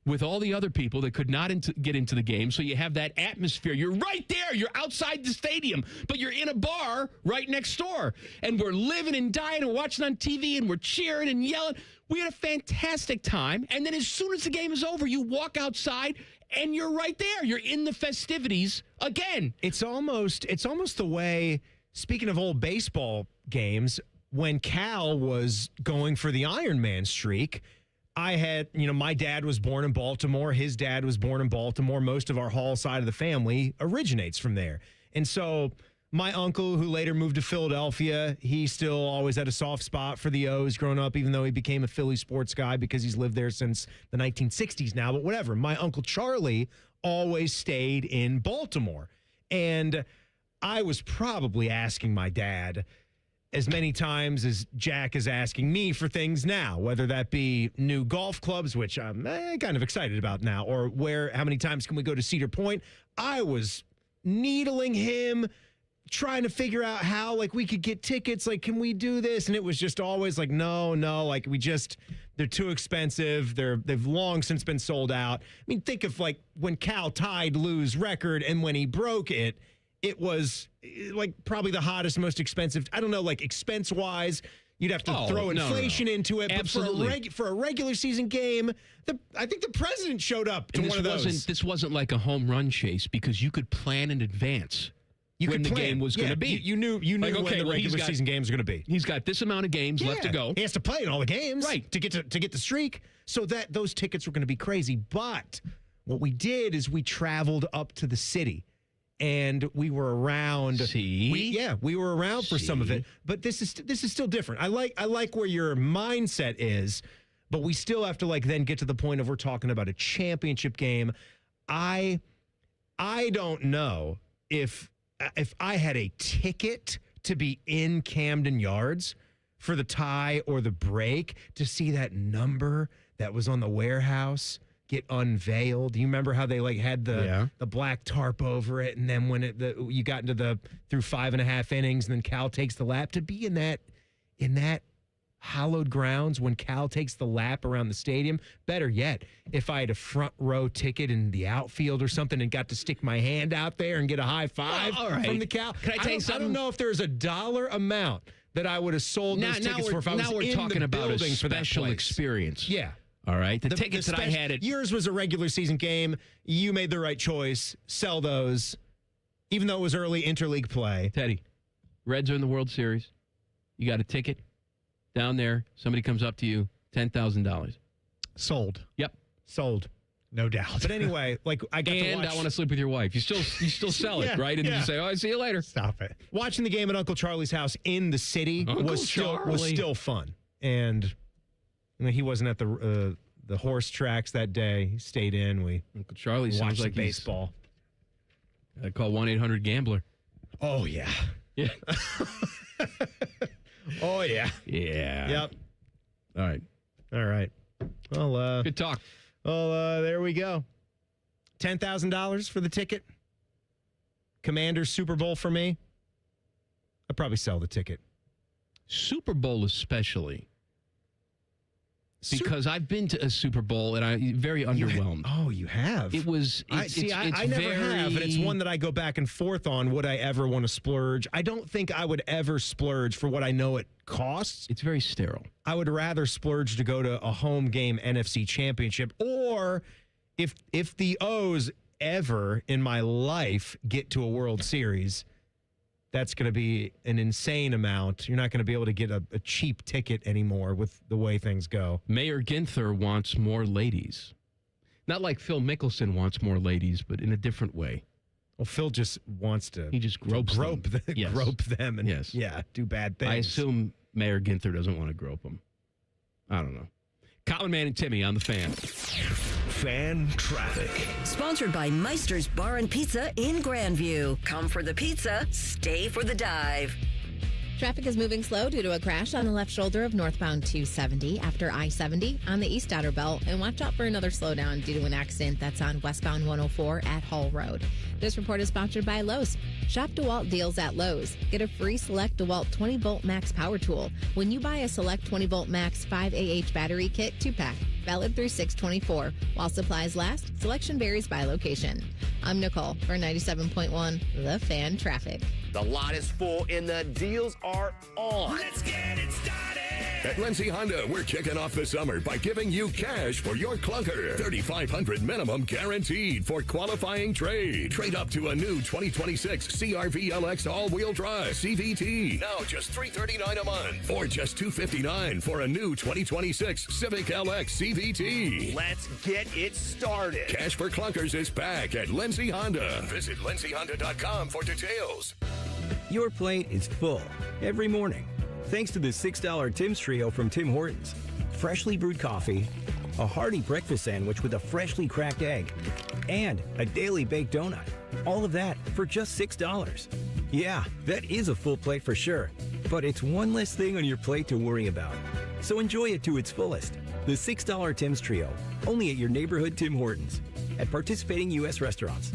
with all the other people that could not get into the game. So you have that atmosphere. You're right there. You're outside the stadium, but you're in a bar right next door. And we're living and dying and watching on TV, and we're cheering and yelling. We had a fantastic time. And then as soon as the game is over, you walk outside and you're right there. You're in the festivities again. It's almost the way, speaking of old baseball games, when Cal was going for the Iron Man streak, I had, my dad was born in Baltimore. His dad was born in Baltimore. Most of our Hall side of the family originates from there. And so my uncle, who later moved to Philadelphia, he still always had a soft spot for the O's growing up, even though he became a Philly sports guy because he's lived there since the 1960s now. But whatever. My Uncle Charlie always stayed in Baltimore. And I was probably asking my dad as many times as Jack is asking me for things now, whether that be new golf clubs, which I'm kind of excited about now, or how many times can we go to Cedar Point? I was needling him, trying to figure out how, we could get tickets. Can we do this? And it was just always no, they're too expensive. They've long since been sold out. I mean, think of when Cal tied Lou's record and when he broke it, it was probably the hottest, most expensive. I don't know, expense-wise, you'd have to throw inflation into it. Absolutely. But for a regular season game, I think the president showed up to one of those. This wasn't like a home run chase because you could plan in advance when the game was going to be. You knew when the regular season games were going to be. He's got this amount of games left to go. He has to play in all the games, right, to get the streak. So that those tickets were going to be crazy. But what we did is we traveled up to the city. And we were around. We were around for some of it. But this is still different. I like where your mindset is, but we still have to then get to the point of we're talking about a championship game. I don't know if I had a ticket to be in Camden Yards for the tie or the break to see that number that was on the warehouse get unveiled. Do you remember how they had the black tarp over it, and then when you got into through 5.5 innings, and then Cal takes the lap, to be in that hallowed grounds when Cal takes the lap around the stadium. Better yet, if I had a front row ticket in the outfield or something and got to stick my hand out there and get a high five from the Cal. Can I tell you something? I don't know if there's a dollar amount that I would have sold those tickets for if I was in the building for that place. Now we're talking about a special experience. Yeah. All right. The tickets that I had yours was a regular season game. You made the right choice. Sell those, even though it was early interleague play. Teddy, Reds are in the World Series. You got a ticket down there. Somebody comes up to you, $10,000. Sold. Yep. Sold. No doubt. But anyway, I got to watch. I want to sleep with your wife. You still sell it, right? And you say, "Oh, I see you later." Stop it. Watching the game at Uncle Charlie's house in the city was still fun. And he wasn't at the horse tracks that day. He stayed in. Uncle Charlie watched sounds like baseball. I call 1-800-GAMBLER. Oh yeah. Yeah. Oh yeah. Yeah. Yep. All right. All right. Well, good talk. Well, there we go. $10,000 for the ticket. Commanders Super Bowl for me. I'd probably sell the ticket. Super Bowl especially. Because I've been to a Super Bowl and I'm very underwhelmed. You have? It was. I never have, and it's one that I go back and forth on. Would I ever want to splurge? I don't think I would ever splurge for what I know it costs. It's very sterile. I would rather splurge to go to a home game NFC Championship, or if the O's ever in my life get to a World Series, that's going to be an insane amount. You're not going to be able to get a cheap ticket anymore with the way things go. Mayor Ginther wants more ladies. Not like Phil Mickelson wants more ladies, but in a different way. Well, Phil just wants to. He just gropes grope them. Yes. Grope them and do bad things. I assume Mayor Ginther doesn't want to grope them. I don't know. Common Man and Timmy on the Fan. Fan Traffic. Sponsored by Meister's Bar and Pizza in Grandview. Come for the pizza, stay for the dive. Traffic is moving slow due to a crash on the left shoulder of northbound 270 after I-70 on the East Outer Belt. And watch out for another slowdown due to an accident that's on westbound 104 at Hall Road. This report is sponsored by Lowe's. Shop DeWalt deals at Lowe's. Get a free Select DeWalt 20-volt max power tool when you buy a Select 20-volt max 5AH battery kit 2-pack. Valid through 6/24. While supplies last, selection varies by location. I'm Nicole for 97.1 The Fan Traffic. The lot is full and the deals are on. Let's get it started. At Werenski Honda, we're kicking off the summer by giving you cash for your clunker. $3,500 minimum guaranteed for qualifying trade. Trade up to a new 2026 CR-V LX all-wheel drive CVT. Now just $339 a month, or just $259 for a new 2026 Civic LX CVT. Let's get it started. Cash for clunkers is back at Werenski Honda. Visit WenskiHonda.com for details. Your plate is full every morning, thanks to the $6 Tim's Trio from Tim Hortons. Freshly brewed coffee, a hearty breakfast sandwich with a freshly cracked egg, and a daily baked donut. All of that for just $6. Yeah, that is a full plate for sure, but it's one less thing on your plate to worry about. So enjoy it to its fullest. The $6 Tim's Trio, only at your neighborhood Tim Hortons, at participating U.S. restaurants.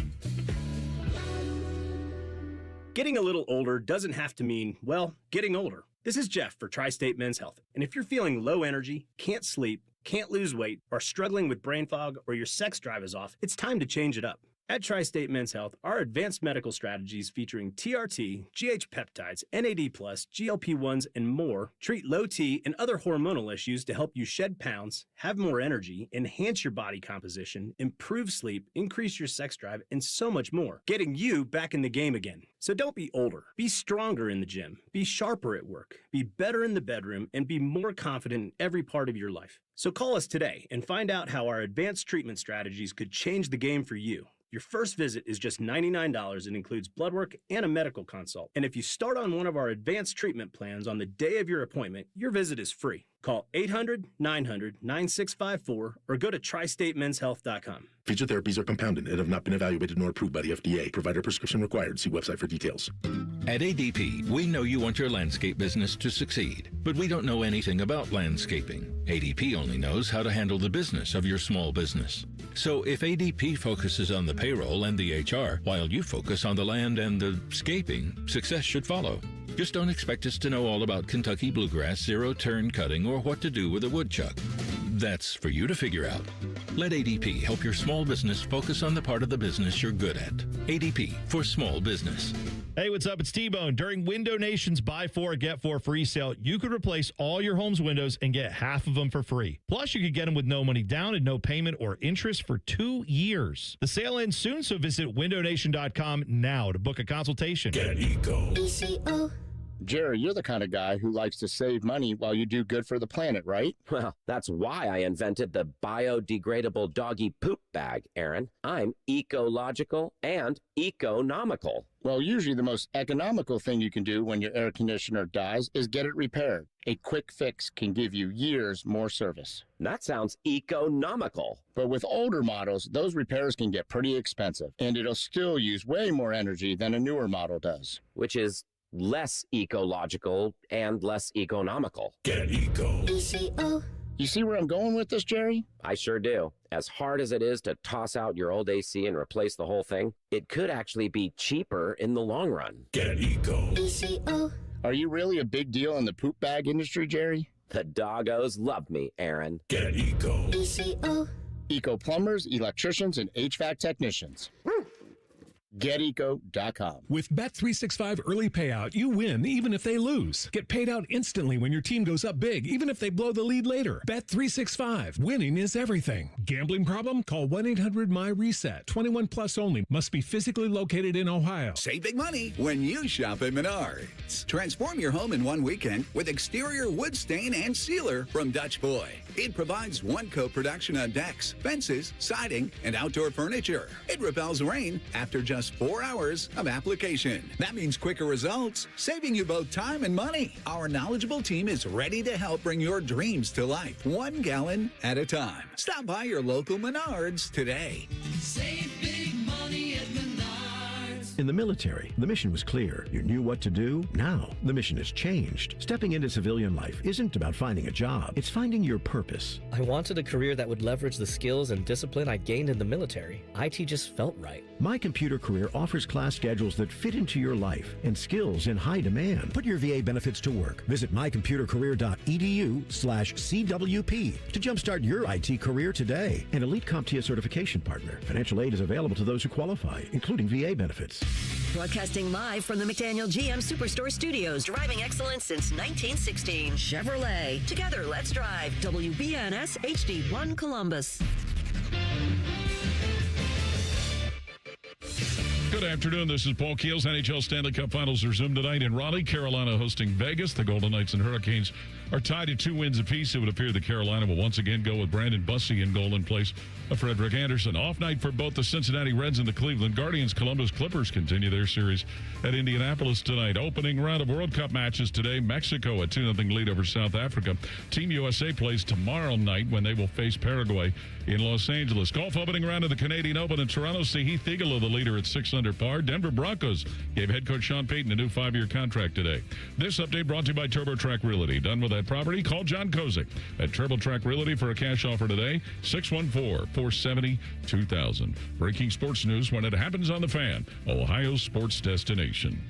Getting a little older doesn't have to mean, well, getting older. This is Jeff for Tri-State Men's Health. And if you're feeling low energy, can't sleep, can't lose weight, or struggling with brain fog, or your sex drive is off, it's time to change it up. At Tri-State Men's Health, our advanced medical strategies featuring TRT, GH peptides, NAD+, GLP-1s, and more treat low T and other hormonal issues to help you shed pounds, have more energy, enhance your body composition, improve sleep, increase your sex drive, and so much more, getting you back in the game again. So don't be older. Be stronger in the gym. Be sharper at work. Be better in the bedroom, and be more confident in every part of your life. So call us today and find out how our advanced treatment strategies could change the game for you. Your first visit is just $99 and includes blood work and a medical consult. And if you start on one of our advanced treatment plans on the day of your appointment, your visit is free. Call 800-900-9654 or go to tristatemenshealth.com. Feature therapies are compounded and have not been evaluated nor approved by the FDA. Provider prescription required. See website for details. At ADP, we know you want your landscape business to succeed, but we don't know anything about landscaping. ADP only knows how to handle the business of your small business. So if ADP focuses on the payroll and the HR, while you focus on the land and the scaping, success should follow. Just don't expect us to know all about Kentucky bluegrass, zero-turn cutting, or what to do with a woodchuck. That's for you to figure out. Let ADP help your small business focus on the part of the business you're good at. ADP for small business. Hey, what's up? It's T-Bone. During Window Nation's Buy 4, Get 4 free sale, you could replace all your home's windows and get half of them for free. Plus, you could get them with no money down and no payment or interest for 2 years. The sale ends soon, so visit windownation.com now to book a consultation. Get Eco. ECO. Jerry, you're the kind of guy who likes to save money while you do good for the planet, right? Well, that's why I invented the biodegradable doggy poop bag, Aaron. I'm ecological and economical. Well, usually the most economical thing you can do when your air conditioner dies is get it repaired. A quick fix can give you years more service. That sounds economical. But with older models, those repairs can get pretty expensive, and it'll still use way more energy than a newer model does. Which is less ecological and less economical. Get Eco. ECO. You see where I'm going with this, Jerry? I sure do. As hard as it is to toss out your old AC and replace the whole thing, it could actually be cheaper in the long run. Get Eco. ECO. Are you really a big deal in the poop bag industry, Jerry? The doggos love me, Aaron. Get Eco. ECO. Eco plumbers, electricians, and HVAC technicians. GetEco.com. With Bet365 early payout, you win even if they lose. Get paid out instantly when your team goes up big, even if they blow the lead later. Bet365. Winning is everything. Gambling problem? Call 1-800-MY-RESET. 21 plus only. Must be physically located in Ohio. Save big money when you shop at Menards. Transform your home in one weekend with exterior wood stain and sealer from Dutch Boy. It provides one-coat protection on decks, fences, siding, and outdoor furniture. It repels rain after just 4 hours of application. That means quicker results, saving you both time and money. Our knowledgeable team is ready to help bring your dreams to life, 1 gallon at a time. Stop by your local Menards today. Save big money at Menards. In the military, the mission was clear. You knew what to do. Now, the mission has changed. Stepping into civilian life isn't about finding a job. It's finding your purpose. I wanted a career that would leverage the skills and discipline I gained in the military. IT just felt right. My Computer Career offers class schedules that fit into your life and skills in high demand. Put your VA benefits to work. Visit mycomputercareer.edu/CWP to jumpstart your IT career today. An Elite CompTIA certification partner. Financial aid is available to those who qualify, including VA benefits. Broadcasting live from the McDaniel GM Superstore Studios. Driving excellence since 1916. Chevrolet. Together, let's drive. WBNS HD1 Columbus. Good afternoon. This is Paul Keels. NHL Stanley Cup Finals resume tonight in Raleigh. Carolina hosting Vegas. The Golden Knights and Hurricanes are tied at 2 wins apiece. It would appear that Carolina will once again go with Brandon Bussey in goal in place of Frederick Anderson. Off night for both the Cincinnati Reds and the Cleveland Guardians. Columbus Clippers continue their series at Indianapolis tonight. Opening round of World Cup matches today. Mexico a 2-0 lead over South Africa. Team USA plays tomorrow night when they will face Paraguay in Los Angeles. Golf opening round of the Canadian Open in Toronto. Sahith Theegala, the leader at 6 under par. Denver Broncos gave head coach Sean Payton a new 5-year contract today. This update brought to you by TurboTrack Realty. Done with that property? Call John Kozik at TurboTrack Realty for a cash offer today. 614-470-2000. Breaking sports news when it happens on The Fan, Ohio's sports destination.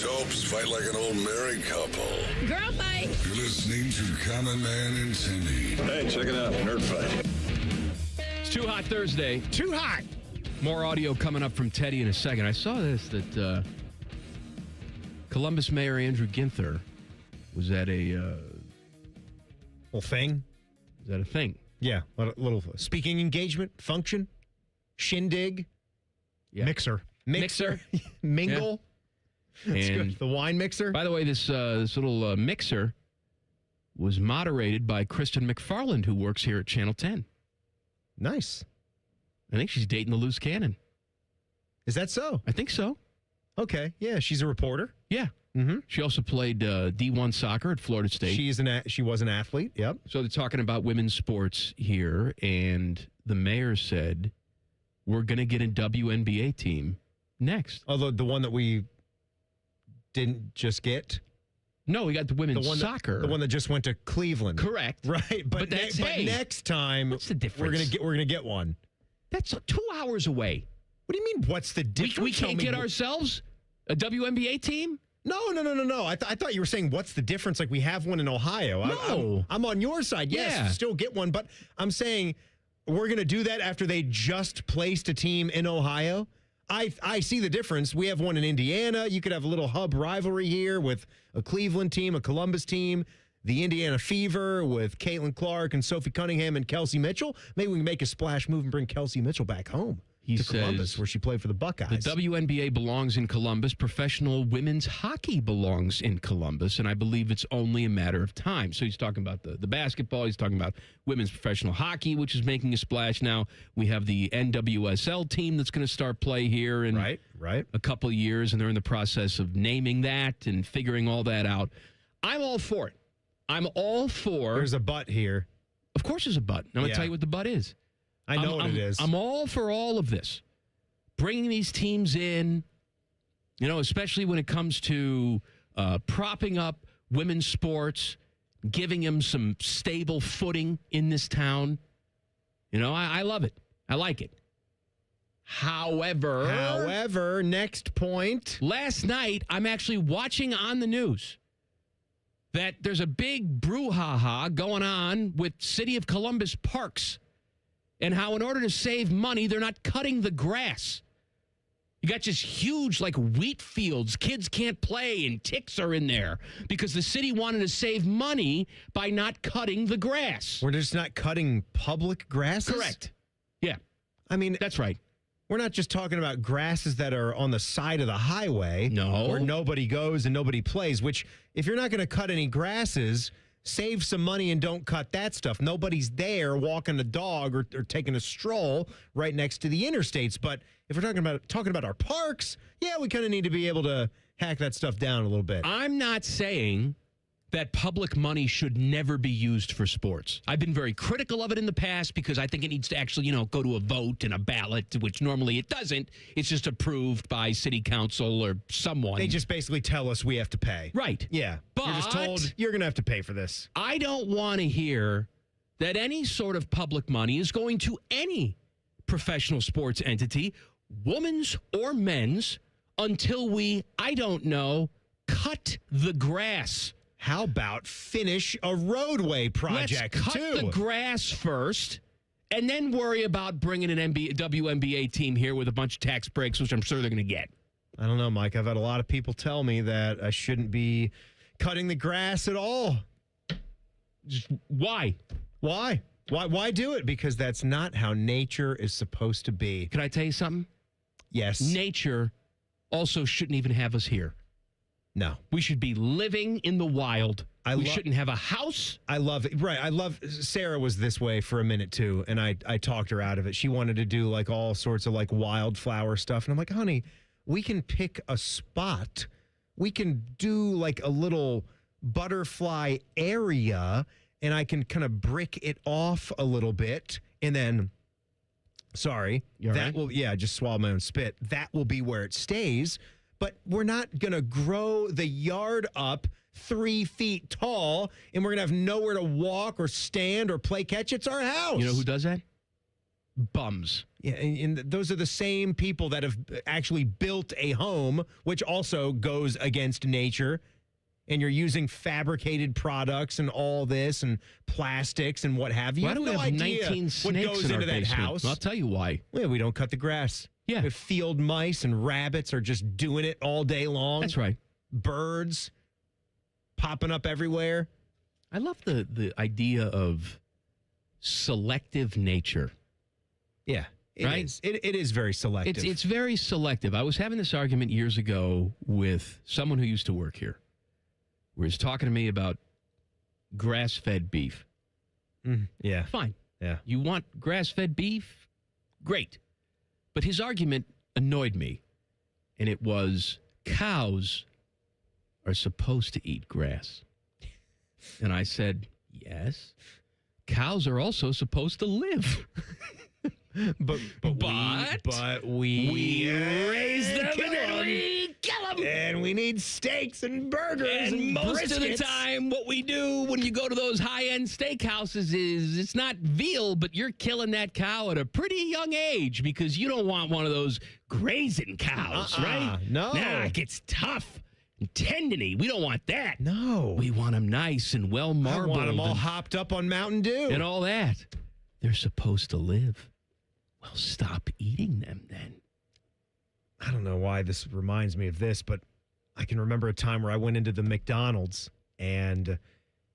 Dopes fight like an old married couple. Girl fight. You're listening to Common Man and Timmy. Hey, check it out. Nerd fight. It's Too Hot Thursday. Too hot. More audio coming up from Teddy in a second. I saw this, that Columbus Mayor Andrew Ginther was at a... little thing? Was that a thing? Yeah, a little speaking engagement, function, shindig, mixer. Mingle. Yeah. That's And good. The wine mixer. By the way, this little mixer was moderated by Kristen McFarland, who works here at Channel 10. Nice. I think she's dating the loose cannon. Is that so? I think so. Okay. Yeah, she's a reporter. Yeah. Mm-hmm. She also played D1 soccer at Florida State. She was an athlete. Yep. So they're talking about women's sports here, and the mayor said, we're going to get a WNBA team next. Although the one that we didn't just get? No, we got the women's soccer. The one that just went to Cleveland. Correct. Right. But next time, what's the difference? We're gonna get one. That's 2 hours away. What do you mean, what's the difference? We can't get ourselves a WNBA team? No. I thought you were saying, what's the difference? Like, we have one in Ohio. No. I'm on your side. Yes, still get one. But I'm saying we're going to do that after they just placed a team in Ohio. I see the difference. We have one in Indiana. You could have a little hub rivalry here with a Cleveland team, a Columbus team, the Indiana Fever with Caitlin Clark and Sophie Cunningham and Kelsey Mitchell. Maybe we can make a splash move and bring Kelsey Mitchell back home. He to says Columbus, where she played for the Buckeyes. The WNBA belongs in Columbus. Professional women's hockey belongs in Columbus, and I believe it's only a matter of time. So he's talking about the basketball. He's talking about women's professional hockey, which is making a splash now. We have the NWSL team that's going to start play here in right. a couple of years, and they're in the process of naming that and figuring all that out. I'm all for it. I'm all for... There's a but here. Of course there's a but. I'm going to tell you what the but is. I know what it is. I'm all for all of this. Bringing these teams in, Especially when it comes to propping up women's sports, giving them some stable footing in this town. I love it. I like it. However, next point. Last night, I'm actually watching on the news that there's a big brouhaha going on with City of Columbus parks and how in order to save money, they're not cutting the grass. You got just huge, wheat fields. Kids can't play, and ticks are in there because the city wanted to save money by not cutting the grass. We're just not cutting public grasses? Correct. Yeah. I mean, that's right. We're not just talking about grasses that are on the side of the highway. No. Where nobody goes and nobody plays, which if you're not going to cut any grasses, save some money and don't cut that stuff. Nobody's there walking a dog or taking a stroll right next to the interstates. But if we're talking about our parks, yeah, we kind of need to be able to hack that stuff down a little bit. I'm not saying that public money should never be used for sports. I've been very critical of it in the past because I think it needs to actually, go to a vote and a ballot, which normally it doesn't. It's just approved by city council or someone. They just basically tell us we have to pay. Right. Yeah. But you're just told you're going to have to pay for this. I don't want to hear that any sort of public money is going to any professional sports entity, women's or men's, until we, cut the grass. How about finish a roadway project, Let's cut the grass first, and then worry about bringing an WNBA team here with a bunch of tax breaks, which I'm sure they're going to get. I don't know, Mike. I've had a lot of people tell me that I shouldn't be cutting the grass at all. Just why? Why? Why do it? Because that's not how nature is supposed to be. Can I tell you something? Yes. Nature also shouldn't even have us here. No. We should be living in the wild. We shouldn't have a house. I love it. Right. Sarah was this way for a minute too, and I talked her out of it. She wanted to do all sorts of wildflower stuff. And I'm like, honey, we can pick a spot. We can do a little butterfly area, and I can kind of brick it off a little bit. And then, just swallow my own spit. That will be where it stays. But we're not going to grow the yard up 3 feet tall, and we're going to have nowhere to walk or stand or play catch. It's our house. You know who does that? Bums. Yeah, and those are the same people that have actually built a home, which also goes against nature. And you're using fabricated products and all this and plastics and what have you. Why do we have 19 snakes what goes in into our that basement? house? I'll tell you why. Yeah, we don't cut the grass. Yeah. The field mice and rabbits are just doing it all day long. That's right. Birds popping up everywhere. I love the idea of selective nature. Yeah. Right? It is very selective. It's very selective. I was having this argument years ago with someone who used to work here, where he's talking to me about grass-fed beef. Yeah. Fine. Yeah. You want grass-fed beef? Great. But his argument annoyed me, and it was cows are supposed to eat grass. And I said, yes, cows are also supposed to live. But we raise them and we kill them. And we need steaks and burgers and most briskets. of the time, what we do when you go to those high-end steakhouses is it's not veal, but you're killing that cow at a pretty young age because you don't want one of those grazing cows, right? No. Nah, it gets tough and tendony. We don't want that. No. We want them nice and well marbled. I want them all hopped up on Mountain Dew. And all that. They're supposed to live. Well, stop eating them then. I don't know why this reminds me of this, but I can remember a time where I went into the McDonald's and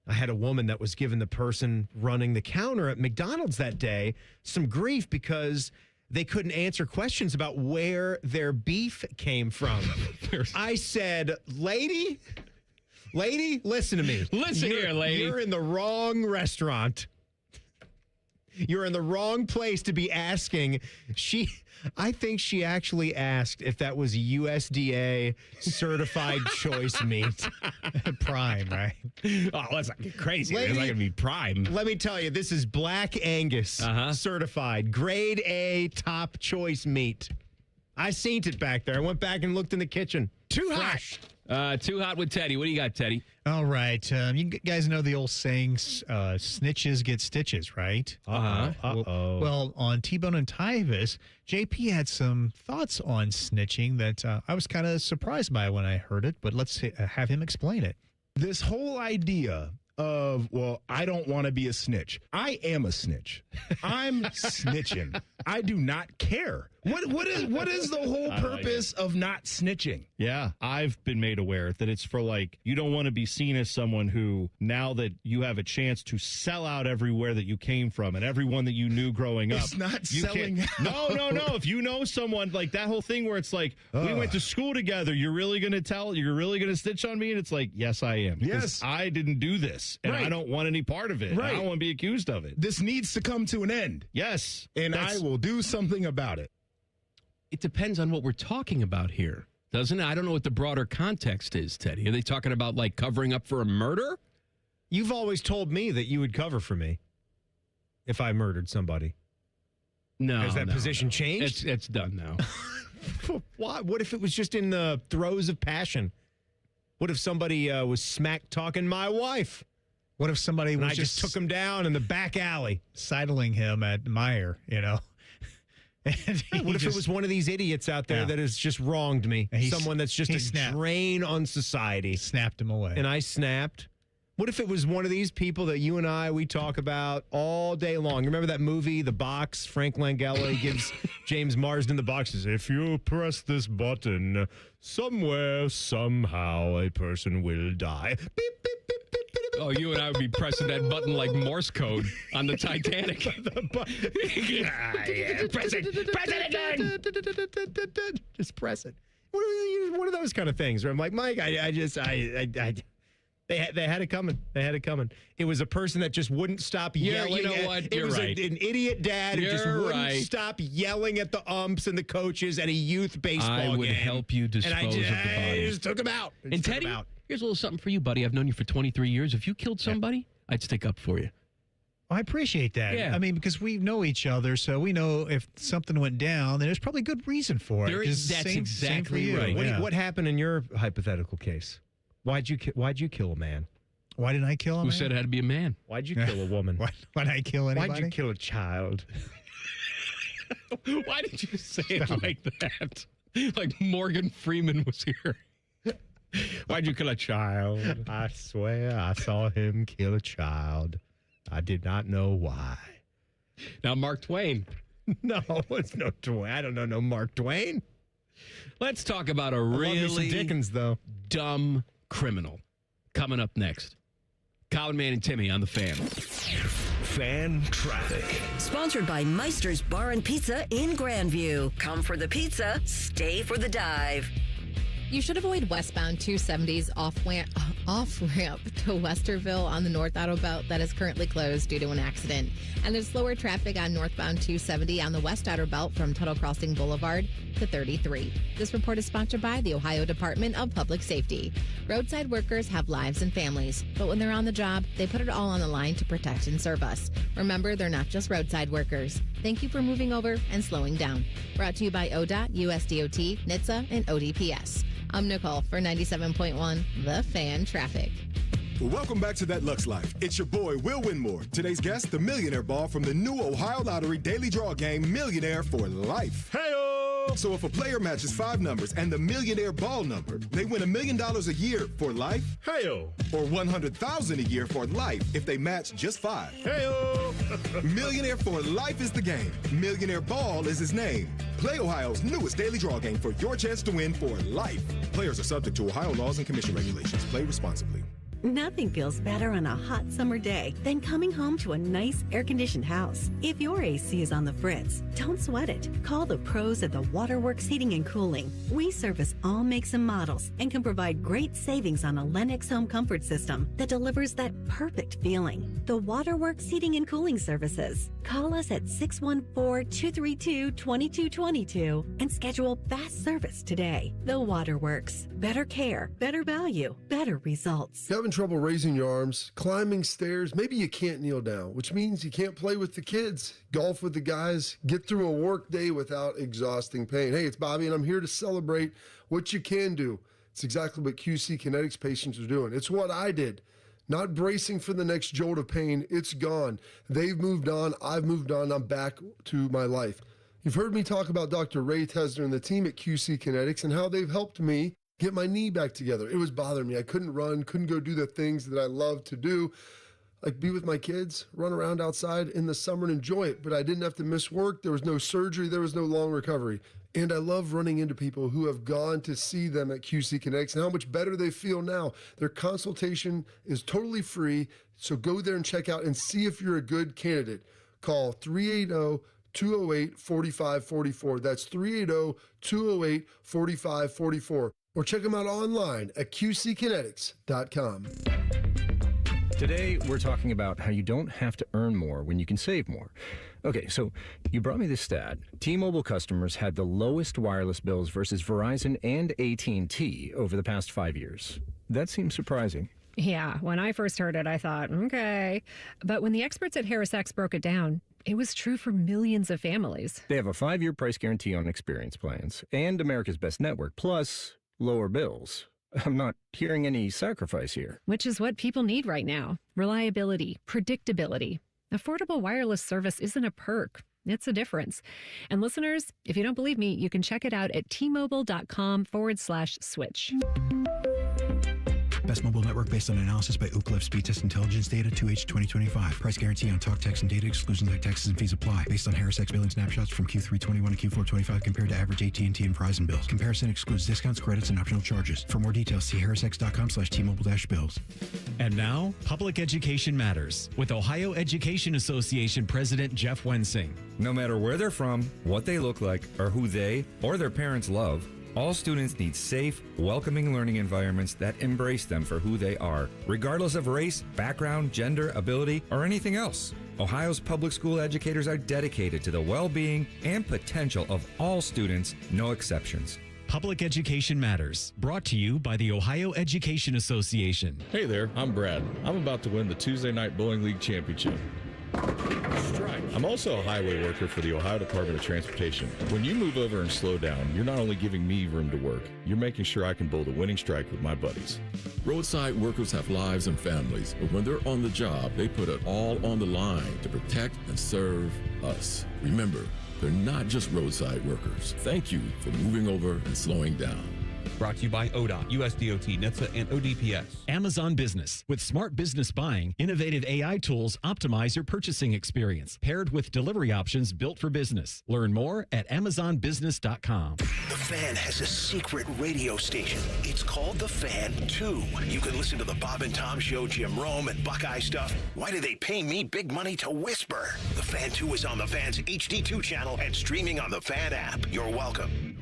I had a woman that was giving the person running the counter at McDonald's that day some grief because they couldn't answer questions about where their beef came from. I said, lady, listen to me. Listen here, lady. You're in the wrong restaurant. You're in the wrong place to be asking. I think she actually asked if that was USDA certified choice meat. Prime, right? Oh, let's not get crazy. Lady, It's not going to be prime. Let me tell you, this is Black Angus certified. Grade A top choice meat. I seen it back there. I went back and looked in the kitchen. Too Fresh. hot. Too hot with Teddy. What do you got, Teddy? All right. You guys know the old saying, snitches get stitches, right? Uh-oh. Well, on T-Bone and Tyvis, JP had some thoughts on snitching that I was kind of surprised by when I heard it, but let's have him explain it. This whole idea of, well, I don't want to be a snitch. I am a snitch. I'm snitching. I do not care. What is the whole purpose of not snitching? Yeah, I've been made aware that it's for like, you don't want to be seen as someone who, now that you have a chance to sell out everywhere that you came from and everyone that you knew growing up. It's not you selling out. No. If you know someone, like that whole thing where it's like, we went to school together, you're really going to snitch on me? And it's like, yes, I am. Yes. I didn't do this, and I don't want any part of it. Right. I don't want to be accused of it. This needs to come to an end. Yes. And I will do something about it. It depends on what we're talking about here, doesn't it? I don't know what the broader context is, Teddy. Are they talking about like covering up for a murder? You've always told me that you would cover for me if I murdered somebody. No. Has that position changed? It's done now. Why? What if it was just in the throes of passion? What if somebody was smack talking my wife? What if somebody was I just took him down in the back alley, sidling him at Meijer, What if it was one of these idiots out there that has just wronged me? Someone that's just a drain on society. Snapped him away. And I snapped. What if it was one of these people that you and we talk about all day long? Remember that movie, The Box? Frank Langella gives James Marsden the box. Says, if you press this button, somewhere, somehow, a person will die. Beep, beep, beep, beep, beep, beep. Oh, you and I would be pressing that button like Morse code on the Titanic. Press it again. Just press it. One of those kind of things where I'm like, Mike, They had it coming. It was a person that just wouldn't stop yelling. You know what? It You're was right. an idiot dad who just wouldn't stop yelling at the umps and the coaches at a youth baseball game. I would help you dispose of the body. I just took him out. And Teddy, here's a little something for you, buddy. I've known you for 23 years. If you killed somebody, I'd stick up for you. I appreciate that. Yeah. I mean, because we know each other, so we know if something went down, then there's probably good reason for it. That's exactly right. What happened in your hypothetical case? Why'd you kill a man? Why didn't I kill a man? Who said it had to be a man? Why'd you kill a woman? Why'd I kill anybody? Why'd you kill a child? Why did you say it like that? Like Morgan Freeman was here. Why'd you kill a child? I swear I saw him kill a child. I did not know why. Now, Mark Twain. No, it's no Twain. I don't know no Mark Twain. Let's talk about a I love me really some Dickens, though. Dumb criminal. Coming up next. Colin, Man, and Timmy on the Fan. Fan Traffic. Sponsored by Meister's Bar and Pizza in Grandview. Come for the pizza, stay for the dive. You should avoid westbound 270's off-ramp to Westerville on the North Auto Belt that is currently closed due to an accident. And there's slower traffic on northbound 270 on the West Outer Belt from Tuttle Crossing Boulevard to 33. This report is sponsored by the Ohio Department of Public Safety. Roadside workers have lives and families, but when they're on the job, they put it all on the line to protect and serve us. Remember, they're not just roadside workers. Thank you for moving over and slowing down. Brought to you by ODOT, USDOT, NHTSA, and ODPS. I'm Nicole for 97.1 The Fan Traffic. Welcome back to That Lux Life. It's your boy, Will Winmore. Today's guest, the Millionaire Ball from the new Ohio Lottery Daily Draw Game, Millionaire for Life. Hey-o! So if a player matches 5 numbers and the Millionaire Ball number, they win $1 million a year for life. Hey-o! Or $100,000 a year for life if they match just 5. Hey-o! Millionaire for Life is the game. Millionaire Ball is his name. Play Ohio's newest daily draw game for your chance to win for life. Players are subject to Ohio laws and commission regulations. Play responsibly. Nothing feels better on a hot summer day than coming home to a nice air-conditioned house. If your AC is on the fritz, don't sweat it. Call the pros at the Waterworks Heating and Cooling. We service all makes and models and can provide great savings on a Lennox home comfort system that delivers that perfect feeling. The Waterworks Heating and Cooling Services. Call us at 614-232-2222 and schedule fast service today. The Waterworks. Better care, better value, better results. Kevin trouble raising your arms, climbing stairs, maybe you can't kneel down, which means you can't play with the kids, golf with the guys, get through a work day without exhausting pain. Hey, it's Bobby, and I'm here to celebrate what you can do. It's exactly what QC Kinetics patients are doing. It's what I did. Not bracing for the next jolt of pain. It's gone. They've moved on. I've moved on. I'm back to my life. You've heard me talk about Dr. Ray Tesner and the team at QC Kinetics and how they've helped me get my knee back together. It was bothering me. I couldn't run, couldn't go do the things that I love to do, like be with my kids, run around outside in the summer and enjoy it. But I didn't have to miss work. There was no surgery. There was no long recovery. And I love running into people who have gone to see them at QC Kinetics and how much better they feel now. Their consultation is totally free. So go there and check out and see if you're a good candidate. Call 380-208-4544. That's 380-208-4544. Or check them out online at qckinetics.com. Today, we're talking about how you don't have to earn more when you can save more. Okay, so you brought me this stat. T-Mobile customers had the lowest wireless bills versus Verizon and AT&T over the past 5 years. That seems surprising. Yeah, when I first heard it, I thought, okay. But when the experts at HarrisX broke it down, it was true for millions of families. They have a 5-year price guarantee on experience plans and America's Best Network, plus lower bills. I'm not hearing any sacrifice here. Which is what people need right now. Reliability, predictability. Affordable wireless service isn't a perk. It's a difference. And listeners, if you don't believe me, you can check it out at tmobile.com/switch. Best mobile network based on analysis by Ookla Speed Test Intelligence Data 2H 2025. Price guarantee on talk, text, and data. Exclusions like taxes and fees apply. Based on HarrisX billing snapshots from Q3 21 to Q4 25 compared to average AT&T and Verizon bills. Comparison excludes discounts, credits, and optional charges. For more details, see harrisx.com/T-Mobile-bills. And now, Public Education Matters with Ohio Education Association President Jeff Wensing. No matter where they're from, what they look like, or who they or their parents love, all students need safe, welcoming learning environments that embrace them for who they are, regardless of race, background, gender, ability, or anything else. Ohio's public school educators are dedicated to the well-being and potential of all students, no exceptions. Public Education Matters, brought to you by the Ohio Education Association. Hey there, I'm Brad. I'm about to win the Tuesday Night Bowling League Championship. I'm also a highway worker for the Ohio Department of Transportation. When you move over and slow down, you're not only giving me room to work, you're making sure I can bowl the winning strike with my buddies. Roadside workers have lives and families, but when they're on the job, they put it all on the line to protect and serve us. Remember, they're not just roadside workers. Thank you for moving over and slowing down. Brought to you by ODOT, USDOT, NHTSA, and ODPS. Amazon Business. With smart business buying, innovative AI tools optimize your purchasing experience, paired with delivery options built for business. Learn more at amazonbusiness.com. The Fan has a secret radio station. It's called The Fan 2. You can listen to the Bob and Tom Show, Jim Rome, and Buckeye stuff. Why do they pay me big money to whisper? The Fan 2 is on the Fan's HD2 channel and streaming on the Fan app. You're welcome.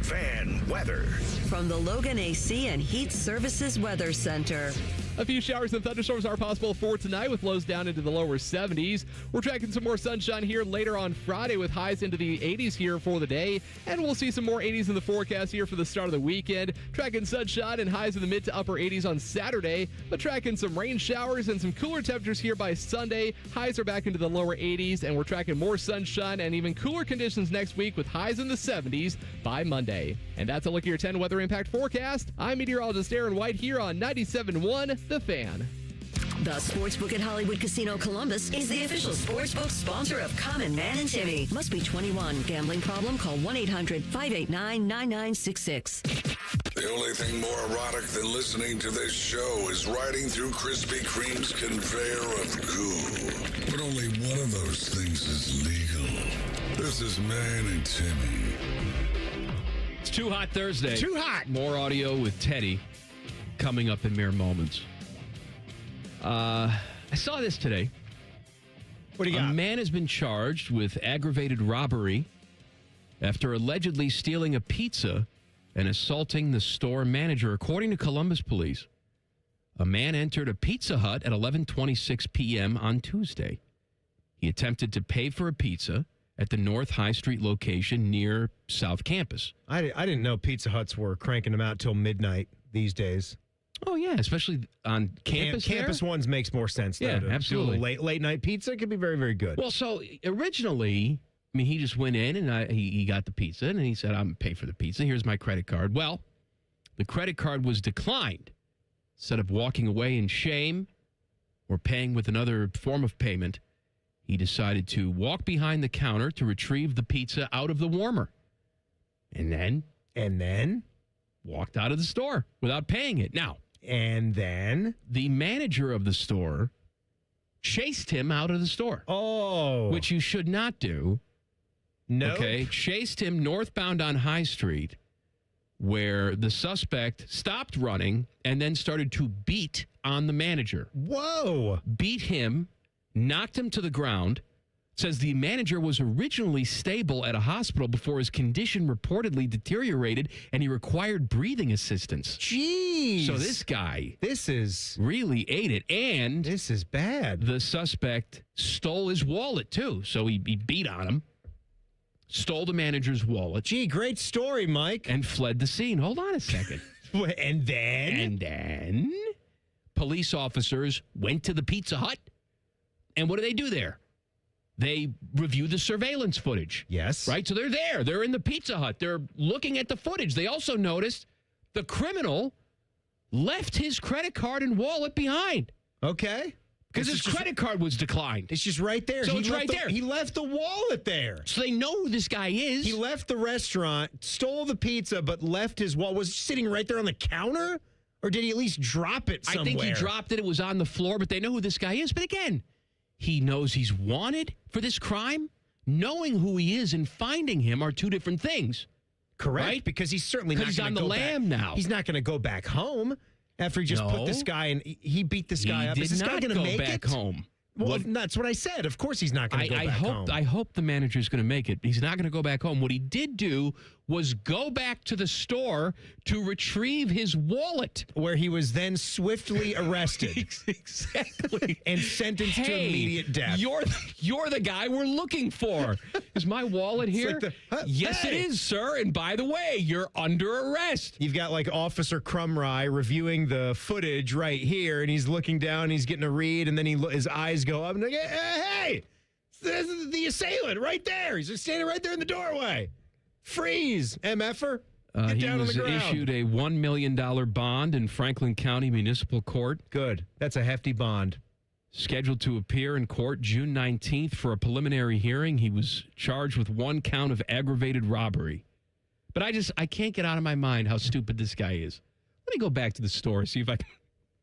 Fan weather. From the Logan AC and Heat Services Weather Center. A few showers and thunderstorms are possible for tonight with lows down into the lower 70s. We're tracking some more sunshine here later on Friday with highs into the 80s here for the day. And we'll see some more 80s in the forecast here for the start of the weekend. Tracking sunshine and highs in the mid to upper 80s on Saturday, but tracking some rain showers and some cooler temperatures here by Sunday. Highs are back into the lower 80s, and we're tracking more sunshine and even cooler conditions next week with highs in the 70s by Monday. And that's a look at your 10 weather impact forecast. I'm meteorologist Aaron White here on 97.1 The Fan. The Sportsbook at Hollywood Casino Columbus is the official sportsbook sponsor of Common Man and Timmy. Must be 21. Gambling problem? Call 1-800-589-9966. The only thing more erotic than listening to this show is riding through Krispy Kreme's conveyor of goo. But only one of those things is legal. This is Man and Timmy. It's Too Hot Thursday. Too hot. More audio with Teddy coming up in mere moments. I saw this today. What do you got? A man has been charged with aggravated robbery after allegedly stealing a pizza and assaulting the store manager. According to Columbus police, a man entered a Pizza Hut at 11:26 p.m. on Tuesday. He attempted to pay for a pizza at the North High Street location near South Campus. I didn't know Pizza Huts were cranking them out till midnight these days. Oh, yeah, especially on campus. Campus ones makes more sense. Yeah, though, absolutely. Late night pizza could be very, very good. Well, so originally, I mean, he just went in and he got the pizza and he said, I'm going to pay for the pizza. Here's my credit card. Well, the credit card was declined. Instead of walking away in shame or paying with another form of payment, he decided to walk behind the counter to retrieve the pizza out of the warmer. And then walked out of the store without paying it. Now, and then the manager of the store chased him out of the store. Oh. Which you should not do. No. Okay. Chased him northbound on High Street, where the suspect stopped running and then started to beat on the manager. Whoa. Beat him, knocked him to the ground. Says the manager was originally stable at a hospital before his condition reportedly deteriorated and he required breathing assistance. Jeez. So this guy is really ate it. And this is bad. The suspect stole his wallet too. So he beat on him, stole the manager's wallet. Gee, great story, Mike. And fled the scene. Hold on a second. And then police officers went to the Pizza Hut. And what do they do there? They review the surveillance footage. Yes. Right? So they're there. They're in the Pizza Hut. They're looking at the footage. They also noticed the criminal left his credit card and wallet behind. Okay. Because his credit card was declined. It's just right there. So it's right there. He left the wallet there. So they know who this guy is. He left the restaurant, stole the pizza, but left his wallet. Was it sitting right there on the counter? Or did he at least drop it somewhere? I think he dropped it. It was on the floor, but they know who this guy is. But again, he knows he's wanted for this crime. Knowing who he is and finding him are two different things. Correct. Right? Because he's certainly not he's going on to the go lam back. now. He's not going to go back home after he just put this guy in. He beat this guy up. He Is did this guy not going to go make back it? home. Well, that's what I said. Of course he's not going to go back home. I hope the manager's going to make it. He's not going to go back home. What he did do was go back to the store to retrieve his wallet. Where he was then swiftly arrested. Exactly. And sentenced to immediate death. You're the guy we're looking for. Is my wallet here? Yes, hey. it is, sir. And by the way, you're under arrest. You've got like Officer Crumry reviewing the footage right here, and he's looking down, he's getting a read, and then his eyes go up, and like, hey, this is the assailant right there. He's just standing right there in the doorway. Freeze, MFer. Get He down on the was ground. issued a $1 million bond in Franklin County Municipal Court. Good. That's a hefty bond. Scheduled to appear in court June 19th for a preliminary hearing. He was charged with 1 count of aggravated robbery. But I can't get out of my mind how stupid this guy is. Let me go back to the store, see if I can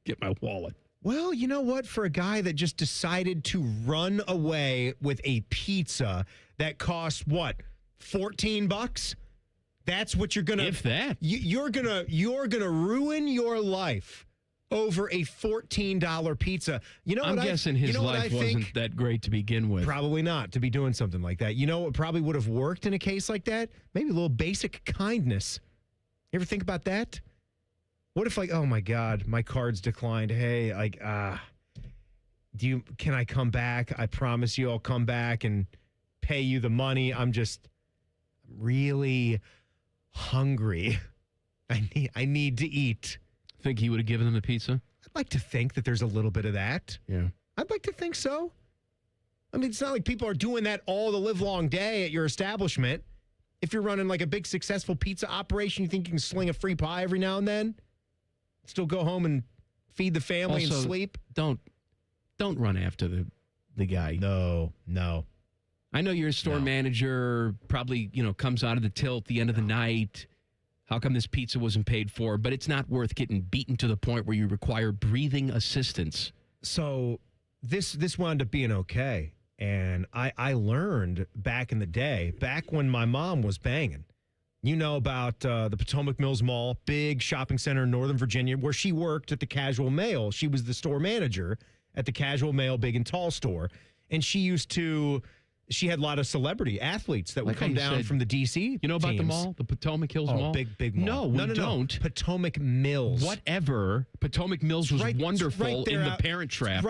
get my wallet. Well, you know what? For a guy that just decided to run away with a pizza that costs what? $14? That's what you're gonna. If that. You're gonna ruin your life over a $14 pizza. You know I'm what? guessing his life wasn't that great to begin with. Probably not to be doing something like that. You know what probably would have worked in a case like that? Maybe a little basic kindness. You ever think about that? What if, like, oh my God, my card's declined. Hey, like, can I come back? I promise you I'll come back and pay you the money. I'm just really hungry. I need to eat. Think he would have given them the pizza? I'd like to think that there's a little bit of that. Yeah. I'd like to think so. I mean, it's not like people are doing that all the live long day at your establishment. If you're running like a big successful pizza operation, you think you can sling a free pie every now and then? Still go home and feed the family Also, and sleep? Don't run after the guy. No. I know you're a store manager, probably, comes out of the till at the end of the night. How come this pizza wasn't paid for? But it's not worth getting beaten to the point where you require breathing assistance. So this wound up being okay. And I learned back in the day, back when my mom was banging, you know about the Potomac Mills Mall, big shopping center in Northern Virginia, where she worked at the Casual Mail. She was the store manager at the Casual Mail Big and Tall store. And she had a lot of celebrity athletes that would come down from the D.C. You know about the teams. mall? The Potomac Hills Mall? Big mall. No, we don't. Potomac Mills. Whatever. Potomac Mills was wonderful in the Parent Trap.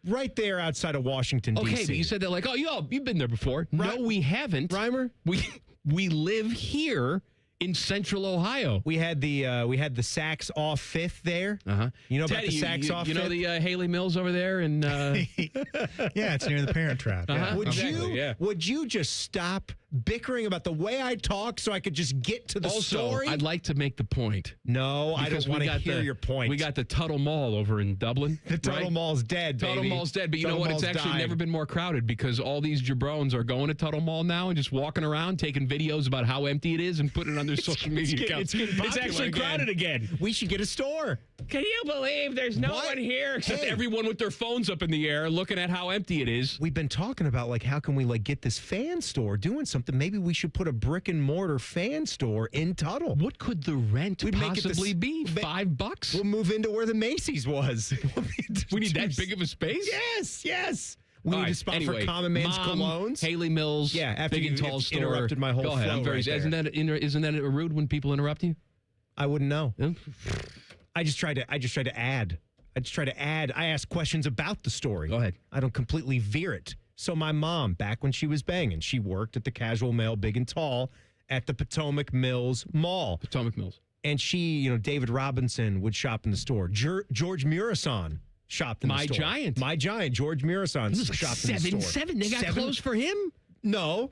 Right there outside of Washington, D.C. Okay, but you said that like, you've been there before. Right. No, we haven't. Reimer? We live here in Central Ohio. We had the Saks off Fifth there. Uh-huh. You know about Teddy, the Saks off you Fifth? know the Haley Mills over there? And Yeah, it's near the Parent Trap. Yeah. Would you just stop bickering about the way I talk so I could just get to the also, story? I'd like to make the point. No, I Because don't want we to got hear your point. We got the Tuttle Mall over in Dublin. The Tuttle Mall's dead, baby. Tuttle Mall's dead, but you know what? It's Mall's actually died. never been more crowded because all these jabrones are going to Tuttle Mall now and just walking around taking videos about how empty it is and putting it on their social media accounts. It's actually crowded again. We should get a store. Can you believe there's no one here except everyone with their phones up in the air looking at how empty it is? We've been talking about, like, how can we, like, get this fan store doing something? Maybe we should put a brick and mortar fan store in Tuttle. What could the rent We'd make it possibly be? $5? We'll move into where the Macy's was. We need that big of a space? Yes. We All need right, a spot anyway, for Common Man's Mom, colognes. Haley Mills, Yeah, after big and you tall store. interrupted my whole Go ahead. flow I'm very. right there. Isn't that rude when people interrupt you? I wouldn't know. I just tried to add. I asked questions about the story. Go ahead. I don't completely veer it. So my mom, back when she was banging, she worked at the Casual Male Big and Tall at the Potomac Mills Mall. Potomac Mills. And she, David Robinson would shop in the store. George Murison shopped in the store. My Giant, George Murison shopped in the store. 7-7. They got clothes for him? No.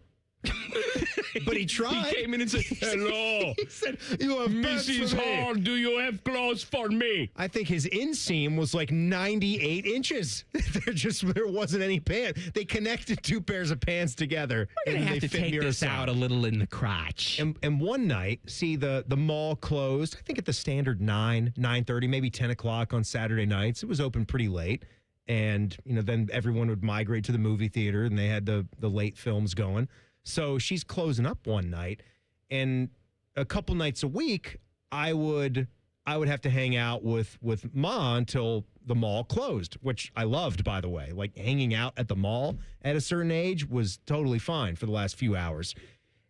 But he tried. He came in and said, "Hello." He said, "You have pants Mrs. for me." Hall, do you have clothes for me? I think his inseam was like 98 inches. There wasn't any pants. They connected two pairs of pants together. We're going to have to take this out a little in the crotch. And one night, see, the mall closed, I think at the standard 9:30, maybe 10 o'clock on Saturday nights. It was open pretty late. And, then everyone would migrate to the movie theater, and they had the late films going. So she's closing up one night, and a couple nights a week, I would have to hang out with Ma until the mall closed, which I loved, by the way. Like, hanging out at the mall at a certain age was totally fine for the last few hours.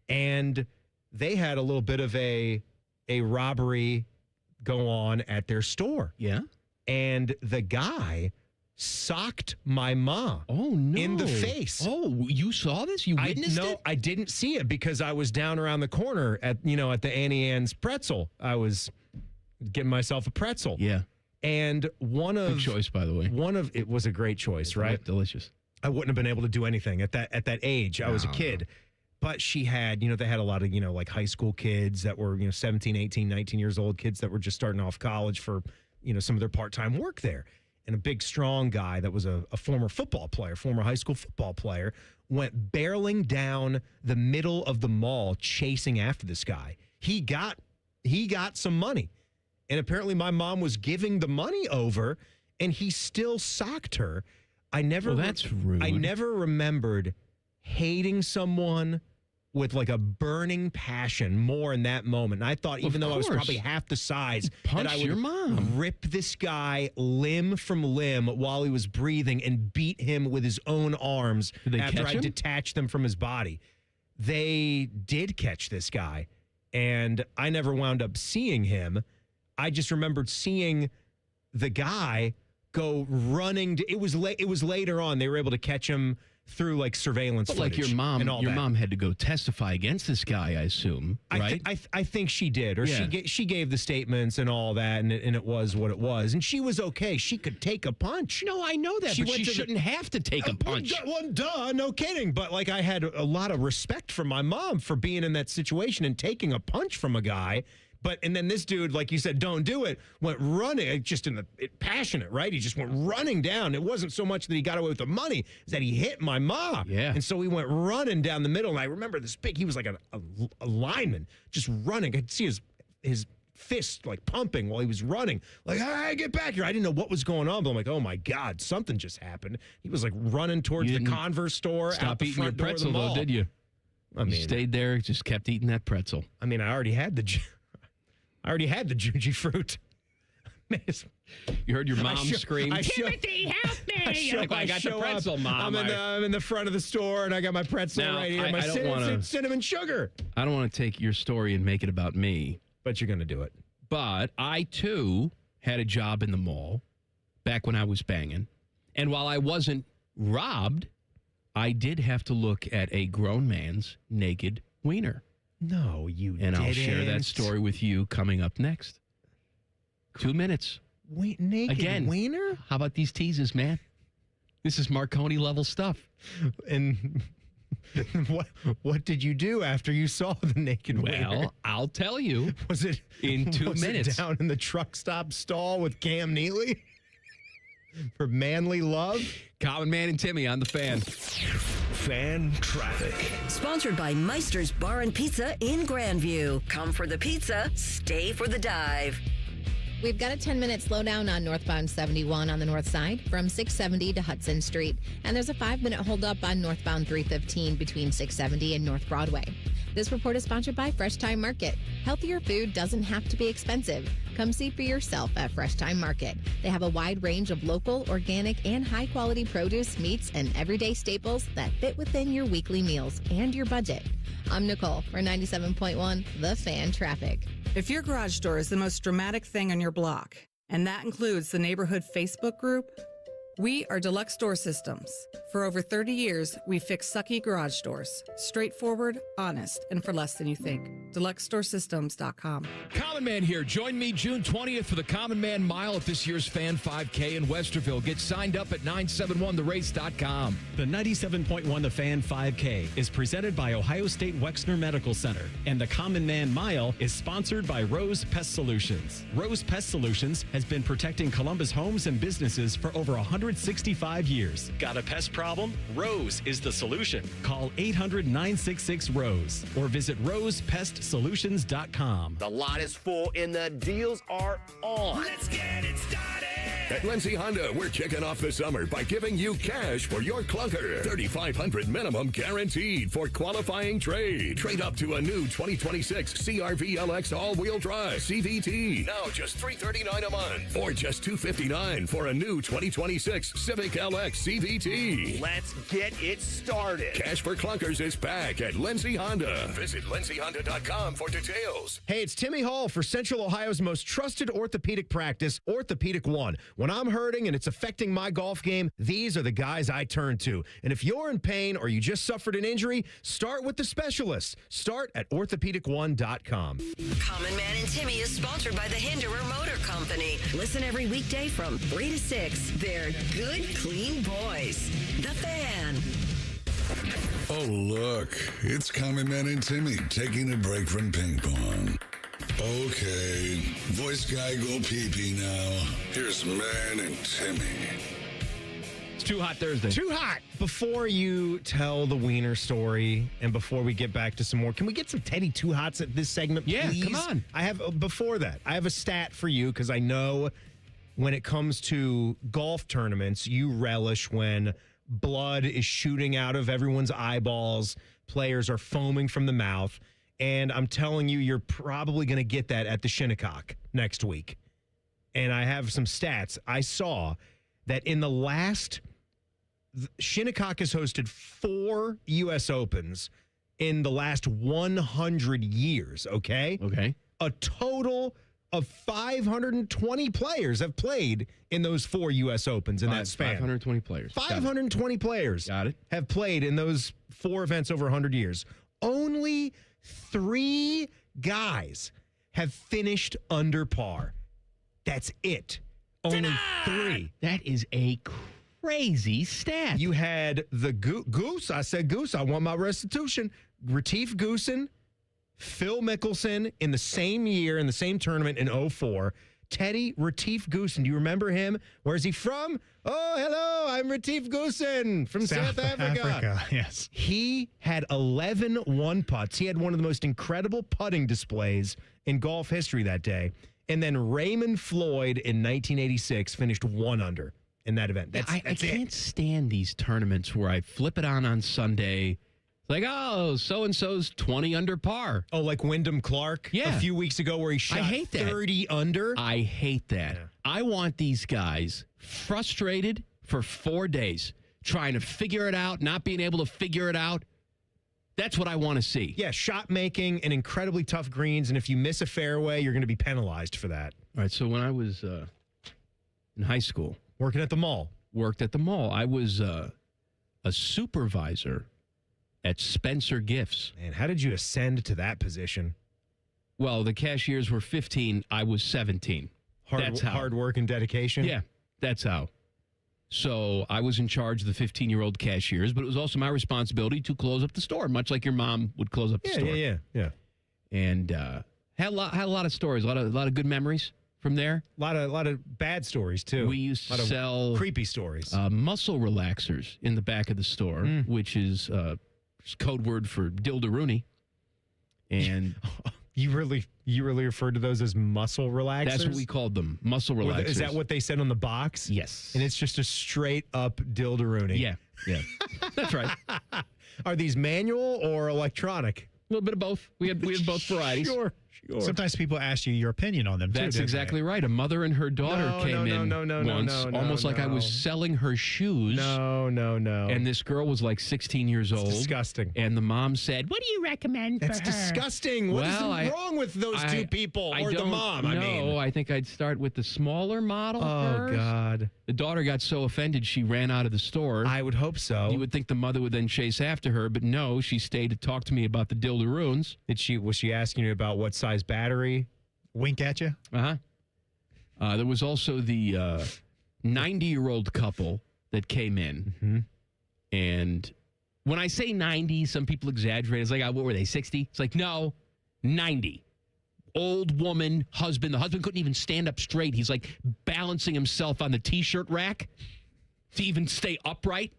And they had a little bit of a robbery go on at their store. Yeah. And the guy socked my mom in the face. Oh, you saw this? You witnessed it? No, I didn't see it because I was down around the corner at the Annie Ann's pretzel. I was getting myself a pretzel. Yeah. And Good choice, by the way. It was a great choice, right? Delicious. I wouldn't have been able to do anything at that age. I was a kid. But she had, they had a lot of, like high school kids that were, 17, 18, 19 years old, kids that were just starting off college for, some of their part-time work there. And a big, strong guy that was a former football player, former high school football player, went barreling down the middle of the mall chasing after this guy. He got some money. And apparently my mom was giving the money over, and he still socked her. That's rude. I never remembered hating someone with like a burning passion more in that moment. And I thought, even though I was probably half the size, that I would your mom. rip this guy limb from limb while he was breathing and beat him with his own arms after I detached them from his body. They did catch this guy, and I never wound up seeing him. I just remembered seeing the guy go running. It was later on. They were able to catch him through like surveillance footage. Like your mom, and all your that. mom had to go testify against this guy, I assume, right? I think she did, or she gave the statements and all that, and it was what it was, and she was okay. She could take a punch. No, I know that, but she shouldn't have to take a punch. Duh, no kidding. But like, I had a lot of respect for my mom for being in that situation and taking a punch from a guy. And then this dude, like you said, don't do it, went running, just passionate, right? He just went running down. It wasn't so much that he got away with the money, it's that he hit my mom. Yeah. And so he went running down the middle. And I remember this he was like a lineman, just running. I could see his fist like pumping while he was running. Like, hey, get back here. I didn't know what was going on, but I'm like, oh my God, something just happened. He was like running towards the Converse store. Stop eating your pretzel, of the mall. though, did you? I mean, you stayed there, just kept eating that pretzel. I mean, I already had the Juji fruit. You heard your mom scream, Timothy, help me! I got the pretzel, Mom. I'm in the front of the store, and I got my pretzel Now, right here. I My don't wanna- cinnamon sugar. I don't want to take your story and make it about me. But you're going to do it. But I, too, had a job in the mall back when I was banging. And while I wasn't robbed, I did have to look at a grown man's naked wiener. No, you And didn't. I'll share that story with you coming up next. 2 minutes. Wait, naked Again, wiener? How about these teases, man? This is Marconi level stuff. And what did you do after you saw the naked wiener? Well, I'll tell you. Was it in 2 minutes? It down in the truck stop stall with Cam Neely for manly love? Common Man and Timmy on the Fan. Fan traffic. Sponsored by Meister's Bar and Pizza in Grandview. Come for the pizza, stay for the dive. We've got a 10-minute slowdown on northbound 71 on the north side from 670 to Hudson Street. And there's a 5-minute holdup on northbound 315 between 670 and North Broadway. This report is sponsored by Fresh Time Market. Healthier food doesn't have to be expensive. Come see for yourself at Fresh Time Market. They have a wide range of local, organic, and high-quality produce, meats, and everyday staples that fit within your weekly meals and your budget. I'm Nicole for 97.1 The Fan Traffic. If your garage door is the most dramatic thing on your block, and that includes the neighborhood Facebook group, we are Deluxe Door Systems. For over 30 years, we fix sucky garage doors. Straightforward, honest, and for less than you think. DeluxeDoorSystems.com. Common Man here. Join me June 20th for the Common Man Mile at this year's Fan 5K in Westerville. Get signed up at 971therace.com. The 97.1 The Fan 5K is presented by Ohio State Wexner Medical Center, and the Common Man Mile is sponsored by Rose Pest Solutions. Rose Pest Solutions has been protecting Columbus homes and businesses for over 165 years. Got a pest problem? Rose is the solution. Call 800-966-ROSE or visit rosepestsolutions.com. The lot is full and the deals are on. Let's get it started. At Lindsay Honda, we're kicking off the summer by giving you cash for your clunker. $3,500 minimum guaranteed for qualifying trade. Trade up to a new 2026 CR-V LX all-wheel drive CVT. Now just $339 a month. Or just $259 for a new 2026 Civic LX CVT. Let's get it started. Cash for clunkers is back at Lindsay Honda. Visit lindsayhonda.com for details. Hey, it's Timmy Hall for Central Ohio's most trusted orthopedic practice, Orthopedic One. When I'm hurting and it's affecting my golf game, these are the guys I turn to. And if you're in pain or you just suffered an injury, start with the specialists. Start at orthopedic1.com. Common Man and Timmy is sponsored by the Hinderer Motor Company. Listen every weekday from 3 to 6. They're good, clean boys. The Fan. Oh, look. It's Common Man and Timmy taking a break from ping pong. Okay, voice guy go pee-pee now. Here's Man and Timmy. It's Too Hot Thursday. Too hot. Before you tell the wiener story and before we get back to some more, can we get some Teddy Too Hots at this segment, please? Yeah, come on. I have, before that, I have a stat for you because I know when it comes to golf tournaments, you relish when blood is shooting out of everyone's eyeballs, players are foaming from the mouth. And I'm telling you, you're probably going to get that at the Shinnecock next week. And I have some stats. I saw that in the last, Shinnecock has hosted 4 U.S. Opens in the last 100 years, okay? Okay. A total of 520 players have played in those 4 U.S. Opens in that span. 520 players. 520 players have played in those 4 events over 100 years. Only 3 guys have finished under par. That's it. Only 3. That is a crazy stat. You had the Goose. I said Goose. I want my restitution. Retief Goosen, Phil Mickelson in the same year, in the same tournament in 2004. Teddy Retief Goosen. Do you remember him? Where's he from? Oh, hello. I'm Retief Goosen from South Africa. Yes. He had 11 one-putts. He had one of the most incredible putting displays in golf history that day. And then Raymond Floyd in 1986 finished 1 under in that event. I can't stand these tournaments where I flip it on Sunday. It's like, oh, so-and-so's 20 under par. Oh, like Wyndham Clark a few weeks ago where he shot 30 under? I hate that. Yeah. I want these guys frustrated for 4 days, trying to figure it out, not being able to figure it out. That's what I want to see. Yeah, shot making and incredibly tough greens, and if you miss a fairway, you're going to be penalized for that. All right, so when I was in high school. Working at the mall. Worked at the mall. I was a supervisor at Spencer Gifts. Man, how did you ascend to that position? Well, the cashiers were 15. I was 17. That's how. Hard work and dedication? Yeah, that's how. So I was in charge of the 15-year-old cashiers, but it was also my responsibility to close up the store, much like your mom would close up the store. Yeah. And had a lot of stories, a lot of good memories from there. A lot of bad stories, too. We used to sell creepy stories. Muscle relaxers in the back of the store, which is code word for dildaroonie. And you really referred to those as muscle relaxers? That's what we called them, muscle relaxers. Is that what they said on the box? Yes. And it's just a straight up dildaroonie. Yeah. That's right. Are these manual or electronic? A little bit of both. We had both varieties. Sure. Sometimes people ask you your opinion on them, too. That's exactly right. A mother and her daughter came in once, almost like I was selling her shoes. No. And this girl was like 16 years old. Disgusting. And the mom said, "What do you recommend for her?" That's disgusting. What is wrong with those two people or the mom? I think I'd start with the smaller model first. Oh, God. The daughter got so offended she ran out of the store. I would hope so. You would think the mother would then chase after her, but no, she stayed to talk to me about the dildaroons. Was she asking you about what size battery? Wink at you? There was also the 90-year-old couple that came in. Mm-hmm. And when I say 90, some people exaggerate. It's like, what were they, 60? It's like, no, 90. Old woman, husband. The husband couldn't even stand up straight. He's like balancing himself on the T-shirt rack to even stay upright.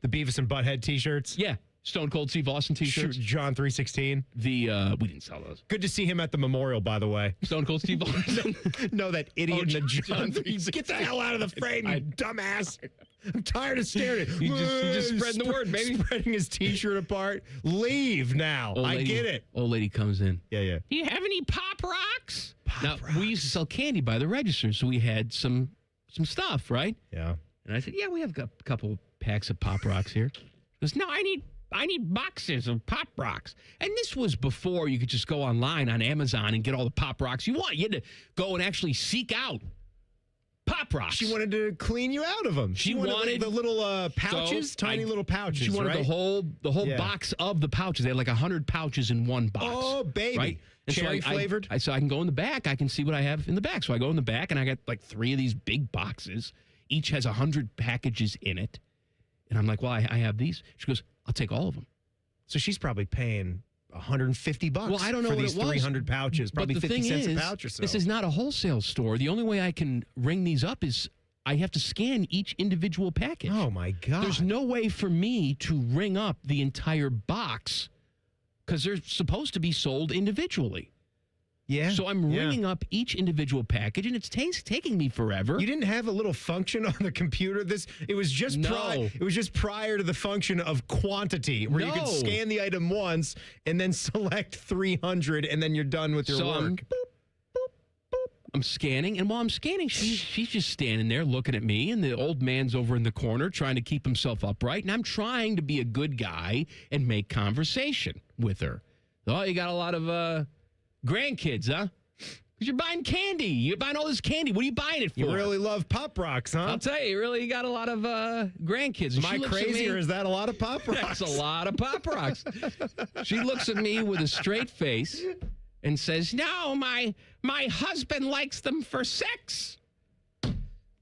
The Beavis and Butthead T-shirts? Yeah. Stone Cold Steve Austin T-shirts. John 3:16. We didn't sell those. Good to see him at the memorial, by the way. Stone Cold Steve Austin. No, that idiot in the John 3:16. Get the hell out of the frame, you dumbass. I'm tired of staring at you. Just spreading the word, baby. Spreading his T-shirt apart. Leave now. I get it. Old lady comes in. Yeah. Do you have any Pop Rocks? We used to sell candy by the register, so we had some stuff, right? Yeah. And I said, yeah, we have a couple packs of Pop Rocks here. She goes, no, I need boxes of Pop Rocks. And this was before you could just go online on Amazon and get all the Pop Rocks you want. You had to go and actually seek out Pop Rocks. She wanted to clean you out of them. She wanted the little pouches, tiny little pouches. She wanted right? the whole box of the pouches. They had like 100 pouches in one box. Oh, baby. Right? Cherry flavored? So I can go in the back. I can see what I have in the back. So I go in the back, and I got like 3 of these big boxes. Each has 100 packages in it. And I'm like, well, I have these. She goes, I'll take all of them. So she's probably paying $150 well, I don't know for what these it was. 300 pouches. Probably but the 50 thing cents is, a pouch or so. This is not a wholesale store. The only way I can ring these up is I have to scan each individual package. Oh, my God. There's no way for me to ring up the entire box because they're supposed to be sold individually. Yeah. So I'm ringing up each individual package, and it's taking me forever. You didn't have a little function on the computer. It was just prior to the function of quantity, where you could scan the item once and then select 300, and then you're done with your work. I'm scanning, and while I'm scanning, she's just standing there looking at me, and the old man's over in the corner trying to keep himself upright, and I'm trying to be a good guy and make conversation with her. Oh, you got a lot of grandkids, huh? Because you're buying candy. You're buying all this candy. What are you buying it for? You really love Pop Rocks, huh? I'll tell you really got a lot of grandkids. Am I crazy, or is that a lot of Pop Rocks? That's a lot of Pop Rocks. She looks at me with a straight face and says, no, my husband likes them for sex.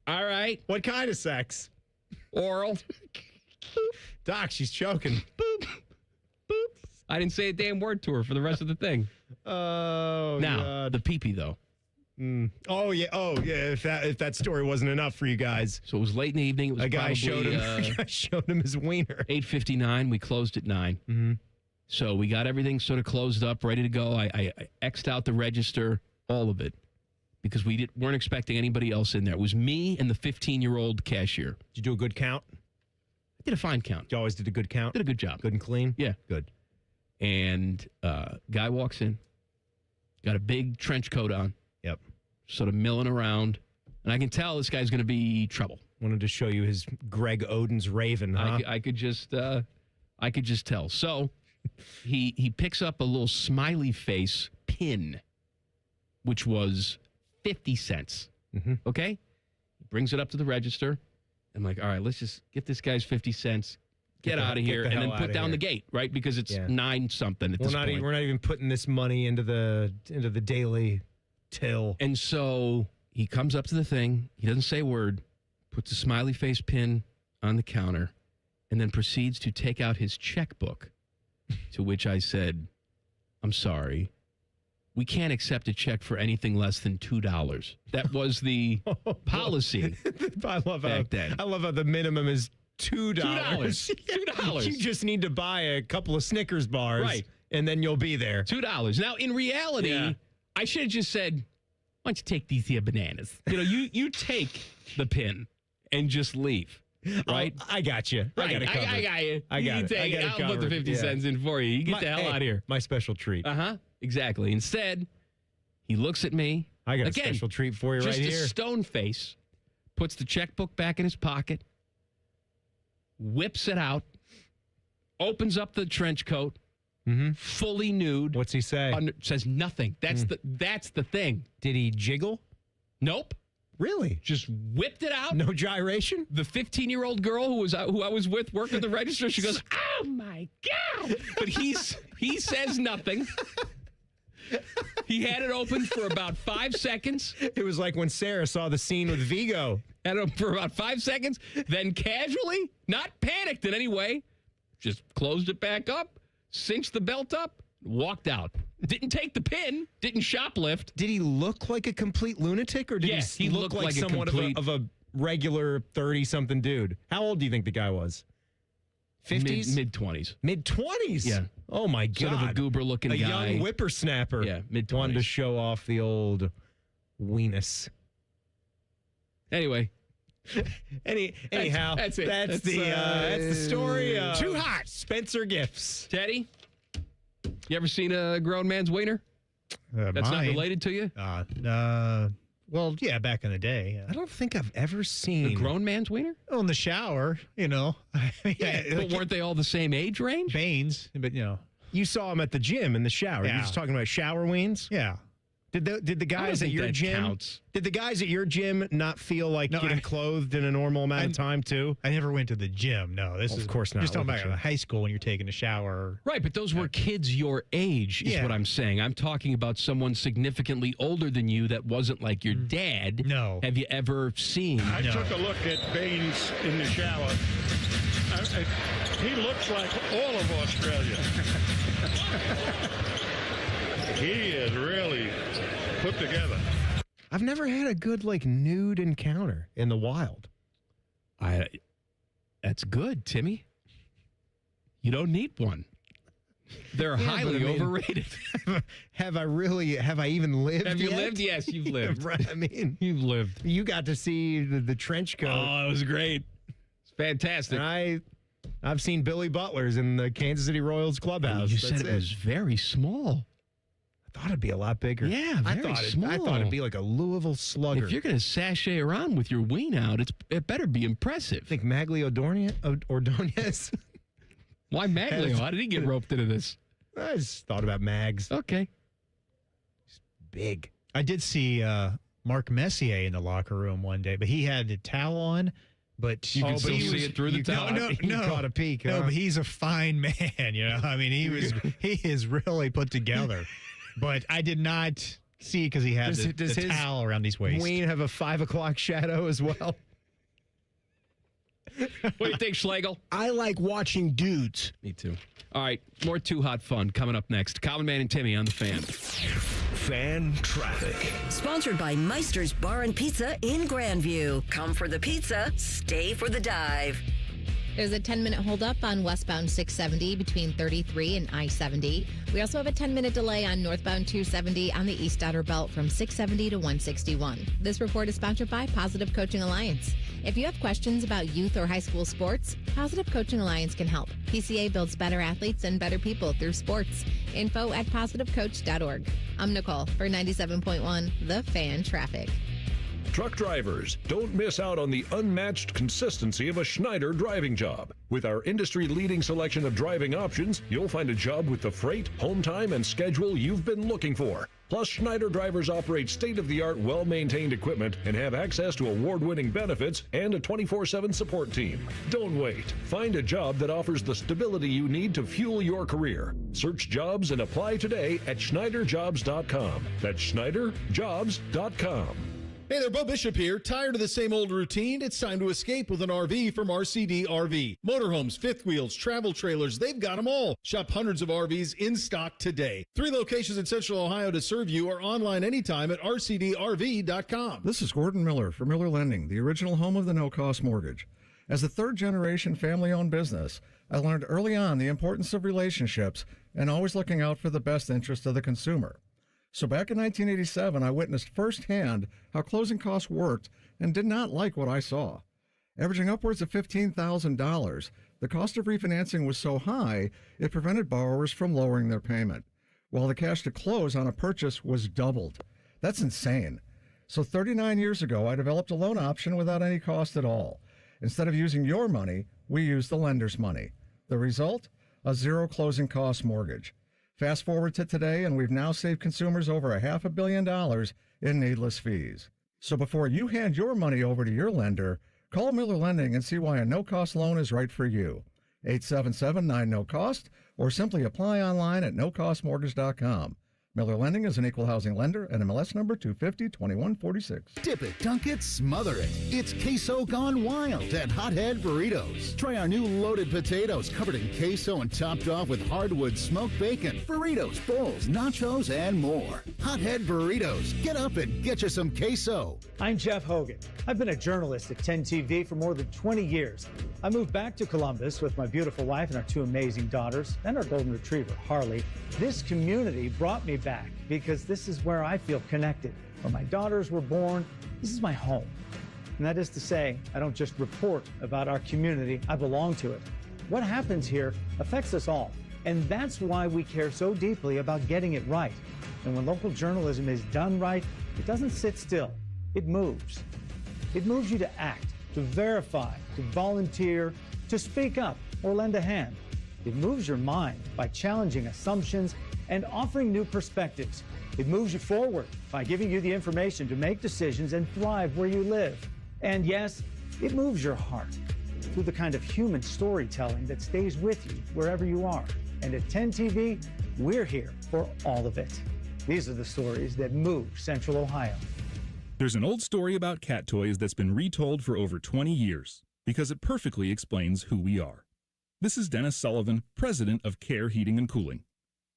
All right. What kind of sex? Oral. Doc, she's choking. Boop. Boop. I didn't say a damn word to her for the rest of the thing. Oh, now, God. the pee-pee, though. Oh, yeah. If that story wasn't enough for you guys. So it was late in the evening. It was a guy showed him his wiener. 8:59. We closed at 9. Mm-hmm. So we got everything sort of closed up, ready to go. I X'd out the register, all of it, because we weren't expecting anybody else in there. It was me and the 15-year-old cashier. Did you do a good count? I did a fine count. You always did a good count? Did a good job. Good and clean? Yeah. Good. And guy walks in, got a big trench coat on. Yep. Sort of milling around. And I can tell this guy's going to be trouble. Wanted to show you his Greg Oden's Raven, huh? I could just tell. So he picks up a little smiley face pin, which was 50 cents. Mm-hmm. Okay? He brings it up to the register. I'm like, all right, let's just get this guy's 50 cents, Get out of here, and then put down the gate, right? Because it's 9 something at this point. We're not even putting this money into the daily till. And so he comes up to the thing. He doesn't say a word. Puts a smiley face pin on the counter, and then proceeds to take out his checkbook. To which I said, "I'm sorry. We can't accept a check for anything less than $2. That was the policy. I love how the minimum is $2. $2. You just need to buy a couple of Snickers bars, right? And then you'll be there. $2. Now, in reality, I should have just said, "Why don't you take these here bananas? You take the pin and just leave." Right? I got you. Right. I got you. I'll put the 50 cents in for you. You get the hell out of here. My special treat. Exactly. Instead, he looks at me. I got a special treat for you right here. Just a stone face. Puts the checkbook back in his pocket. Whips it out. Opens up the trench coat. Fully nude. What's he say? Says nothing. That's the thing. Did he jiggle? Nope. Really? Just whipped it out. No gyration? The 15-year-old girl who I was with working the register, she goes, "Oh my God." But he says nothing. He had it open for about 5 seconds. It was like when Sarah saw the scene with Vigo. Had it open for about 5 seconds, then casually, not panicked in any way, just closed it back up, cinched the belt up, walked out. Didn't take the pin, didn't shoplift. Did he look like a complete lunatic, or did he look like somewhat of a regular 30-something dude? How old do you think the guy was? 50s? Mid-20s. Mid-20s? Yeah. Oh, my God. Sort of a goober-looking guy. A young whippersnapper. Yeah, mid-20s. Wanted to show off the old weenus. Anyway. Anyhow, that's it. That's the story of Too hot. Spencer Gifts. Teddy, you ever seen a grown man's wiener? That's not related to you? Well, yeah, back in the day. I don't think I've ever seen a grown man's wiener. Oh, in the shower, But weren't they all the same age range? Veins, but you saw him at the gym in the shower. Yeah. You're just talking about shower weens. Yeah. Did the guys at your gym? Counts. Did the guys at your gym not feel like getting clothed in a normal amount of time too? I never went to the gym. No, this is of course not. Just talking about high school when you're taking a shower. Right, but those were kids your age, is what I'm saying. I'm talking about someone significantly older than you that wasn't like your dad. No. Have you ever seen? I took a look at Baines in the shower. He looks like all of Australia. He is really put together. I've never had a good nude encounter in the wild. That's good, Timmy. You don't need one. They're highly overrated. Have I even lived? Have you yet? lived? Yes, you've lived. Right. I mean, you've lived. You got to see the trench coat. Oh, it was great. It's fantastic. And I've seen Billy Butler's in the Kansas City Royals clubhouse. You said it was very small. I thought it'd be a lot bigger. Yeah, very small. I thought it'd be like a Louisville Slugger. If you're going to sashay around with your ween out, it better be impressive. I think Ordonez. Why Maglio? How did he get roped into this? I just thought about Mags. Okay. He's big. I did see Mark Messier in the locker room one day, but he had the towel on. But you can still see it through the towel. No, caught a peek. No, but he's a fine man. I mean, he is really put together. But I did not see because he had the towel around his waist. Wayne have a 5 o'clock shadow as well. What do you think, Schlegel? I like watching dudes. Me too. All right, more Too Hot fun coming up next. Common Man and Timmy on the Fan. Fan traffic. Sponsored by Meister's Bar and Pizza in Grandview. Come for the pizza, stay for the dive. There's a 10-minute holdup on westbound 670 between 33 and I-70. We also have a 10-minute delay on northbound 270 on the East Outer Belt from 670 to 161. This report is sponsored by Positive Coaching Alliance. If you have questions about youth or high school sports, Positive Coaching Alliance can help. PCA builds better athletes and better people through sports. Info at positivecoach.org. I'm Nicole for 97.1 The Fan Traffic. truck drivers, don't miss out on the unmatched consistency of a Schneider driving job. With our industry-leading selection of driving options, you'll find a job with the freight, home time, and schedule you've been looking for. Plus, Schneider drivers operate state-of-the-art, well-maintained equipment and have access to award-winning benefits and a 24/7 support team. Don't wait. Find a job that offers the stability you need to fuel your career. Search jobs and apply today at SchneiderJobs.com. That's SchneiderJobs.com. Hey there, Bo Bishop here. Tired of the same old routine? It's time to escape with an RV from RCD RV. Motorhomes, fifth wheels, travel trailers, they've got them all. Shop hundreds of RVs in stock today. 3 locations in Central Ohio to serve you or online anytime at rcdrv.com. This is Gordon Miller for Miller Lending, the original home of the no-cost mortgage. As a third-generation family-owned business, I learned early on the importance of relationships and always looking out for the best interest of the consumer. So back in 1987, I witnessed firsthand how closing costs worked and did not like what I saw. Averaging upwards of $15,000, the cost of refinancing was so high, it prevented borrowers from lowering their payment, while the cash to close on a purchase was doubled. That's insane. So 39 years ago, I developed a loan option without any cost at all. Instead of using your money, we used the lender's money. The result? A zero closing cost mortgage. Fast forward to today, and we've now saved consumers over $500 million in needless fees. So before you hand your money over to your lender, call Miller Lending and see why a no-cost loan is right for you. 877-9-NO-COST, or simply apply online at nocostmortgage.com. Miller Lending is an equal housing lender and MLS number 250-2146. Dip it, dunk it, smother it. It's queso gone wild at Hothead Burritos. Try our new loaded potatoes covered in queso and topped off with hardwood smoked bacon, burritos, bowls, nachos, and more. Hothead Burritos. Get up and get you some queso. I'm Jeff Hogan. I've been a journalist at 10 TV for more than 20 years. I moved back to Columbus with my beautiful wife and our 2 amazing daughters and our golden retriever, Harley. This community brought me back because this is where I feel connected. Where my daughters were born, this is my home. And that is to say, I don't just report about our community, I belong to it. What happens here affects us all. And that's why we care so deeply about getting it right. And when local journalism is done right, it doesn't sit still, it moves. It moves you to act, to verify, to volunteer, to speak up or lend a hand. It moves your mind by challenging assumptions and offering new perspectives. It moves you forward by giving you the information to make decisions and thrive where you live. And yes, it moves your heart through the kind of human storytelling that stays with you wherever you are. And at 10 TV, we're here for all of it. These are the stories that move Central Ohio. There's an old story about cat toys that's been retold for over 20 years because it perfectly explains who we are. This is Dennis Sullivan, president of Care Heating and Cooling.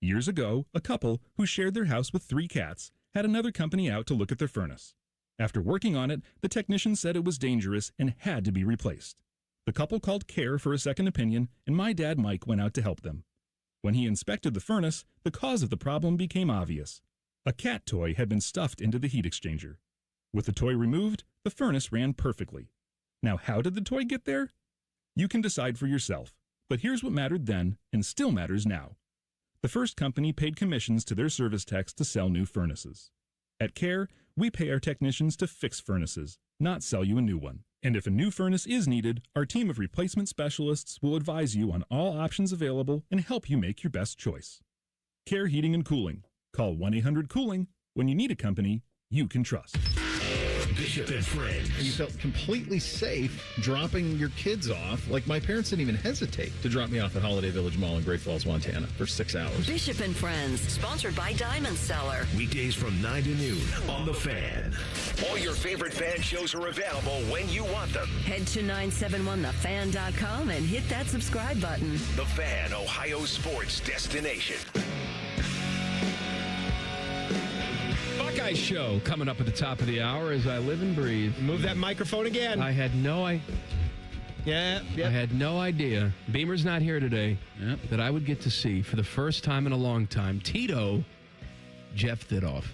Years ago, a couple who shared their house with 3 cats had another company out to look at their furnace. After working on it, the technician said it was dangerous and had to be replaced. The couple called Care for a second opinion, and my dad Mike went out to help them. When he inspected the furnace, the cause of the problem became obvious. A cat toy had been stuffed into the heat exchanger. With the toy removed, the furnace ran perfectly. Now, how did the toy get there? You can decide for yourself, but here's what mattered then and still matters now. The first company paid commissions to their service techs to sell new furnaces. At Care, we pay our technicians to fix furnaces, not sell you a new one. And if a new furnace is needed, our team of replacement specialists will advise you on all options available and help you make your best choice. Care Heating and Cooling. Call 1-800-COOLING when you need a company you can trust. Bishop and Friends. You felt completely safe dropping your kids off. Like, my parents didn't even hesitate to drop me off at Holiday Village Mall in Great Falls, Montana for 6 hours. Bishop and Friends, sponsored by Diamond Seller. Weekdays from 9 to noon on The Fan. All your favorite fan shows are available when you want them. Head to 971thefan.com and hit that subscribe button. The Fan, Ohio sports destination. Buckeye Show coming up at the top of the hour as I live and breathe. Move that microphone again. I had no idea. Yeah. I had no idea. Beamer's not here today. That I would get to see for the first time in a long time. Tito, Jeff Thidoff.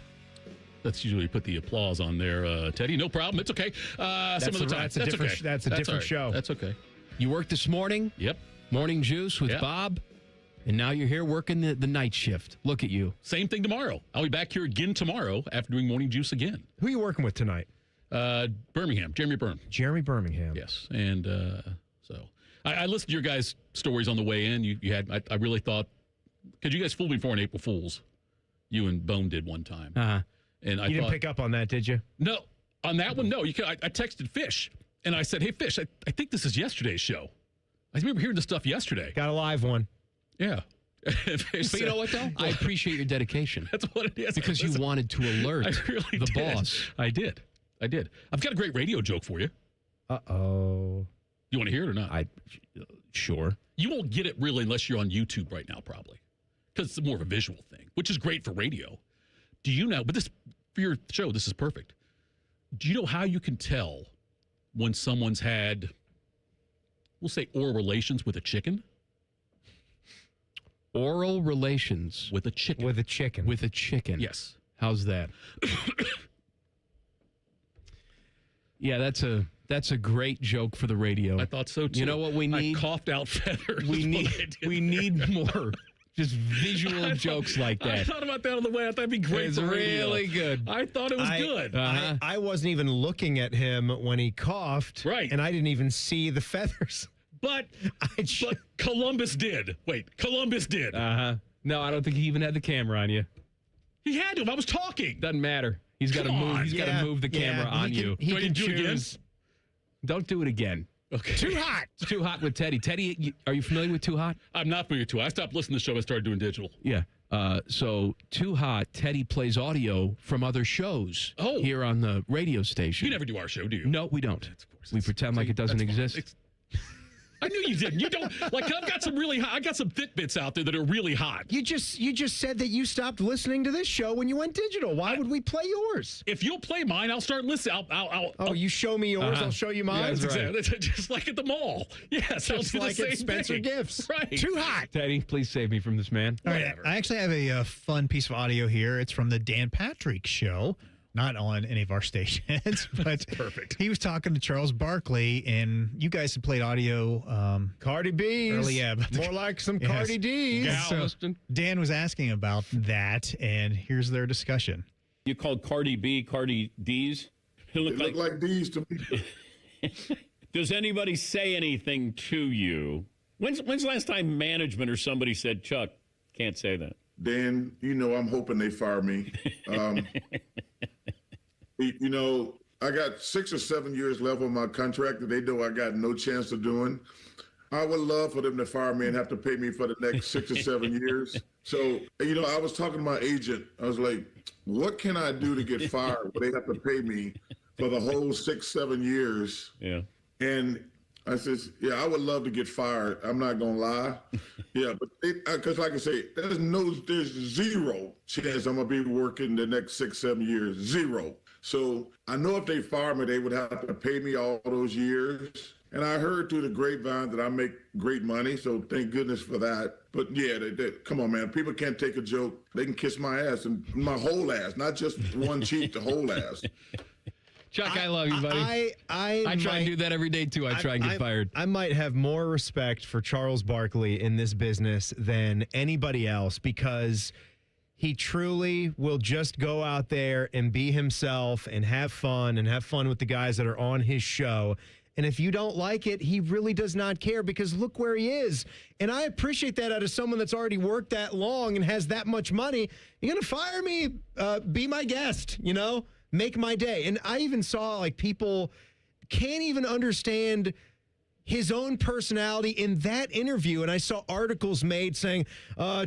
That's usually put the applause on there, Teddy. No problem. It's okay. Some other time. That's a different show. That's okay. You worked this morning? Yep. Morning juice with Bob. And now you're here working the night shift. Look at you. Same thing tomorrow. I'll be back here again tomorrow after doing morning juice again. Who are you working with tonight? Birmingham, Jeremy Birmingham. Yes, and so I listened to your guys' stories on the way in. You had, I really thought, because you guys fooled me for an April Fool's. You and Bone did one time. Uh-huh. And you didn't pick up on that, did you? No. On that one, no. I texted Fish, and I said, hey, Fish, I think this is yesterday's show. I remember hearing this stuff yesterday. Got a live one. Yeah. But you know what, though? I appreciate your dedication. That's what it is. Because you wanted to alert the boss. I did. I've got a great radio joke for you. Uh-oh. You want to hear it or not? Sure. You won't get it really unless you're on YouTube right now, probably. Because it's more of a visual thing, which is great for radio. Do you know, but this, for your show, this is perfect. Do you know how you can tell when someone's had, we'll say, oral relations with a chicken? Oral relations with a chicken. With a chicken. With a chicken. Yes. How's that? Yeah, that's a great joke for the radio. I thought so too. You know what we need? I coughed out feathers. We need more just visual jokes like that. I thought about that on the way. I thought it'd be great. It's for radio. really good. I thought it was good. I wasn't even looking at him when he coughed. Right. And I didn't even see the feathers. But Columbus did. Wait, Columbus did. Uh-huh. No, I don't think he even had the camera on you. He had to. I was talking. Doesn't matter. He's got to move. He's got to move the camera on you. Do I need to do it again? Don't do it again. Okay. Too hot. It's Too Hot with Teddy. Teddy, are you familiar with Too Hot? I'm not familiar with Too Hot. I stopped listening to the show and started doing digital. Yeah. So Too Hot, Teddy plays audio from other shows here on the radio station. You never do our show, do you? No, we don't. We pretend like it doesn't exist. I knew you didn't. You don't. Like, I've got some really hot. I got some Fitbits out there that are really hot. You just said that you stopped listening to this show when you went digital. Why would we play yours? If you'll play mine, I'll start listening. I'll you show me yours, I'll show you mine. Yeah, that's exactly. Just like at the mall. Yes, I'll do like the same at Spencer thing. Gifts. Right. Too hot. Teddy, please save me from this man. All right, I actually have a fun piece of audio here. It's from the Dan Patrick Show. Not on any of our stations, but perfect. He was talking to Charles Barkley, and you guys had played audio. Cardi B's. Early, yeah. More like some Cardi D's. So Dan was asking about that, and here's their discussion. You called Cardi B Cardi D's? They look like D's to me. Does anybody say anything to you? When's the last time management or somebody said, Chuck, can't say that? Dan, I'm hoping they fire me. I got 6 or 7 years left on my contract that they know I got no chance of doing. I would love for them to fire me and have to pay me for the next 6 or 7 years. So, I was talking to my agent. I was like, what can I do to get fired where they have to pay me for the whole 6, 7 years? Yeah. And I says, yeah, I would love to get fired. I'm not going to lie. Yeah, but because like I say, there's zero chance I'm going to be working the next 6, 7 years. Zero. So I know if they fire me, they would have to pay me all those years. And I heard through the grapevine that I make great money, so thank goodness for that. But yeah, come on, man. People can't take a joke. They can kiss my ass, and my whole ass, not just one cheek, the whole ass. Chuck, I love you, buddy. I try and do that every day, too. I try and get fired. I might have more respect for Charles Barkley in this business than anybody else because he truly will just go out there and be himself and have fun with the guys that are on his show. And if you don't like it, he really does not care because look where he is. And I appreciate that out of someone that's already worked that long and has that much money. You're going to fire me? Be my guest, make my day. And I even saw people can't even understand his own personality in that interview. And I saw articles made saying,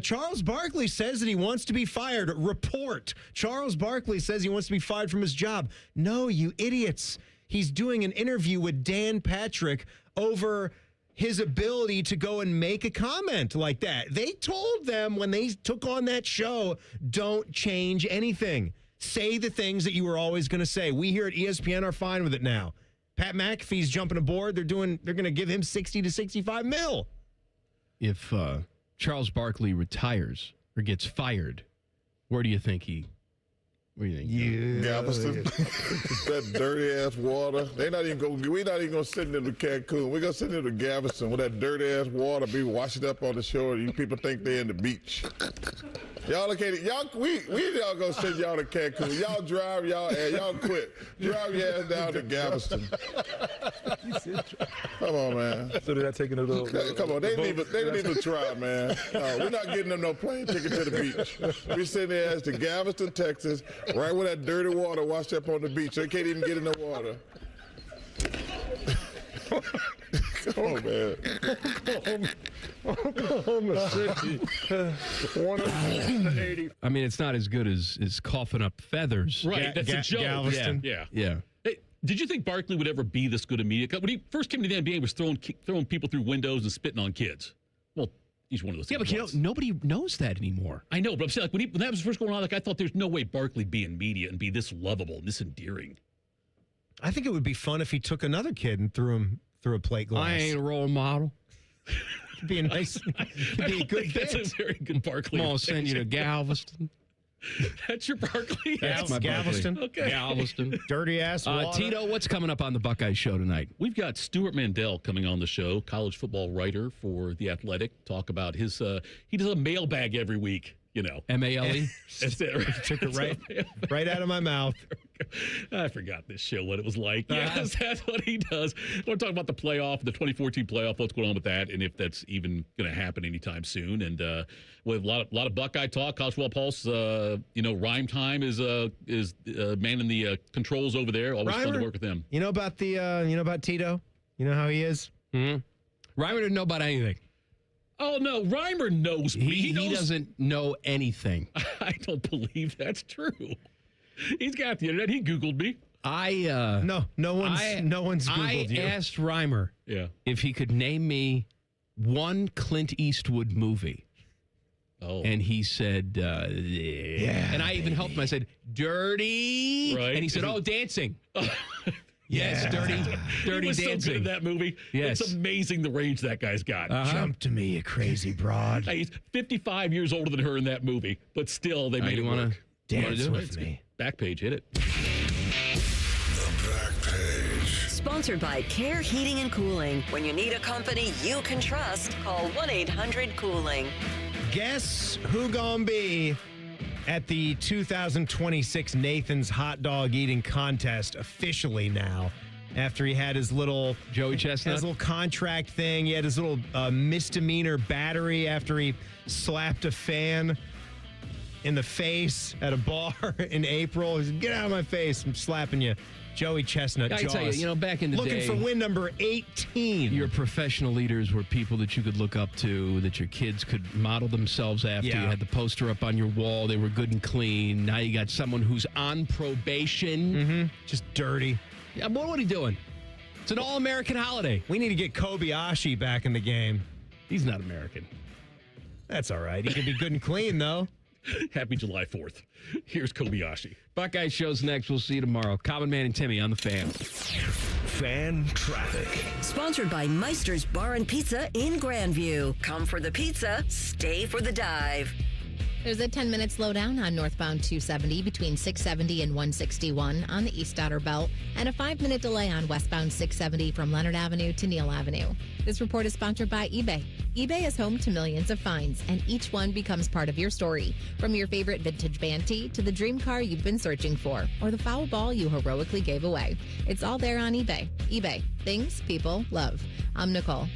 Charles Barkley says that he wants to be fired. Report. Charles Barkley says he wants to be fired from his job. No, you idiots. He's doing an interview with Dan Patrick over his ability to go and make a comment like that. They told them when they took on that show, don't change anything. Say the things that you were always going to say. We here at ESPN are fine with it now. Pat McAfee's jumping aboard. They're going to give him 60 to 65 mil. If Charles Barkley retires or gets fired, where do you think he? Where do you think? Galveston. That dirty ass water. We're not even gonna send them to Cancun. We're gonna send them to Galveston with that dirty ass water be washing up on the shore. You people think they're in the beach. Y'all located. We y'all gonna send y'all to Cancun. Y'all drive y'all quit. Drive your ass down to Galveston. Come on, man. So they're not taking a little. Come on, they didn't even try, man. No, we're not getting them no plane ticket to the beach. We send their ass to Galveston, Texas, right where that dirty water washed up on the beach. They can't even get in the water. Come on, man. Oklahoma City. 180. I mean, it's not as good as coughing up feathers. Right, that's a joke. Galveston. Yeah. Hey, did you think Barkley would ever be this good a media guy? When he first came to the NBA, he was throwing people through windows and spitting on kids. Well, he's one of those. Yeah, but nobody knows that anymore. I know, but I'm saying, like, when that was first going on, like, I thought there's no way Barkley'd be in media and be this lovable and this endearing. I think it would be fun if he took another kid and threw him through a plate glass. I ain't a role model. It'd be a nice, it'd be a good bit. That's a very good Barkley. I'll send you to Galveston. That's your Barkley. That's my Galveston. Barkley. Okay. Galveston. Dirty ass water. Tito, what's coming up on the Buckeye Show tonight? We've got Stuart Mandel coming on the show, college football writer for The Athletic. Talk about his, he does a mailbag every week, you know. M-A-L-E? That's it. Right? Took it right out of my mouth. I forgot this show, what it was like. Yes, that's what he does. We're talking about the playoff, the 2014 playoff, what's going on with that, and if that's even going to happen anytime soon. And with a lot of Buckeye talk, College Football Pulse, Rhyme Time is manning the controls over there. Always fun to work with him. You know about Tito? You know how he is? Mm-hmm. Reimer didn't know about anything. Oh, no, Reimer knows me. He doesn't know anything. I don't believe that's true. He's got the internet. He Googled me. No one's Googled you. I asked Reimer if he could name me one Clint Eastwood movie. Oh. And he said, yeah. And I even helped him. I said, Dirty. Right. And he said, Dancing. Yes, Dirty he was Dancing. So good at that movie. Yes. It's amazing the range that guy's got. Jump to me, you crazy broad. He's 55 years older than her in that movie, but still they made it work. Dance with me. Back page, hit it. The back page. Sponsored by Care Heating and Cooling. When you need a company you can trust, call 1-800-COOLING. Guess who gonna be at the 2026 Nathan's Hot Dog Eating Contest officially now? After he had his little Joey Chestnut, his little contract thing, he had his little misdemeanor battery after he slapped a fan in the face at a bar in April. He said, "Get out of my face! I'm slapping you." Joey Chestnut. I tell you, back in the day, looking for win number 18. Your professional leaders were people that you could look up to, that your kids could model themselves after. Yeah. You had the poster up on your wall. They were good and clean. Now you got someone who's on probation. Just dirty. Yeah, what are you doing? It's an all-American holiday. We need to get Kobayashi back in the game. He's not American. That's all right. He can be good and clean, though. Happy July 4th. Here's Kobayashi. Buckeye Show's next. We'll see you tomorrow. Common Man and Timmy on the Fan. Fan traffic. Sponsored by Meister's Bar and Pizza in Grandview. Come for the pizza, stay for the dive. There's a 10-minute slowdown on northbound 270 between 670 and 161 on the East Outer Belt, and a 5-minute delay on westbound 670 from Leonard Avenue to Neal Avenue. This report is sponsored by eBay. eBay is home to millions of finds, and each one becomes part of your story. From your favorite vintage band tee to the dream car you've been searching for, or the foul ball you heroically gave away. It's all there on eBay. eBay. Things people love. I'm Nicole.